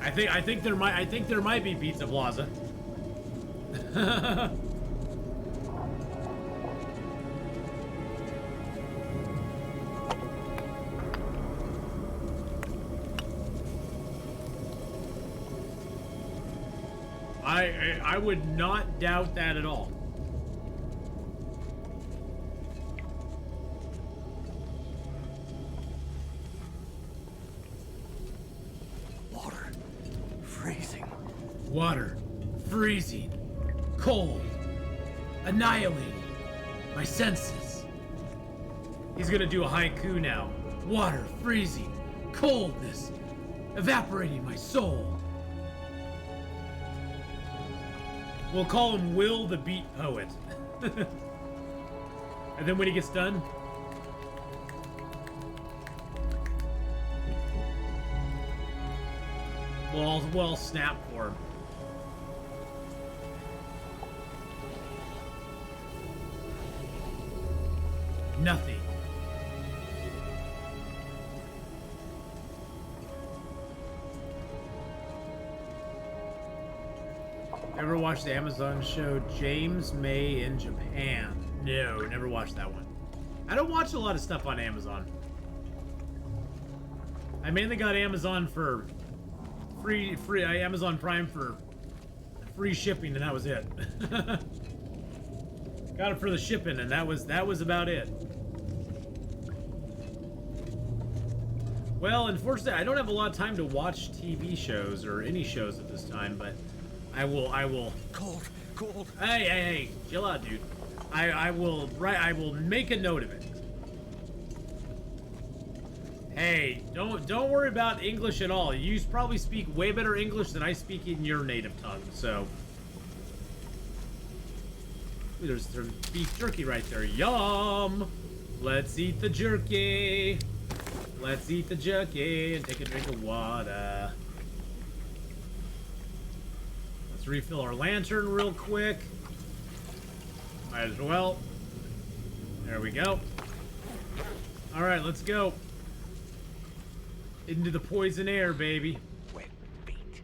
I think there might be Pizza Plaza. I would not doubt that at all. Water. Freezing. Water. Freezing. Cold. Annihilating my senses. He's gonna do a haiku now. Water. Freezing. Coldness. Evaporating my soul. We'll call him Will the Beat Poet. And then when he gets done, we'll snap for him. Nothing. Ever watched the Amazon show James May in Japan? No, never watched that one. I don't watch a lot of stuff on Amazon. I mainly got Amazon for free Amazon Prime for free shipping, and that was it. Got it for the shipping, and that was about it. Well, unfortunately, I don't have a lot of time to watch TV shows or any shows at this time, but I will. Cold. Hey, chill out, dude. I will make a note of it. Hey, don't worry about English at all. You probably speak way better English than I speak in your native tongue, so. Ooh, there's beef jerky right there. Yum! Let's eat the jerky. Let's eat the jerky and take a drink of water. Let's refill our lantern real quick. Might as well. There we go. Alright, let's go. Into the poison air, baby. Wet feet.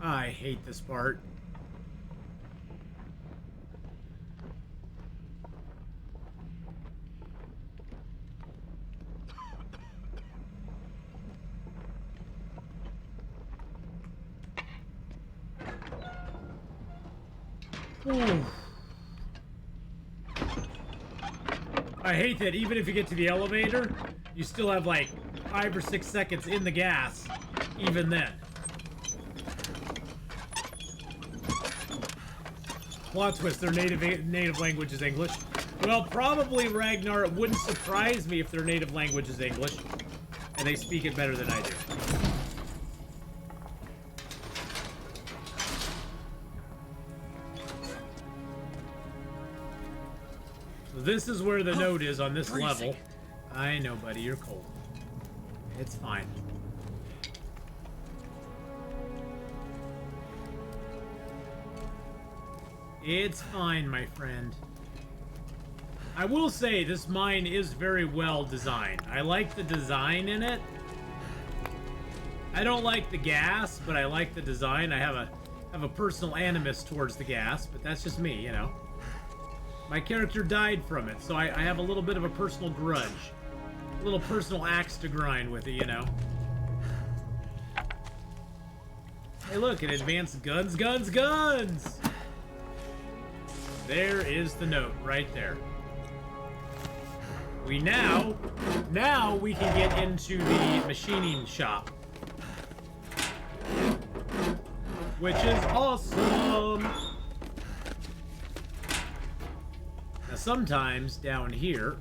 I hate this part. Ooh. I hate that even if you get to the elevator, you still have like 5 or 6 seconds in the gas, even then. Plot twist, their native language is English. Well, probably, Ragnar, it wouldn't surprise me if their native language is English, and they speak it better than I do. So this is where the note is on this level. I know, buddy, you're cold. It's fine. It's fine, my friend. I will say this mine is very well designed. I like the design in it. I don't like the gas, but I like the design. I have a personal animus towards the gas, but that's just me, you know. My character died from it, so I have a little bit of a personal grudge. A little personal axe to grind with it, you know. Hey, look, an advanced guns, guns, guns! There is the note, right there. Now we can get into the machining shop. Which is awesome! Now sometimes down here...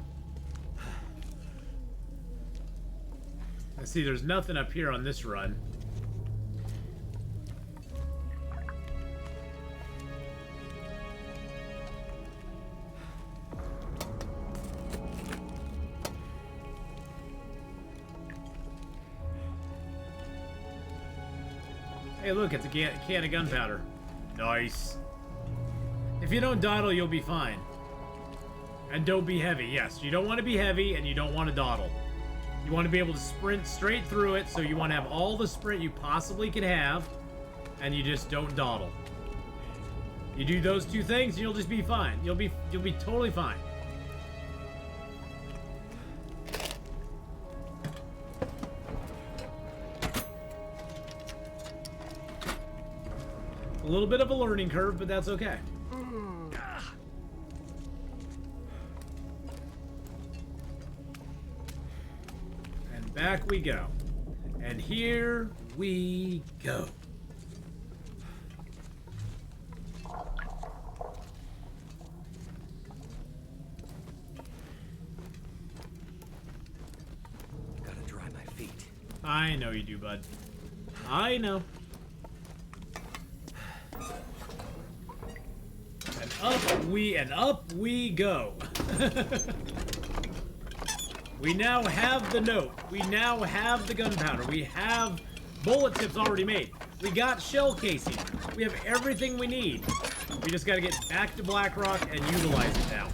I see there's nothing up here on this run. Hey, look, it's a can of gunpowder. Nice. If you don't dawdle, you'll be fine. And don't be heavy. Yes, you don't want to be heavy, and you don't want to dawdle. You want to be able to sprint straight through it, so you want to have all the sprint you possibly can have, and you just don't dawdle. You do those two things, and you'll just be fine. You'll be totally fine. A little bit of a learning curve, but that's okay. And back we go. And here we go. Gotta dry my feet. I know you do, bud. I know. And up we go. We now have the note. We now have the gunpowder. We have bullet tips already made. We got shell casing. We have everything we need. We just got to get back to Blackrock and utilize it now.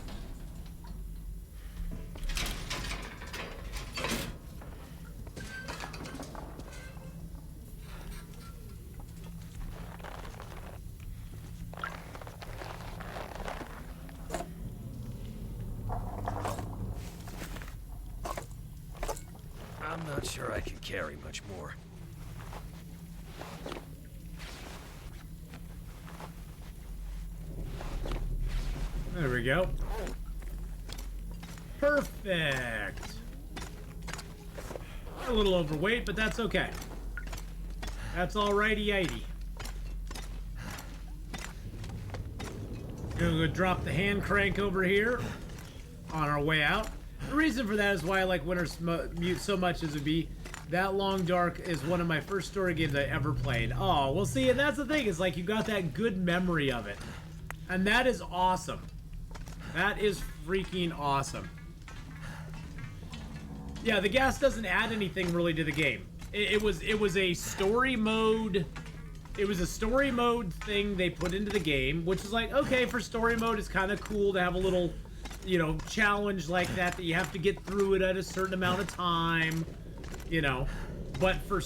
I'm not sure I can carry much more. There we go. Perfect. A little overweight, but that's okay. That's alrighty-ighty. Gonna go drop the hand crank over here on our way out. The reason for that is why I like Winter's Mute so much is that Long Dark is one of my first story games I ever played. Oh, well, see, and that's the thing. Is like you got that good memory of it. And that is awesome. That is freaking awesome. Yeah, the gas doesn't add anything really to the game. It was a story mode. It was a story mode thing they put into the game, which is like, okay, for story mode, it's kind of cool to have a little, you know, challenge like that you have to get through it at a certain amount of time, you know. But for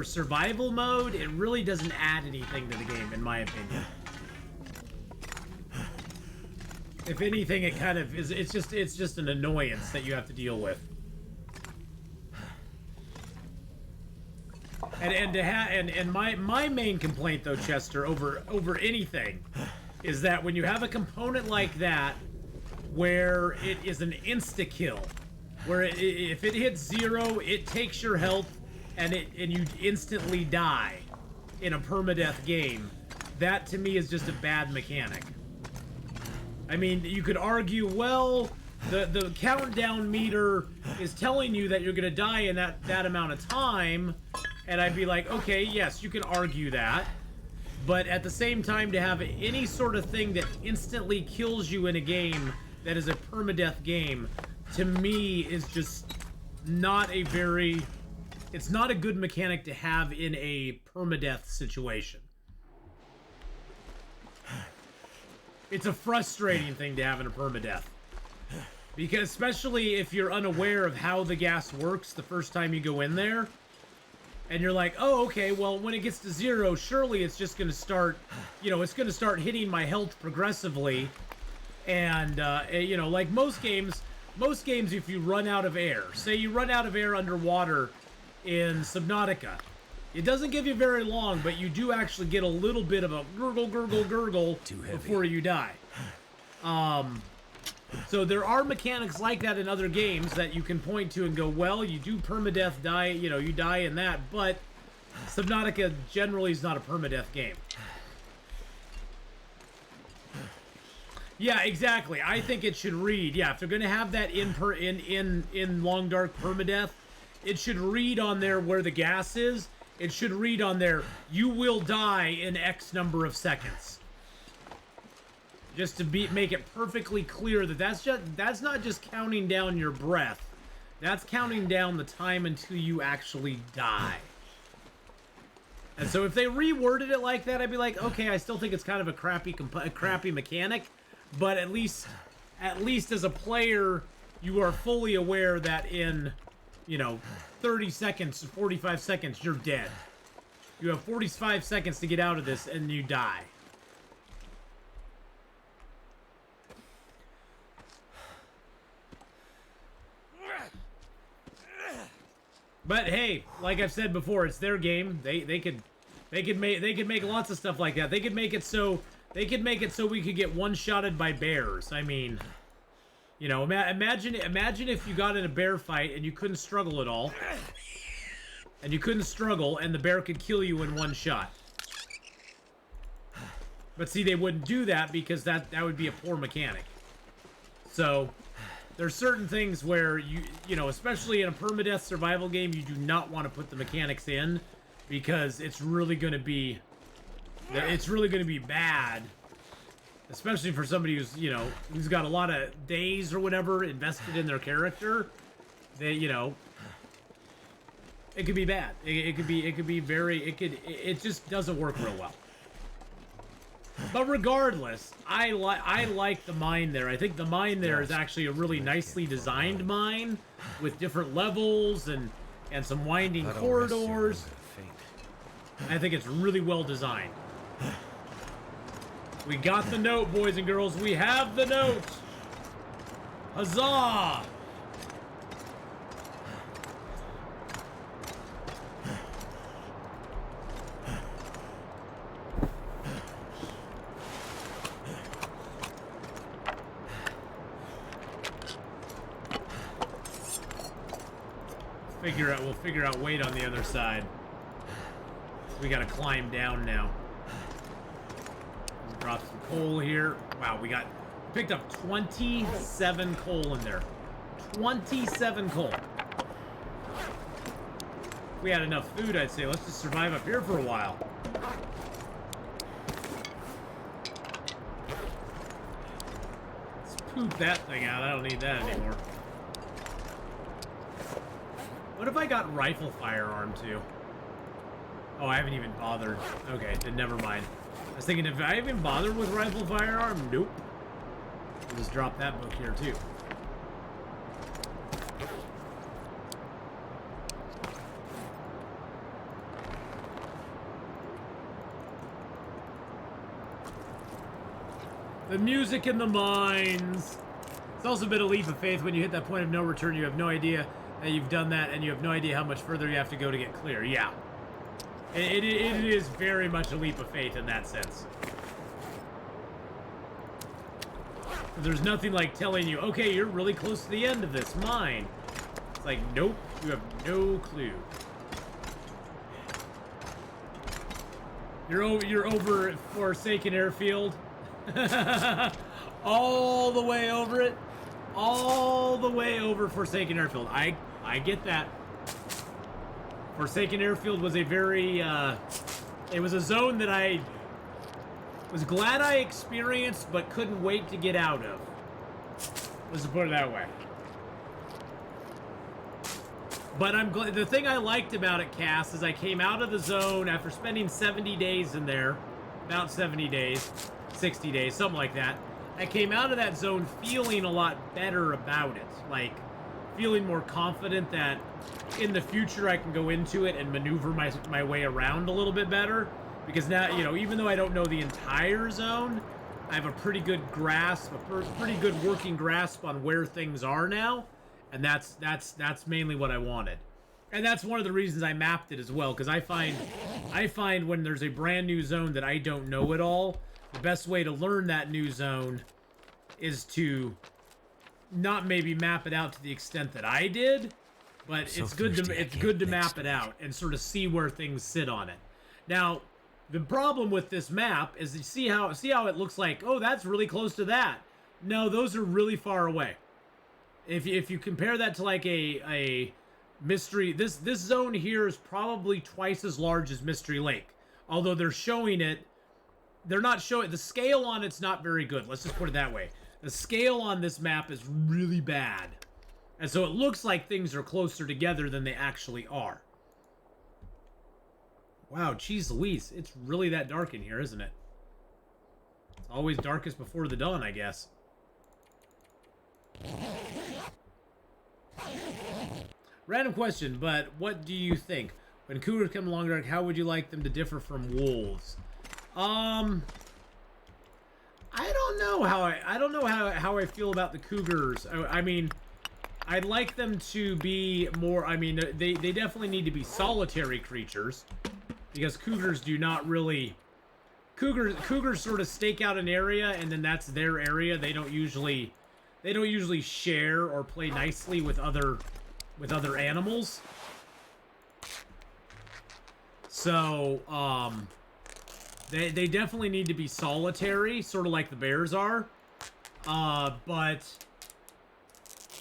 survival mode, it really doesn't add anything to the game, in my opinion. If anything, it kind of is. It's just an annoyance that you have to deal with. And my main complaint though, Chester, over anything, is that when you have a component like that, where it is an insta-kill, where if it hits 0, it takes your health, and you instantly die in a permadeath game, that to me is just a bad mechanic. I mean, you could argue, well, the countdown meter is telling you that you're gonna die in that amount of time, and I'd be like, okay, yes, you can argue that. But at the same time, to have any sort of thing that instantly kills you in a game that is a permadeath game, to me is just not a very... It's not a good mechanic to have in a permadeath situation. It's a frustrating thing to have in a permadeath. Because especially if you're unaware of how the gas works the first time you go in there, and you're like, oh, okay, well, when it gets to 0, surely it's just going to start, you know, it's going to start hitting my health progressively. And, you know, like most games, if you run out of air, say you run out of air underwater in Subnautica, it doesn't give you very long, but you do actually get a little bit of a gurgle, gurgle, gurgle before you die. So there are mechanics like that in other games that you can point to and go, well, you do permadeath die, you know, you die in that, but Subnautica generally is not a permadeath game. Yeah, exactly. I think it should read, yeah, if they're going to have that in Long Dark permadeath, it should read on there where the gas is. It should read on there, you will die in X number of seconds. Just to make it perfectly clear that that's not just counting down your breath. That's counting down the time until you actually die. And so if they reworded it like that, I'd be like, okay, I still think it's kind of a crappy mechanic, but at least as a player, you are fully aware that in, you know, 30 seconds, 45 seconds, you're dead. You have 45 seconds to get out of this, and you die. But hey, like I've said before, it's their game. They could make lots of stuff like that. They could make it so we could get one-shotted by bears. I mean, you know, imagine if you got in a bear fight and you couldn't struggle at all. And you couldn't struggle, and the bear could kill you in one shot. But see, they wouldn't do that because that would be a poor mechanic. So there's certain things where you know, especially in a permadeath survival game, you do not want to put the mechanics in because it's really going to be bad, especially for somebody who's, you know, who's got a lot of days or whatever invested in their character. They, you know, it could be bad. It just doesn't work real well. But regardless, I like the mine there. I think the mine there is actually a really nicely designed mine with different levels and some winding corridors. I think it's really well designed. We got the note, boys and girls. We have the note. Huzzah! We'll figure out weight on the other side. We gotta climb down now. Let's drop some coal here. Wow, we picked up 27 coal in there. 27 coal. If we had enough food, I'd say let's just survive up here for a while. Let's poop that thing out. I don't need that anymore. What if I got rifle firearm too? Oh, I haven't even bothered. Okay, then never mind. I was thinking, if I even bothered with rifle firearm, nope. We'll just drop that book here too. The music in the mines. It's also been a leap of faith when you hit that point of no return. You have no idea that you've done that, and you have no idea how much further you have to go to get clear. Yeah. It is very much a leap of faith in that sense. There's nothing like telling you, okay, you're really close to the end of this mine. It's like, nope, you have no clue. You're over at Forsaken Airfield. All the way over it. All the way over Forsaken Airfield. I get that. Forsaken Airfield was a very, it was a zone that I was glad I experienced, but couldn't wait to get out of. Let's put it that way. But I'm glad. The thing I liked about it, Cass, is I came out of the zone after spending 70 days in there, about 70 days, 60 days, something like that. I came out of that zone feeling a lot better about it, like feeling more confident that in the future I can go into it and maneuver my way around a little bit better. Because now, you know, even though I don't know the entire zone, I have a pretty good grasp, a pretty good working grasp on where things are now. And that's mainly what I wanted. And that's one of the reasons I mapped it as well, because I find when there's a brand new zone that I don't know at all, the best way to learn that new zone is to not maybe map it out to the extent that I did, but So it's good to map it out and sort of see where things sit on it. Now, the problem with this map is you see how it looks like, oh, that's really close to that. No, those are really far away. If you compare that to like a Mystery, this zone here is probably twice as large as Mystery Lake. Although they're showing it, they're not showing, the scale on it's not very good. Let's just put it that way. The scale on this map is really bad. And so it looks like things are closer together than they actually are. Wow, geez Louise, it's really that dark in here, isn't it? It's always darkest before the dawn, I guess. Random question, but what do you think? When cougars come along dark, how would you like them to differ from wolves? I don't know how I feel about the cougars. I mean, I'd like them to be more, I mean, they definitely need to be solitary creatures, because cougars do not really, cougars sort of stake out an area and then that's their area. They don't usually share or play nicely with other animals. So, they definitely need to be solitary, sort of like the bears are. But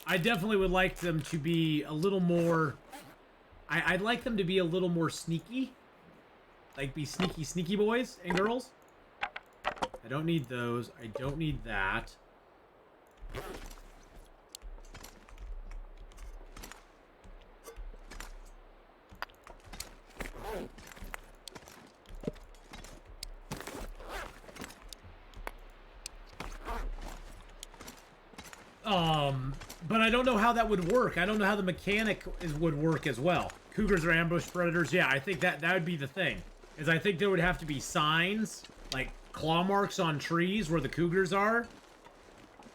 I definitely would like them to be a little more, I'd like them to be a little more sneaky. Like, be sneaky boys and girls. I don't need those. I don't need that. But I don't know how that would work. I don't know how the mechanic would work as well. Cougars are ambush predators. Yeah, I think that would be the thing. Is I think there would have to be signs, like claw marks on trees where the cougars are.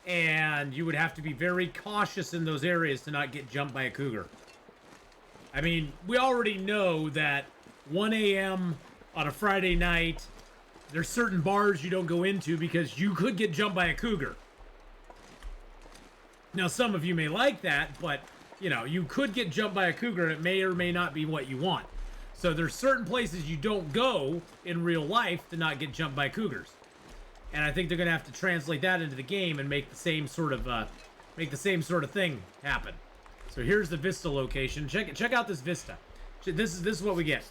And you would have to be very cautious in those areas to not get jumped by a cougar. I mean, we already know that 1 a.m. on a Friday night, there's certain bars you don't go into because you could get jumped by a cougar. Now, some of you may like that, but, you know, you could get jumped by a cougar and it may or may not be what you want. So there's certain places you don't go in real life to not get jumped by cougars. And I think they're going to have to translate that into the game and make the same sort of thing happen. So here's the Vista location. Check out this Vista. This is what we get.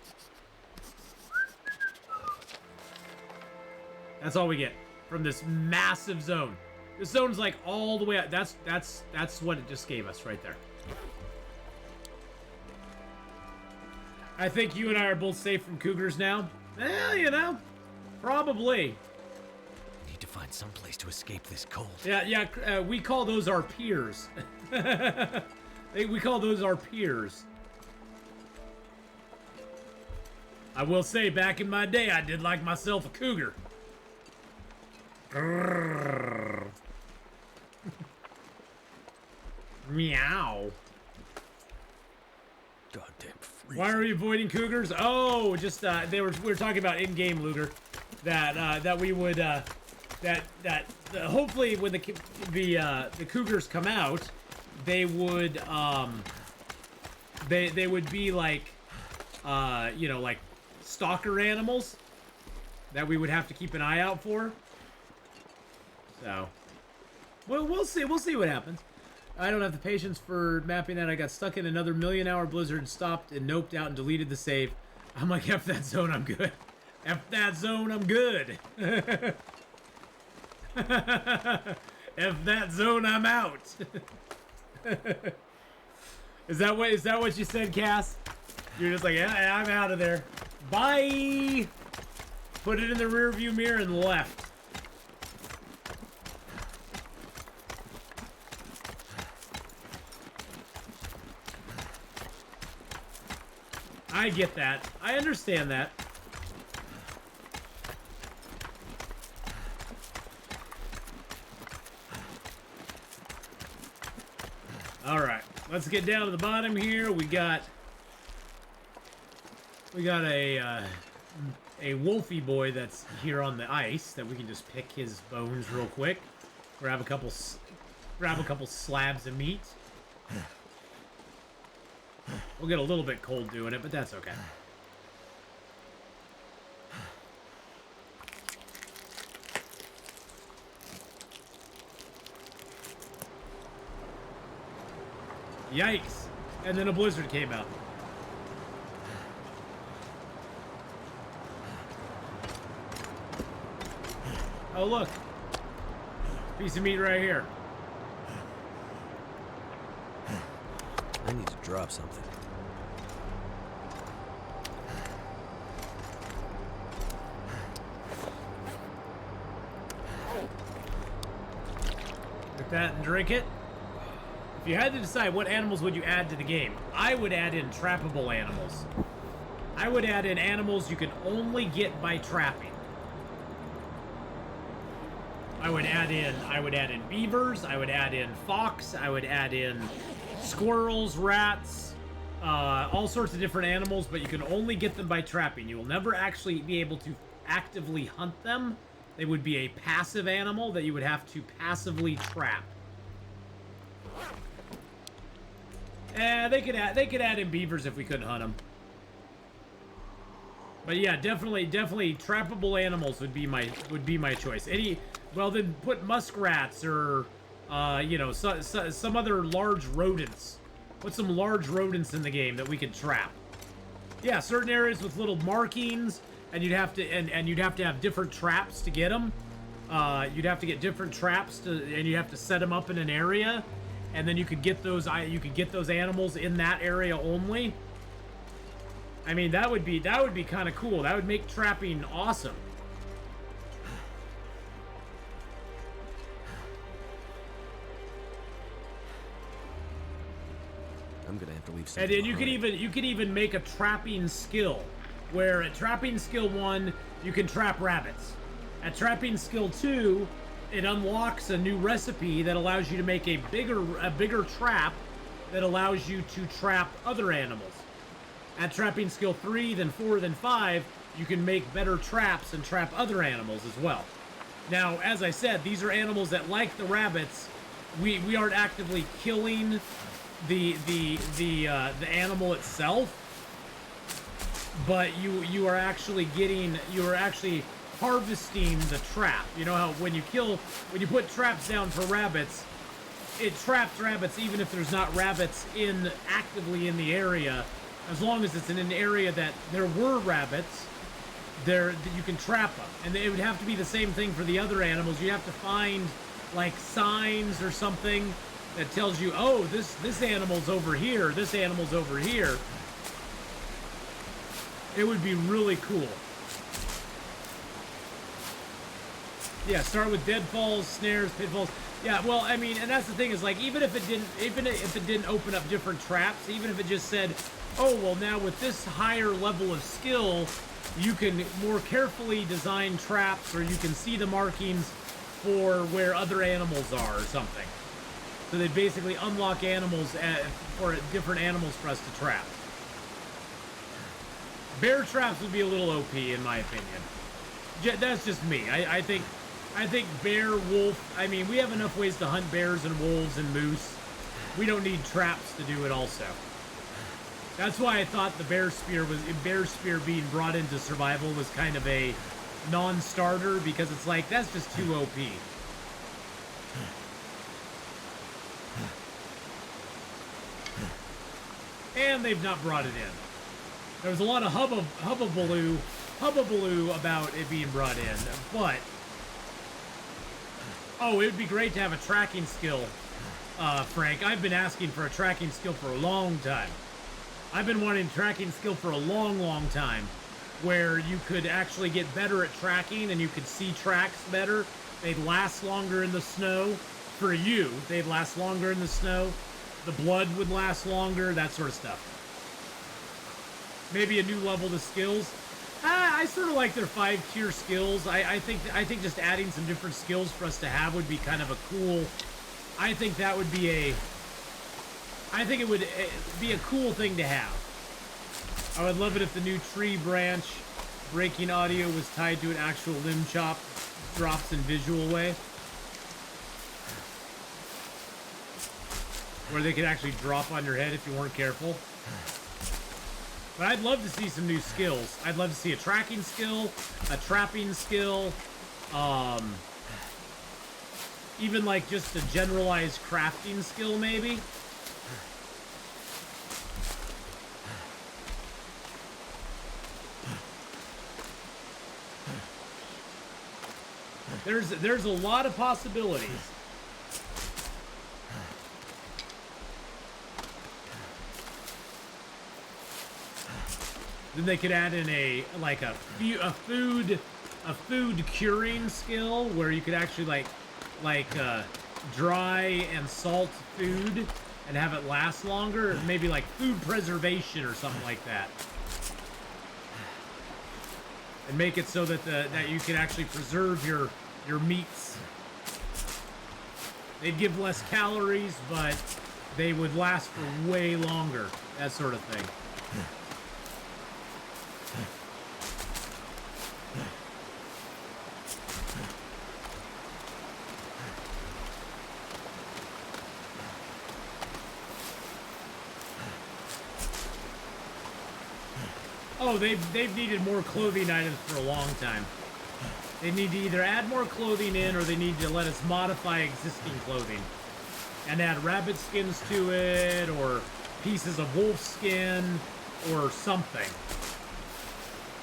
That's all we get from this massive zone. This zone's like all the way out. That's what it just gave us right there. I think you and I are both safe from cougars now. Well, you know, probably. Need to find some place to escape this cold. Yeah. We call those our peers. We call those our peers. I will say, back in my day, I did like myself a cougar. Grrr. Meow. Goddamn freeze. Why are we avoiding cougars? Oh, just we were talking about in-game, Luger, that we would hopefully when the cougars come out, they would they would be like you know, like stalker animals that we would have to keep an eye out for. So, well, we'll see what happens. I don't have the patience for mapping that. I got stuck in another million-hour blizzard, stopped and noped out and deleted the save. I'm like, F that zone, I'm good. F that zone, I'm good. F that zone, I'm out. Is that what you said, Cass? You're just like, yeah, I'm out of there. Bye. Put it in the rear view mirror and left. I get that. I understand that. All right, let's get down to the bottom here. We got a wolfy boy that's here on the ice that we can just pick his bones real quick. Grab a couple slabs of meat. We'll get a little bit cold doing it, but that's okay. Yikes. And then a blizzard came out. Oh, look. Piece of meat right here. I need to drop something. Get that and drink it. If you had to decide what animals would you add to the game, I would add in trappable animals. I would add in animals you can only get by trapping. I would add in beavers, I would add in fox, I would add in squirrels, rats, all sorts of different animals, but you can only get them by trapping. You will never actually be able to actively hunt them. They would be a passive animal that you would have to passively trap. They could add in beavers if we couldn't hunt them. But yeah, definitely trappable animals would be my choice. Well, then put muskrats or you know, some other large rodents. Put some large rodents in the game that we could trap. Yeah, certain areas with little markings, and you'd have to have different traps to get them. You'd have to get different traps and you have to set them up in an area, and then you could get those animals in that area only. I mean, that would be kind of cool. That would make trapping awesome. I'm gonna have to leave something. And then you could even make a trapping skill, where at trapping skill 1 you can trap rabbits. At trapping skill 2, it unlocks a new recipe that allows you to make a bigger trap that allows you to trap other animals. At trapping skill 3, then 4, then 5, you can make better traps and trap other animals as well. Now, as I said, these are animals that, like the rabbits, we aren't actively killing the animal itself, but you are actually harvesting the trap. You know how when you put traps down for rabbits, it traps rabbits even if there's not rabbits actively in the area. As long as it's in an area that there were rabbits, you can trap them. And it would have to be the same thing for the other animals. You have to find like signs or something that tells you, oh, this animal's over here, this animal's over here. It would be really cool. Yeah, start with deadfalls, snares, pitfalls. Yeah, well, I mean, and that's the thing is, like, even if it didn't open up different traps, even if it just said, oh, well, now with this higher level of skill, you can more carefully design traps, or you can see the markings for where other animals are or something. So they basically unlock animals for different animals for us to trap. Bear traps would be a little OP in my opinion. That's just me. I think I think bear, wolf. I mean, we have enough ways to hunt bears and wolves and moose. We don't need traps to do it also. That's why I thought the bear spear being brought into survival was kind of a non-starter, because it's like, that's just too OP. And they've not brought it in. There was a lot of hubbubaloo about it being brought in, but oh, it would be great to have a tracking skill, Frank. I've been asking for a tracking skill for a long time. I've been wanting a tracking skill for a long time, where you could actually get better at tracking and you could see tracks better. They'd last longer in the snow. For you, they'd last longer in the snow. The blood would last longer, that sort of stuff. Maybe a new level to skills. I sort of like their 5-tier skills. I think just adding some different skills for us to have would be kind of a cool. I think it would be a cool thing to have. I would love it if the new tree branch breaking audio was tied to an actual limb chop drops in visual way, where they could actually drop on your head if you weren't careful. But I'd love to see some new skills. I'd love to see a tracking skill, a trapping skill, even like just a generalized crafting skill, maybe. There's a lot of possibilities. Then they could add in a food curing skill where you could actually dry and salt food and have it last longer. Maybe like food preservation or something like that. And make it so that that you can actually preserve your meats. They'd give less calories, but they would last for way longer. That sort of thing. Oh, they've needed more clothing items for a long time. They need to either add more clothing in, or they need to let us modify existing clothing and add rabbit skins to it, or pieces of wolf skin, or something,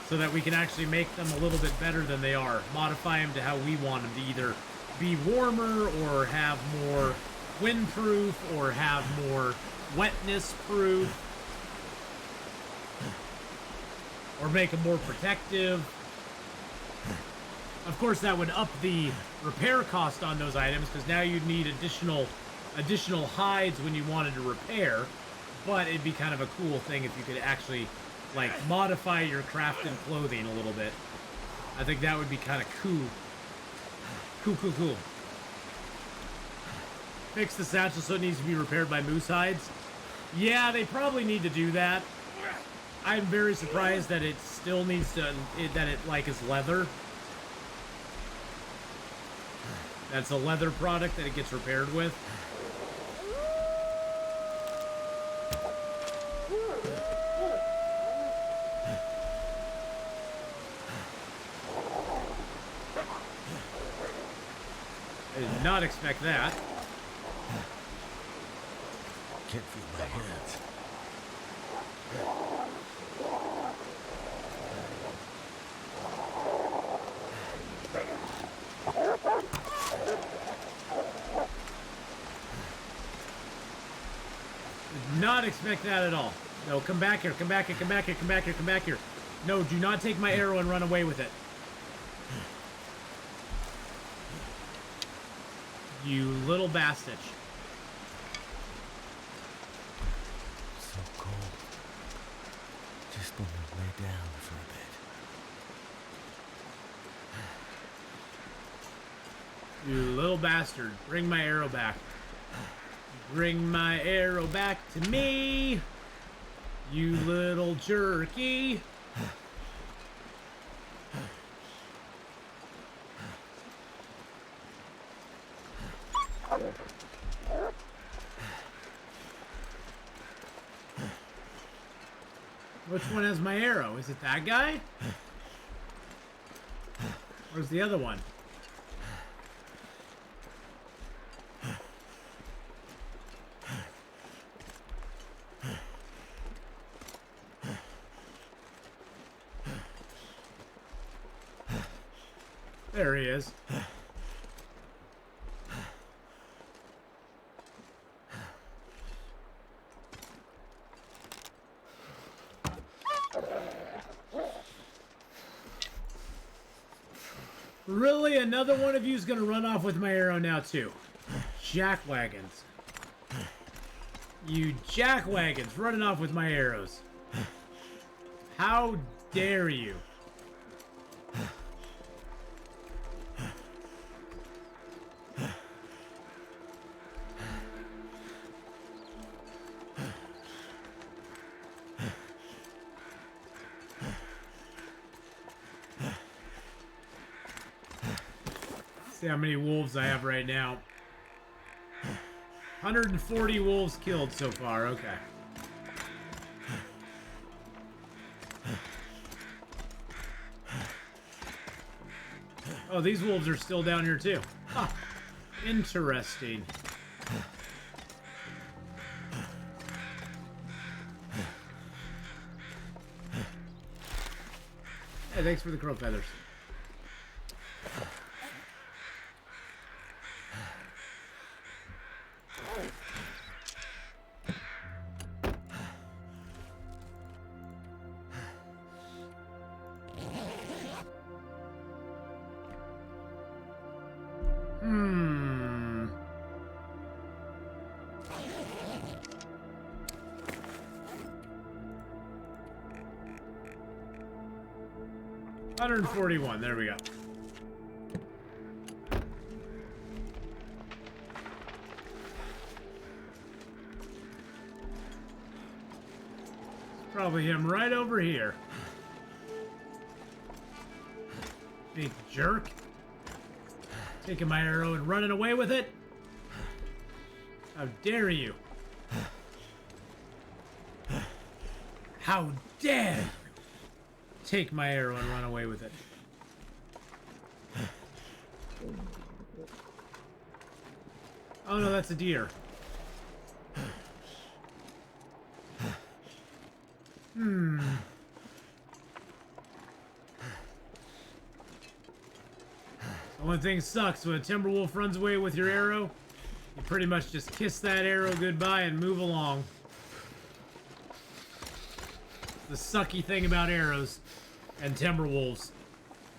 so that we can actually make them a little bit better than they are. Modify them to how we want them to either be warmer, or have more windproof, or have more wetness proof, or make them more protective. Of course, that would up the repair cost on those items, because now you'd need additional hides when you wanted to repair. But it'd be kind of a cool thing if you could actually, like, modify your crafted clothing a little bit. I think that would be kind of cool. Cool. Fix the satchel so it needs to be repaired by moose hides. Yeah, they probably need to do that. I'm very surprised that it still needs to, that it like is leather. That's a leather product that it gets repaired with. I did not expect that. Can't feel my hands. Did not expect that at all. No, come back here, come back here, come back here, come back here, come back here. No, do not take my arrow and run away with it. You little bastard. So cold. Just want to lay down for a bit. You little bastard. Bring my arrow back. Bring my arrow back to me. You little jerky. Which one has my arrow? Is it that guy? Where's the other one? There he is. Really? Another one of you is going to run off with my arrow now, too. Jackwagons. You jackwagons running off with my arrows. How dare you? See how many wolves I have right now. 140 wolves killed so far. Okay. Oh, these wolves are still down here too. Huh. Interesting. Hey, thanks for the crow feathers. $141, there we go. Probably him right over here. Big jerk. Taking my arrow and running away with it. How dare you? How dare you take my arrow and run away with it? Oh no, that's a deer. The only thing sucks when a Timberwolf runs away with your arrow, you pretty much just kiss that arrow goodbye and move along. The sucky thing about arrows and Timberwolves.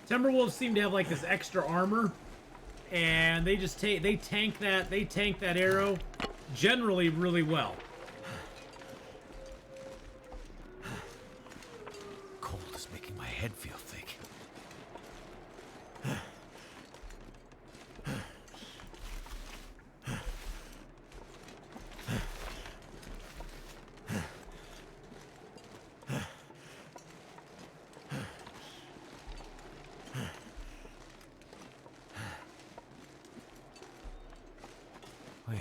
Timberwolves seem to have like this extra armor, and they just tank that arrow generally really well. Cold is making my head feel thick. Wait.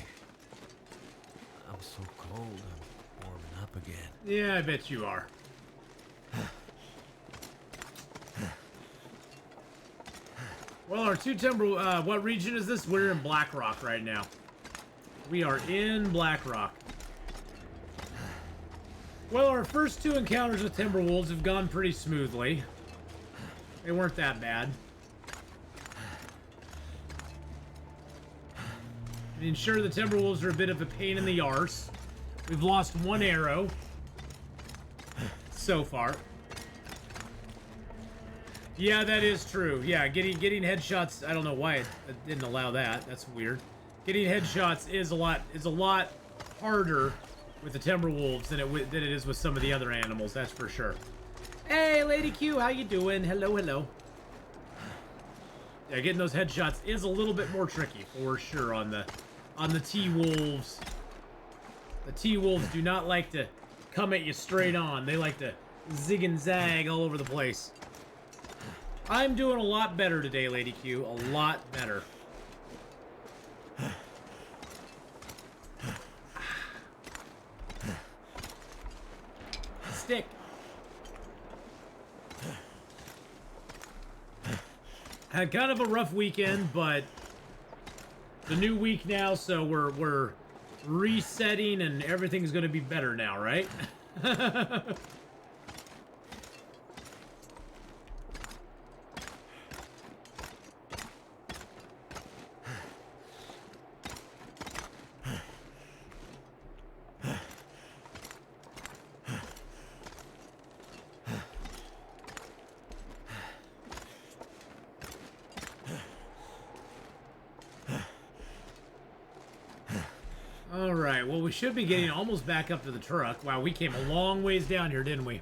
I'm so cold, I'm warming up again. Yeah, I bet you are. Well, our two what region is this? We're in Blackrock right now. We are in Blackrock. Well, our first two encounters with Timberwolves have gone pretty smoothly. They weren't that bad. I mean, sure, the Timberwolves are a bit of a pain in the arse. We've lost one arrow so far. Yeah, that is true. Yeah, getting headshots. I don't know why it didn't allow that. That's weird. Getting headshots is a lot harder with the Timberwolves than it is with some of the other animals. That's for sure. Hey, Lady Q, how you doing? Hello, hello. Yeah, getting those headshots is a little bit more tricky for sure on the T-Wolves. The T-Wolves do not like to come at you straight on. They like to zig and zag all over the place. I'm doing a lot better today, Lady Q. A lot better. stick. Had kind of a rough weekend, but the new week now, so we're resetting and everything's gonna be better now, right? Alright, well, we should be getting almost back up to the truck. Wow, we came a long ways down here, didn't we?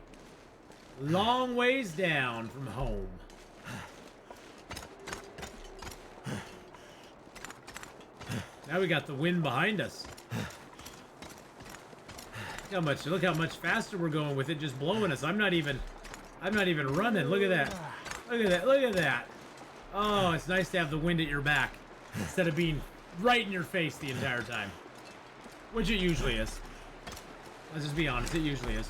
Long ways down from home. Now we got the wind behind us. Look how much faster we're going with it just blowing us. I'm not even running. Look at that. Look at that. Look at that. Oh, it's nice to have the wind at your back instead of being right in your face the entire time. Which it usually is. Let's just be honest, it usually is.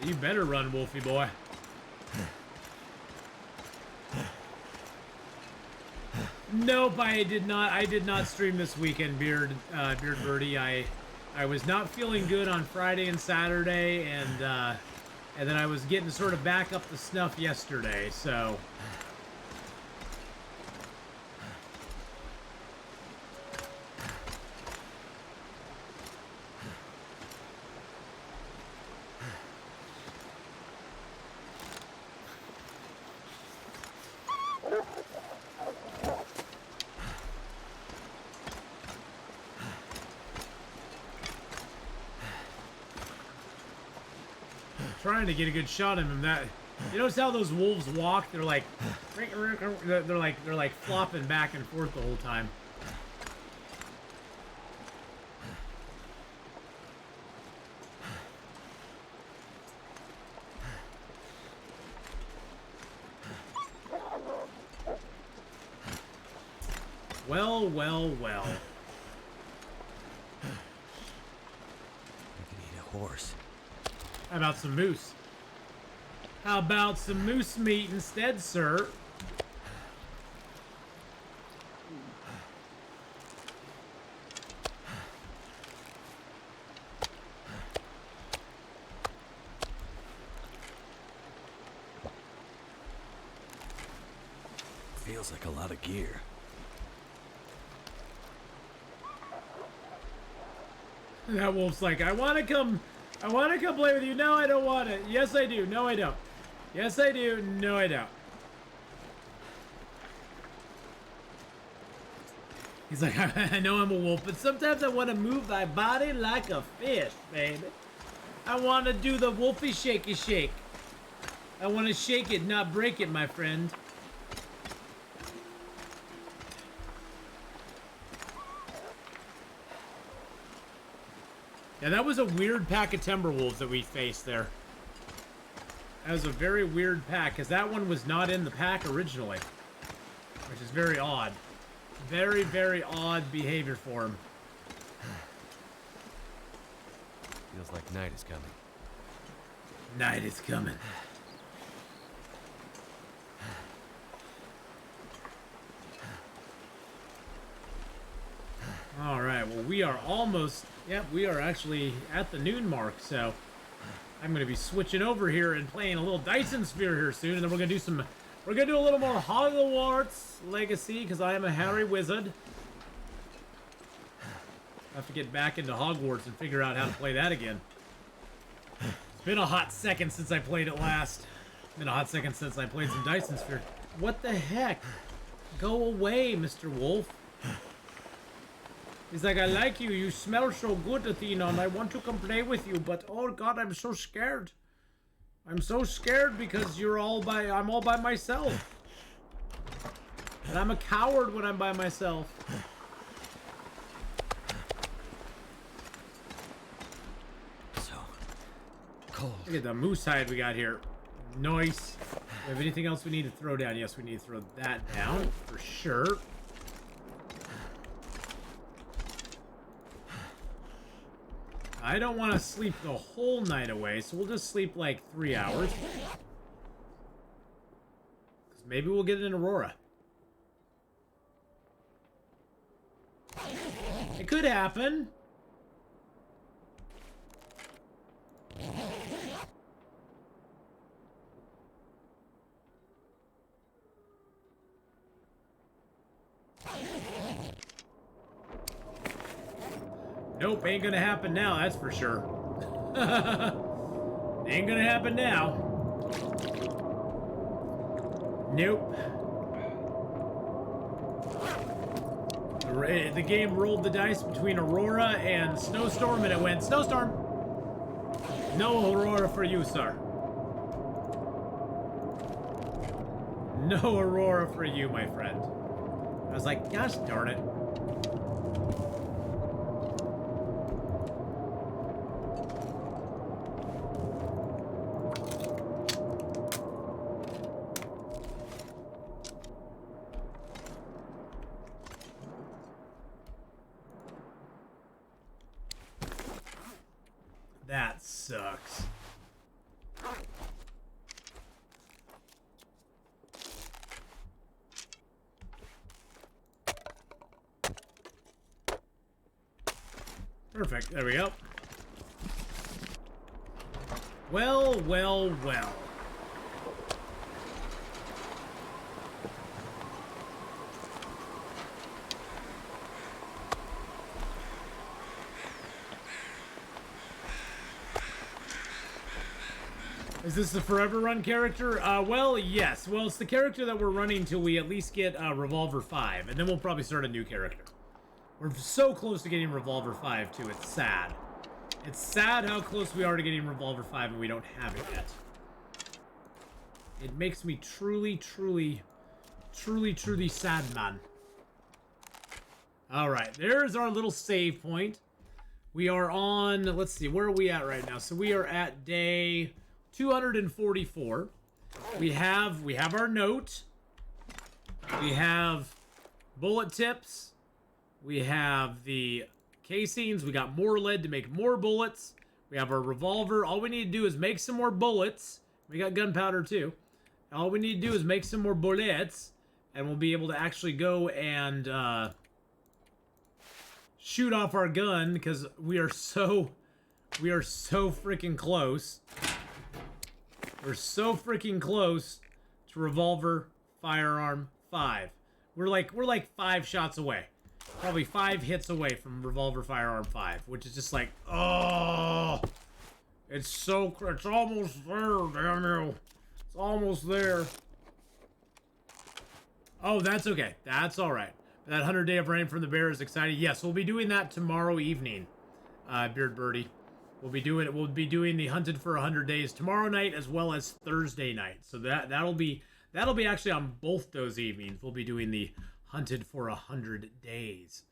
You better run, Wolfie boy. Nope, I did not stream this weekend, Beard Birdie. I was not feeling good on Friday and Saturday, and then I was getting sort of back up to snuff yesterday, so. Trying to get a good shot of him. That, you notice how those wolves walk? They're like flopping back and forth the whole time. Well, well, well. We can eat a horse. How about some moose? How about some moose meat instead, sir? Feels like a lot of gear. That wolf's like, I want to come play with you. No, I don't want it. Yes, I do. No, I don't. Yes, I do. No, I don't. He's like, I know I'm a wolf, but sometimes I want to move thy body like a fish, baby. I want to do the wolfy shaky shake. I want to shake it, not break it, my friend. Yeah, that was a weird pack of timber wolves that we faced there. That was a very weird pack, because that one was not in the pack originally. Which is very odd. Very, very odd behavior for him. Feels like night is coming. Night is coming. Alright, well we are almost... Yep, we are actually at the noon mark, so... I'm going to be switching over here and playing a little Dyson Sphere here soon, and then we're going to do some... We're going to do a little more Hogwarts Legacy, because I am a Harry Wizard. I have to get back into Hogwarts and figure out how to play that again. It's been a hot second since I played it last. It's been a hot second since I played some Dyson Sphere. What the heck? Go away, Mr. Wolf. He's like, I like you. You smell so good, Atheenon. I want to come play with you, but oh god, I'm so scared. I'm so scared because I'm all by myself. And I'm a coward when I'm by myself. So cold. Look at the moose hide we got here. Nice. Do we have anything else we need to throw down? Yes, we need to throw that down for sure. I don't want to sleep the whole night away, so we'll just sleep like 3 hours. Because maybe we'll get an aurora. It could happen. Nope, ain't gonna happen now, that's for sure. Ain't gonna happen now. Nope. The game rolled the dice between Aurora and Snowstorm, and it went, Snowstorm! No Aurora for you, sir. No Aurora for you, my friend. I was like, gosh darn it. That sucks. Perfect. There we go. Well, well, well. Is this the Forever Run character? Well, yes. Well, it's the character that we're running till we at least get Revolver 5, and then we'll probably start a new character. We're so close to getting Revolver 5, too. It's sad. It's sad how close we are to getting Revolver 5, and we don't have it yet. It makes me truly, truly, truly, truly sad, man. Alright, there's our little save point. We are on, let's see, where are we at right now? So we are at day 244. We have our note. We have bullet tips. We have the casings. We got more lead to make more bullets. We have our revolver. All we need to do is make some more bullets. We got gunpowder too. All we need to do is make some more bullets, and we'll be able to actually go and shoot off our gun, because we are so freaking close. We're so freaking close to Revolver Firearm 5. We're like 5 shots away. Probably 5 hits away from Revolver Firearm 5, which is just like, oh, it's almost there, damn you. It's almost there. Oh, that's okay. That's all right. That 100 Day of Rain from the Bear is exciting. Yes, we'll be doing that tomorrow evening, Beard Birdie. We'll be doing the Hunted for 100 Days tomorrow night as well as Thursday night. So that'll be actually on both those evenings. We'll be doing the Hunted for 100 Days.